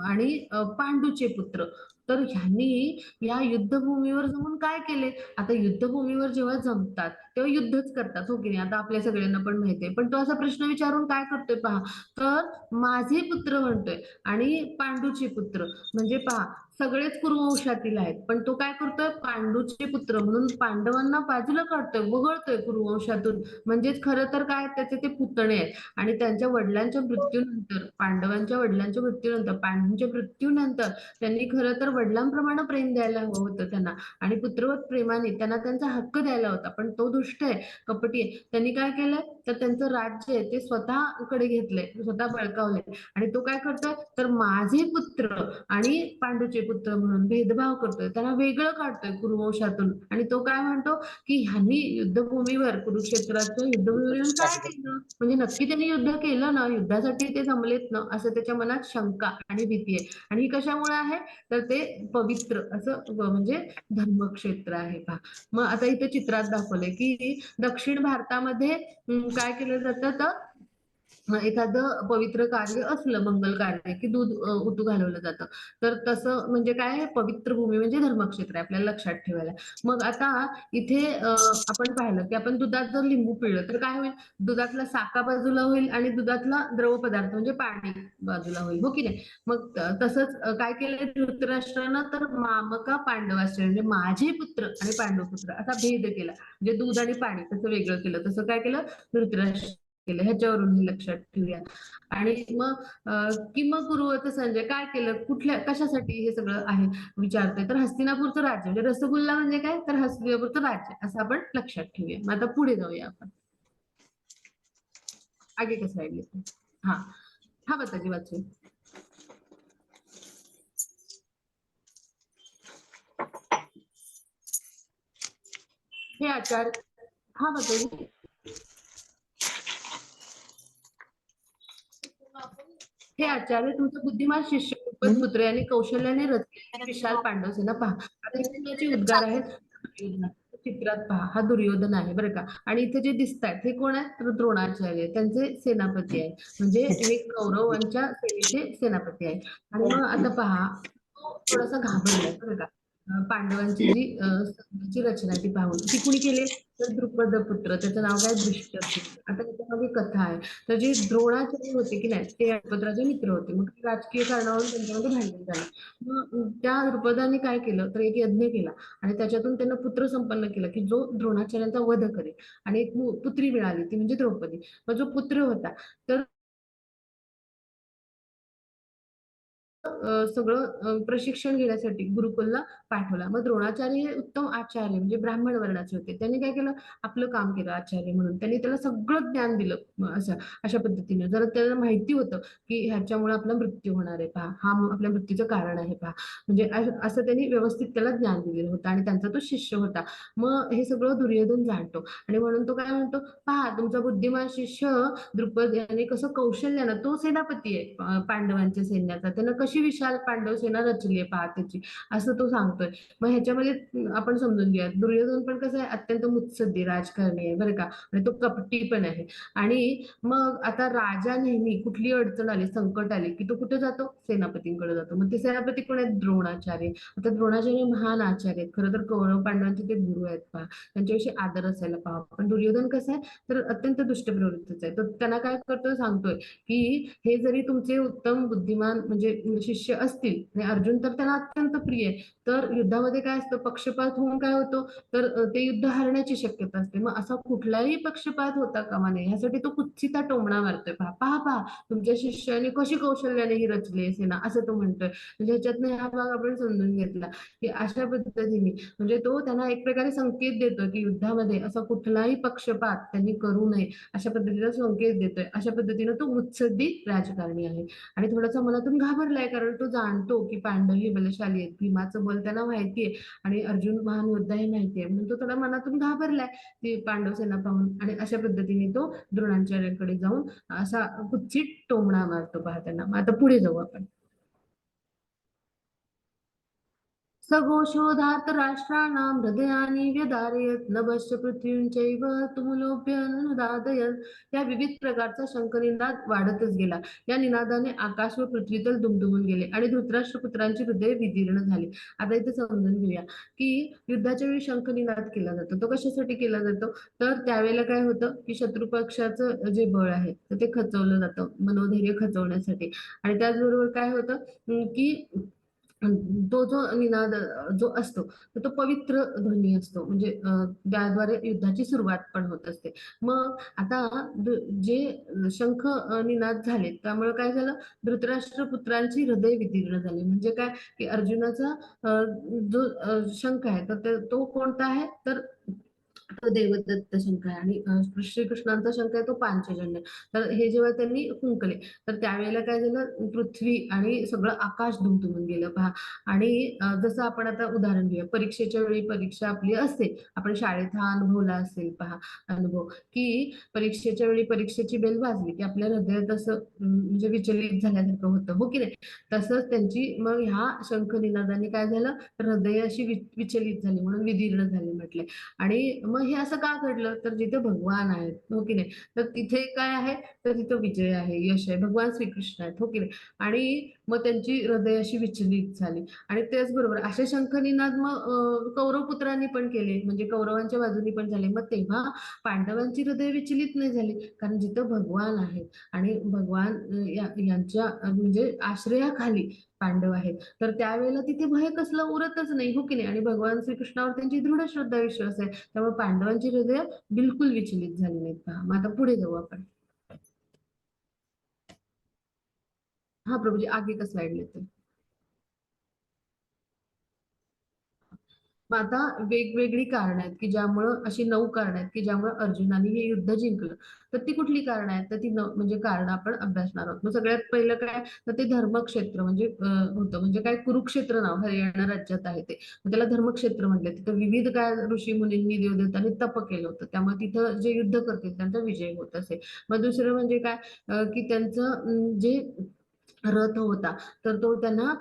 आणि पांडूचे पुत्र, तर ह्यांनी या युद्धभूमीवर जमून काय केले. आता युद्धभूमीवर जेव्हा जमतात तेव्हा युद्धच करतात, हो की नाही, आता आपल्या सगळ्यांना पण माहिती आहे. पण तो असा प्रश्न विचारून काय करतोय पहा, तर माझे पुत्र म्हणतोय आणि पांडूचे पुत्र, म्हणजे पहा सगळेच कुरुवंशातील आहेत. पण तो काय करतोय, पांडूचे पुत्र म्हणून पांडवांना बाजूला काढतोय, वगळतोय कुरुवंशातून. म्हणजेच खरं तर काय, त्याचे ते पुतणे आहेत. आणि त्यांच्या वडिलांच्या मृत्यूनंतर, पांडवांच्या वडिलांच्या मृत्यूनंतर, पांडूंच्या मृत्यूनंतर त्यांनी खरं तर वडिलांप्रमाणे प्रेम द्यायला हवं होतं त्यांना आणि पुत्रवत प्रेमाने त्यांना त्यांचा हक्क द्यायला होता. पण तो दुष्ट आहे, कपटी आहे. त्यांनी काय केलंय, तर त्यांचं राज्य आहे ते स्वतःकडे घेतलंय, स्वतः बळकावलंय. आणि तो काय करतोय, तर माझे पुत्र आणि पांडूचे पुत्र म्हणून भेदभाव करतोय, त्यांना वेगळं काढतोय कुरुवंशातून. आणि तो काय म्हणतो, की ह्यांनी युद्धभूमीवर, कुरुक्षेत्राच्या युद्धभूमीवर येऊन काय केलं, म्हणजे नक्की त्यांनी युद्ध केलं ना, युद्धासाठी ते जमलेत ना, असं त्याच्या मनात शंका आणि भीती आहे. आणि ही कशामुळे आहे, तर ते पवित्र असं म्हणजे धर्मक्षेत्र आहे पहा. मग आता इथे चित्रात दाखवलंय, की दक्षिण भारतामध्ये काय केलं जातं, तर एखादं पवित्र कार्य असलं, मंगल कार्य, की दूध उतू घालवलं जातं. तर तसं म्हणजे काय आहे, पवित्र भूमी म्हणजे धर्मक्षेत्र आहे, आपल्याला लक्षात ठेवायला. मग आता इथे आपण पाहिलं, की आपण दुधात जर लिंबू पिळलं तर काय होईल? दुधातला साका बाजूला होईल आणि दुधातला द्रव पदार्थ म्हणजे पाणी बाजूला होईल, हो की नाही? मग तसंच काय केलंय धृतराष्ट्रानं तर मामका पांडवाश्रय म्हणजे माझे पुत्र आणि पांडव पुत्र असा भेद केला. म्हणजे दूध आणि पाणी तसं वेगळं केलं. तसं काय केलं? धृतराष्ट्र केलं. ह्याच्यावरून हे लक्षात ठेवूया. आणि मग की मग कुरुवत संजय काय केलं? कुठल्या कशासाठी हे सगळं आहे विचारतोय. तर हस्तिनापूरचं राज्य म्हणजे रसगुल्ला म्हणजे काय? तर हस्तिनापूरचं राज्य असं आपण लक्षात ठेवूया. मग आता पुढे जाऊया आपण. आगे का स्लाइड लेते हैं. हाँ हाँ बताइए वाचिए. हे आचार्य हाँ बताइए. हे आचार्य तुमचा बुद्धिमान शिष्य हम्म. पुत्र यांनी कौशल्याने रचलेली विशाल पांडव सेना पहा. आता इथे त्याचे उद्गार आहेत. दुर्योधन. चित्रात पहा हा दुर्योधन आहे बरं का. आणि इथे जे दिसतात हे कोण आहेत? तर द्रोणाचार्य त्यांचे सेनापती आहेत. म्हणजे हे कौरवांच्या सेनेचे सेनापती आहेत. आणि मग आता पहा तो थोडासा घाबरलाय बरं का. पांडवांची जी सैन्याची रचना आहे ती पाहून ती कुणी केली? तर द्रुपद पुत्र त्याचं नाव काय? दृष्टद्युम्न. आता त्याच्यामागे कथा आहे. तर जे द्रोणाचार्य होते की नाही ते द्रुपदाचे मित्र होते. मग राजकीय कारणावरून त्यांच्यामध्ये भांडण झालं. मग त्या द्रुपदाने काय केलं तर एक यज्ञ केला आणि त्याच्यातून त्यांना पुत्र संपन्न केला की जो द्रोणाचार्यांचा वध करेल आणि एक पुत्री मिळाली ती म्हणजे द्रौपदी. मग जो पुत्र होता तर सगळं प्रशिक्षण घेण्यासाठी गुरुकुलला पाठवला. मग द्रोणाचार्य हे उत्तम आचार्य म्हणजे ब्राह्मण वर्णाचे होते. त्यांनी काय केलं? आपलं काम केलं आचार्य म्हणून. त्यांनी त्याला सगळं ज्ञान दिलं असं अशा पद्धतीने. जर त्याला माहिती होतं, की ह्याच्यामुळे आपला मृत्यू होणार आहे पहा. हा आपल्या मृत्यूचं कारण आहे पहा. म्हणजे असं त्यांनी व्यवस्थित त्याला ज्ञान दिलेलं होतं आणि त्यांचा तो शिष्य होता. मग हे सगळं दुर्योधन जाणतो आणि म्हणून तो काय म्हणतो, "पहा तुमचा बुद्धिमान शिष्य द्रुपद याने कसं कौशल्यानं तो सेनापती आहे पांडवांच्या सैन्याचा. त्यानं कशी विशाल पांडव सेना रचली आहे पहा त्याची, असं तो सांगतोय. मग ह्याच्यामध्ये आपण समजून घेऊया. दुर्योधन पण कसं आहे अत्यंत मुत्सद्दी राजकारणी आहे बरं का आणि तो कपटी पण आहे. आणि मग आता राजा नेहमी कुठली अडचण आली, संकट आली, की तो कुठे जातो? सेनापतींकडे जातो. मग ते सेनापती कोण आहेत? द्रोणाचार्य. आता द्रोणाचार्य महान आचार्य आहेत. खरं तर कौरव पांडवांचे ते गुरु आहेत पहा. त्यांच्याविषयी आदर असायला पाहावा. पण दुर्योधन कसं आहे तर अत्यंत दुष्ट प्रवृत्तीचा आहे. तो त्यांना काय करतोय सांगतोय, की हे जरी तुमचे उत्तम बुद्धिमान म्हणजे शिष्य असतील आणि अर्जुन तर त्यांना अत्यंत प्रिय आहे. तर युद्धामध्ये काय असतं पक्षपात होऊन काय होतो तर ते युद्ध हरण्याची शक्यता असते. मग असा कुठलाही पक्षपात होता कामा नये ह्यासाठी तो कुत्सिता टोमणा मारतोय. पहा पहा पहा तुमच्या शिष्याने कशी कौशल्याने ही रचली आहे सेना असं तो म्हणतोय. म्हणजे ह्याच्यातनं हा भाग आपण समजून घेतला, की अशा पद्धतीने म्हणजे तो त्यांना एक प्रकारे संकेत देतो, की युद्धामध्ये असा कुठलाही पक्षपात त्यांनी करू नये. अशा पद्धतीचा संकेत देतोय. अशा पद्धतीने तो मुत्सद्दी राजकारणी आहे आणि थोडासा मनातून घाबरलाय कारण तो जाणतो की पांडव हे बलशाली आहेत. भीमाचं बल त्यांना माहितीये आणि अर्जुन महान योद्धा हे माहितीये. म्हणून तो थोडा मनातून घाबरलाय ती पांडव सेना पाहून आणि अशा पद्धतीने तो द्रोणाचार्यांकडे जाऊन असा कुत्सित टोमणा मारतो पहा त्यांना. मग आता पुढे जाऊ आपण. सघोषोधात राष्ट्राणां हृदयानि व्यधारयत् नभश्च पृथ्वींचैव तुमुलोऽभ्यनुदादयत्. या विविध प्रकारचा शंखनिनाद वाढतच गेला. या निनादाने आकाश व पृथ्वीतल दुमदुमून गेले आणि धृतराष्ट्र पुत्रांची हृदय विदीर्ण झाली. आता इथे समजून घेऊया की युद्धाच्या वेळी शंखनिनाद केला जातो. तो कशासाठी केला जातो तर त्यावेळेला काय होतं की शत्रू पक्षाचं जे बळ आहे तर ते खचवलं जातं मनोधैर्य खचवण्यासाठी आणि त्याचबरोबर काय होतं की तो जो निनाद जो असतो तर तो पवित्र ध्वनी असतो म्हणजे त्याद्वारे युद्धाची सुरुवात पण होत असते. मग आता जे शंख निनाद झाले त्यामुळे काय झालं धृतराष्ट्र पुत्रांची हृदय विदीर्ण झाली म्हणजे काय की अर्जुनाचा जो शंख आहे तर तो कोणता आहे तर तो देवदत्त शंख आहे आणि श्रीकृष्णांचा शंख आहे तो पांचजन्य. तर हे जेव्हा त्यांनी फुंकले तर त्यावेळेला काय झालं पृथ्वी आणि सगळं आकाश दुमदुमून गेलं पहा. आणि जसं आपण आता उदाहरण घेऊया परीक्षेच्या वेळी परीक्षा आपली असते. आपण शाळेत हा अनुभवला असेल पहा अनुभव, की परीक्षेच्या वेळी परीक्षेची बेल वाजली की आपल्या हृदयात असं म्हणजे विचलित झाल्यासारखं होतं, हो की नाही? तसंच त्यांची मग ह्या शंख निनादाने काय झालं, हृदय अशी विचलित झाली म्हणून विदीर्ण झाली म्हटलंय. आणि मग हे असं का घडलं? तर जिथे भगवान आहेत, हो की नाही? तर तिथे काय आहे? तर तिथं विजय आहे, यश आहे. भगवान श्रीकृष्ण आहेत, हो की नाही? आणि मग त्यांची हृदय अशी विचलित झाली आणि त्याचबरोबर असे शंखनिनाद मग कौरव पुत्रांनी पण केले, म्हणजे कौरवांच्या बाजूनी पण झाले. मग तेव्हा पांडवांची हृदय विचलित नाही झाली, कारण जिथं भगवान आहेत आणि भगवान यांच्या म्हणजे आश्रयाखाली पांडव आहेत, तर त्यावेळेला तिथे भय कसलं उरतच नाही, हो की नाही? आणि भगवान श्रीकृष्णावर त्यांची दृढ श्रद्धा विश्वास आहे. त्यामुळे पांडवांची हृदय बिलकुल विचलित झाली नाहीत. पहा, मग आता पुढे जाऊ आपण. हा प्रभूजी, आगे का स्लाइड लेते. मग आता वेगवेगळी कारण आहेत की ज्यामुळं अशी 9 कारण आहेत की ज्यामुळे अर्जुनाने हे युद्ध जिंकलं. तर ती कुठली कारण आहेत? तर ती म्हणजे कारण आपण अभ्यासणार आहोत. मग सगळ्यात पहिलं काय? तर ते धर्मक्षेत्र म्हणजे होतं. म्हणजे काय? कुरुक्षेत्र नाव हरियाणा राज्यात आहे ते. मग त्याला धर्मक्षेत्र म्हटले. तिथं विविध काय ऋषी मुनींनी देवदेवतांनी तप केलं होतं. त्यामुळे तिथं जे युद्ध करतील त्यांचा विजय होत असे. मग दुसरं म्हणजे काय? की त्यांचं जे रथ होता, तर तो त्यांना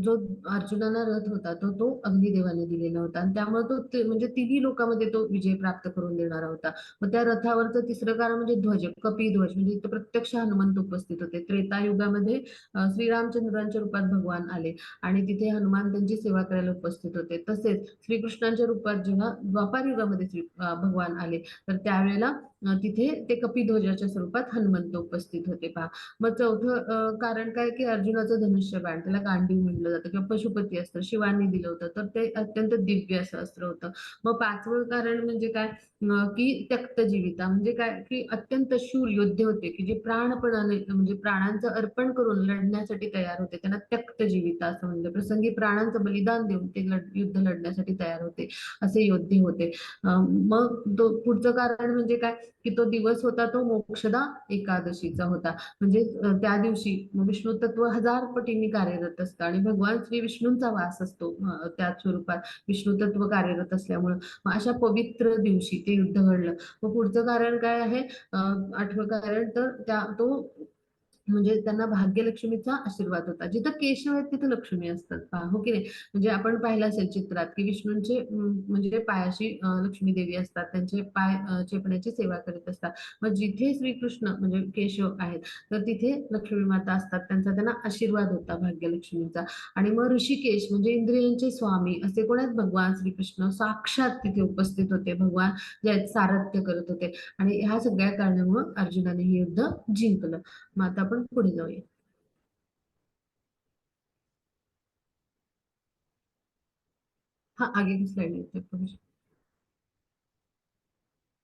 जो अर्जुनाला रथ होता तो अग्निदेवाने दिलेला होता आणि त्यामुळे तो म्हणजे तिन्ही लोकांमध्ये तो विजय प्राप्त करून देणारा होता. मग त्या रथावरचं तिसरं कारण म्हणजे ध्वज, कपिध्वज, म्हणजे इथं प्रत्यक्ष हनुमंत उपस्थित होते. त्रेतायुगामध्ये श्रीरामचंद्रांच्या रूपात भगवान आले आणि तिथे हनुमान त्यांची सेवा करायला उपस्थित होते. तसेच श्रीकृष्णांच्या रूपात जेव्हा द्वापार युगामध्ये भगवान आले, तर त्यावेळेला तिथे ते कपिध्वजाच्या स्वरूपात हनुमंत उपस्थित होते. पहा, मग चौथं कारण काय? की अर्जुनाचं धनुष्य बाण, त्याला गांडीव म्हटलं जातं किंवा पशुपती अस्त्र शिवांनी दिलं होतं, तर ते अत्यंत दिव्य असं अस्त्र होतं. मग पाचवं कारण म्हणजे काय? की त्यक्त जीविता, म्हणजे काय? की अत्यंत शूर योद्धे होते की जे प्राणपणाने म्हणजे प्राणांचं अर्पण करून लढण्यासाठी तयार होते. त्यांना त्यक्त जीविता असं म्हणलं. प्रसंगी प्राणांचं बलिदान देऊन ते युद्ध लढण्यासाठी तयार होते, असे योद्धे होते. मग पुढचं कारण म्हणजे काय? की तो दिवस होता तो मोक्षदा एकादशीचा होता. म्हणजे त्या दिवशी विष्णू तत्व 1000 पटींनी कार्यरत असतं आणि भगवान श्री विष्णूंचा वास असतो त्याच स्वरूपात विष्णू तत्व कार्यरत असल्यामुळं. मग अशा पवित्र दिवशी ते युद्ध घडलं. मग पुढचं कारण काय आहे? 8वं कारण तर तो म्हणजे त्यांना भाग्यलक्ष्मीचा आशीर्वाद होता. जिथं केशव आहेत तिथं लक्ष्मी असतात, पहा, हो की नाही? म्हणजे आपण पाहिलं असेल चित्रात की विष्णूंचे म्हणजे पायाशी लक्ष्मी देवी असतात, त्यांचे पाय चेपण्याची सेवा करीत असतात. मग जिथे श्रीकृष्ण म्हणजे केशव आहेत, तर तिथे लक्ष्मी माता असतात, त्यांचा त्यांना आशीर्वाद होता भाग्यलक्ष्मीचा. आणि मग ऋषिकेश म्हणजे इंद्रियांचे स्वामी असे कोण आहेत? भगवान श्रीकृष्ण साक्षात तिथे उपस्थित होते. भगवान जे आहेत सारथ्य करत होते आणि ह्या सगळ्या कारणामुळे अर्जुनाने हे युद्ध जिंकलं. मग आता आपण पुढे जाऊया. हा, आगे की स्लाइड येते.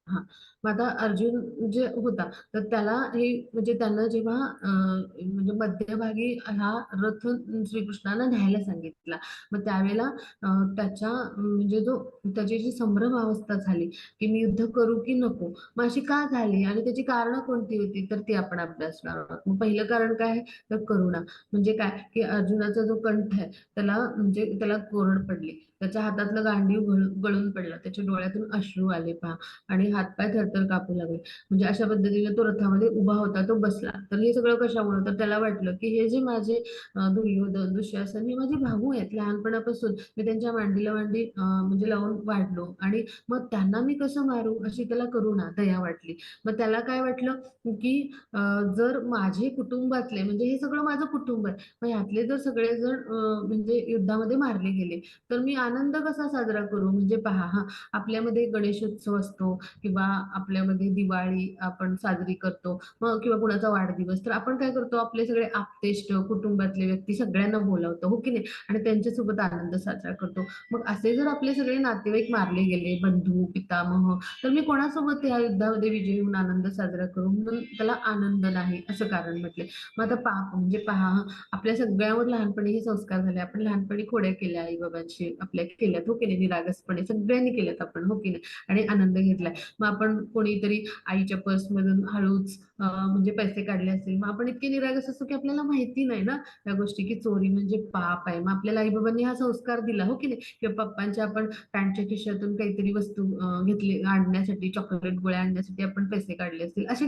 हां. मग आता अर्जुन जे होता, तर त्याला हे म्हणजे त्यांना जेव्हा म्हणजे मध्यभागी हा रथ श्रीकृष्णाला न्यायला सांगितला. मग त्यावेळेला त्याच्या म्हणजे त्याची जी संभ्रम अवस्था झाली, की मी युद्ध करू की नको? मग अशी का झाली आणि त्याची कारणं कोणती होती? तर ती आपण अभ्यासणार आहोत. मग पहिलं कारण काय आहे? तर करुणा. म्हणजे काय? की अर्जुनाचा जो कंठ आहे, त्याला म्हणजे त्याला कोरड पडली. त्याच्या हातातलं गांडीव गळून पडलं. त्याच्या डोळ्यातून अश्रू आले, पहा, आणि हातपाय थरथर कापू लागले. म्हणजे अशा पद्धतीने तो रथामध्ये उभा होता, तो बसला. तर हे सगळं कशामुळे? तर त्याला वाटलं की हे जे माझे दुर्योधन, दुःशासन हे माझे भाऊ आहेत. लहानपणापासून मी त्यांच्या मांडीला मांडी म्हणजे लावून वाढलो आणि मग त्यांना मी कसं मारू? अशी त्याला करुणा, दया वाटली. मग त्याला काय वाटलं की जर माझे कुटुंबातले म्हणजे हे सगळं माझं कुटुंब आहे. मग ह्यातले जर सगळेजण म्हणजे युद्धामध्ये मारले गेले, तर मी आनंद कसा साजरा करू? म्हणजे पहा, हां, आपल्यामध्ये गणेशोत्सव असतो किंवा आपल्यामध्ये दिवाळी आपण साजरी करतो, मग किंवा कुणाचा वाढदिवस, तर आपण काय करतो? आपले सगळे आप्तेष्ट, कुटुंबातले व्यक्ती सगळ्यांना बोलावतो, हो की नाही? आणि त्यांच्यासोबत आनंद साजरा करतो. मग असे जर आपले सगळे नातेवाईक मारले गेले, बंधू, पितामह, तर मी कोणासोबत या युद्धामध्ये विजयी होऊन आनंद साजरा करू? म्हणून त्याला आनंद नाही असं कारण म्हटले. मग आता पाप म्हणजे पहा, आपल्या सगळ्यावर लहानपणी हे संस्कार झाले. आपण लहानपणी खोड्या केल्या आई बाबांची आपल्या केल्यात, हो की नाही? निरागसपणे सगळ्यांनी केल्यात आपण, हो की नाही? आणि आनंद घेतलाय. मग आपण कोणीतरी आईच्या पर्समधून हळूच म्हणजे पैसे काढले असेल, मग आपण इतके निरागस असतो की आपल्याला माहिती नाही ना त्या गोष्टी, की चोरी म्हणजे पाप आहे. मग आपल्याला आई-बाबांनी हा संस्कार दिला, हो की नाही? किंवा पप्पांच्या आपण पॅन्टच्या खिशातून काहीतरी वस्तू घेतली आणण्यासाठी, चॉकलेट गोळ्या आणण्यासाठी आपण पैसे काढले असतील. अशा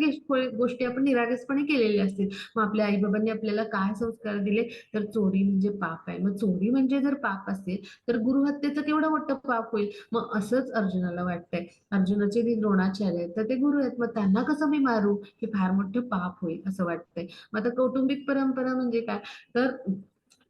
गोष्टी आपण निरागसपणे केलेल्या असतील. मग आपल्या आई-बाबांनी आपल्याला काय संस्कार दिले, तर चोरी म्हणजे पाप आहे. मग चोरी म्हणजे जर पाप असेल, तर गुरुहत्येचं केवढं मोठं पाप होईल. मग असंच अर्जुनाला वाटतंय. अर्जुनाचे जे द्रोणाचार्य आहेत, तर ते गुरु आहेत. मग त्यांना कसं मी मारू, की फार मोठं पाप होईल असं वाटतंय. मग आता कौटुंबिक परंपरा म्हणजे काय, तर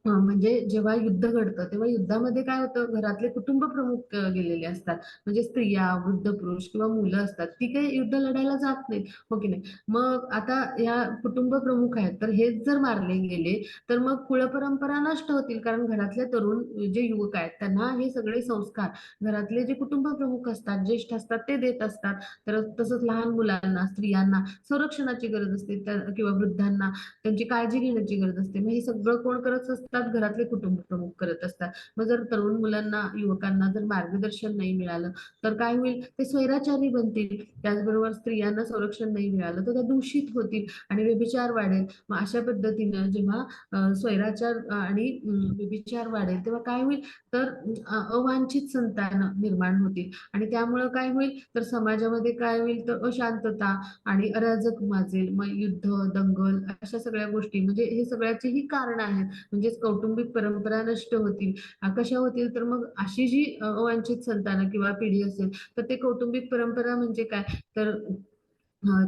म्हणजे जेव्हा युद्ध घडतं तेव्हा युद्धामध्ये काय होतं, घरातले कुटुंब प्रमुख गेलेले असतात. म्हणजे स्त्रिया, वृद्ध पुरुष किंवा मुलं असतात, ती काही युद्ध लढायला जात नाहीत, हो की नाही? मग आता या कुटुंब प्रमुख आहेत, तर हेच जर मारले गेले, तर मग कुळपरंपरा नष्ट होतील. कारण घरातले तरुण जे युवक आहेत त्यांना हे सगळे संस्कार घरातले जे कुटुंब प्रमुख असतात, ज्येष्ठ असतात, ते देत असतात. तर तसंच लहान मुलांना, स्त्रियांना संरक्षणाची गरज असते, किंवा वृद्धांना त्यांची काळजी घेण्याची गरज असते. मग हे सगळं कोण करत असतात? घरातले कुटुंब प्रमुख करत असतात. मग जर तरुण मुलांना, युवकांना जर मार्गदर्शन नाही मिळालं, तर काय होईल? ते स्वैराचारी बनतील. त्याचबरोबर स्त्रियांना संरक्षण नाही मिळालं, तर त्या दूषित होतील आणि व्यभिचार वाढेल. मग अशा पद्धतीनं जेव्हा स्वैराचार आणि व्यभिचार वाढेल, तेव्हा काय होईल? तर अवांछित संतान निर्माण होतील आणि त्यामुळं काय होईल? तर समाजामध्ये काय होईल? तर अशांतता आणि अराजक माजेल. मग युद्ध, दंगल अशा सगळ्या गोष्टी, म्हणजे हे सगळ्याची ही कारण आहेत. म्हणजेच कौटुंबिक परंपरा नष्ट होतील. कशा होतील? तर मग अशी जी अवांछित संतानं किंवा पिढी असेल, तर ते कौटुंबिक परंपरा म्हणजे काय? तर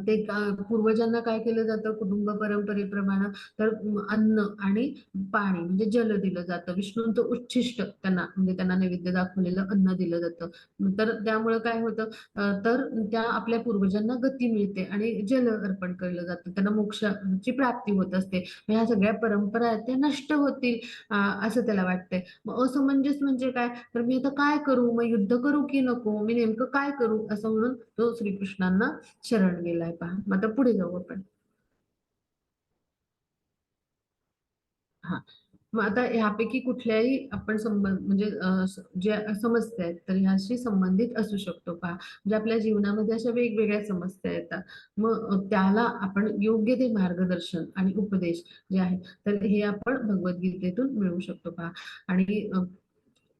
ते पूर्वजांना काय केलं जातं कुटुंब परंपरेप्रमाणे, तर अन्न आणि पाणी म्हणजे जल दिलं जातं. विष्णूंचं उच्छिष्ट त्यांना, म्हणजे त्यांना नैवेद्य दाखवलेलं अन्न दिलं जातं. तर त्यामुळे काय होतं, तर त्या आपल्या पूर्वजांना गती मिळते आणि जल अर्पण केलं जातं. त्यांना मोक्षाची प्राप्ती होत असते. मग ह्या सगळ्या परंपरा आहेत त्या नष्ट होतील, असं त्याला वाटतंय. मग असमंजस म्हणजे काय? तर मी आता काय करू? मग युद्ध करू की नको? मी नेमकं काय करू? असं म्हणून तो श्रीकृष्णांना शरण गेलाय पहा. मग आता पुढे जाऊ आपण. हा, मग आता ह्यापैकी कुठल्याही आपण संबंध म्हणजे ज्या समस्या आहेत तर ह्याशी संबंधित असू शकतो पहा. म्हणजे आपल्या जीवनामध्ये अशा वेगवेगळ्या समस्या येतात. मग त्याला आपण योग्य ते मार्गदर्शन आणि उपदेश जे आहे, तर हे आपण भगवद्गीतेतून मिळवू शकतो पहा. आणि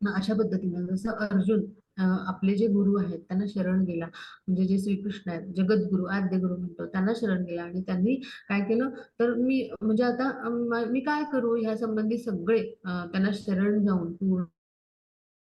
मग अशा पद्धतीनं जसं अर्जुन आपले जे गुरु आहेत त्यांना शरण गेला, म्हणजे जे श्रीकृष्ण आहेत, जगद्गुरु, आद्य गुरु म्हणतो, त्यांना शरण गेला आणि त्यांनी काय केलं, तर मी म्हणजे आता मी काय करू ह्या संबंधी सगळे त्यांना शरण जाऊन पूर्ण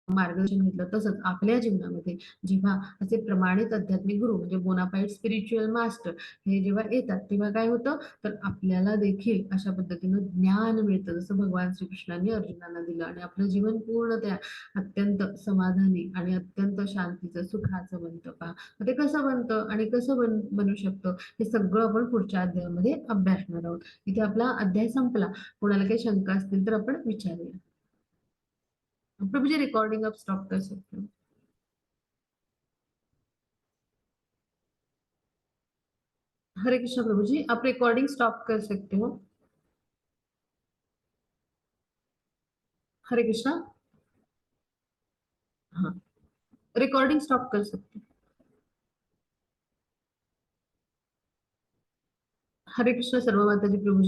मार्गदर्शन घेतलं. तसंच आपल्या जीवनामध्ये जेव्हा असे प्रमाणित आध्यात्मिक गुरु म्हणजे बोनाफाईड स्पिरिच्युअल मास्टर हे जेव्हा येतात, तेव्हा काय होतं, तर आपल्याला देखील अशा पद्धतीनं ज्ञान मिळतं, जसं भगवान श्रीकृष्णांनी अर्जुनाला दिलं आणि आपलं जीवन पूर्ण त्या अत्यंत समाधानी आणि अत्यंत शांतीचं, सुखाचं बनतं पहा. मग ते कसं बनतं आणि कसं बनू शकतं, हे सगळं आपण पुढच्या अध्यायामध्ये अभ्यासणार आहोत. इथे आपला अध्याय संपला. कोणाला काही शंका असतील तर आपण विचारूया. प्रभू जी रिकॉर्डिंग आप स्टॉप कर सकते हो. हरे कृष्ण प्रभु जी, आप रिकॉर्डिंग स्टॉप कर सकते हो. हरे कृष्णा. हाँ, रिकॉर्डिंग स्टॉप कर सकते हो. हरे कृष्ण सर्व माता जी प्रभु जी.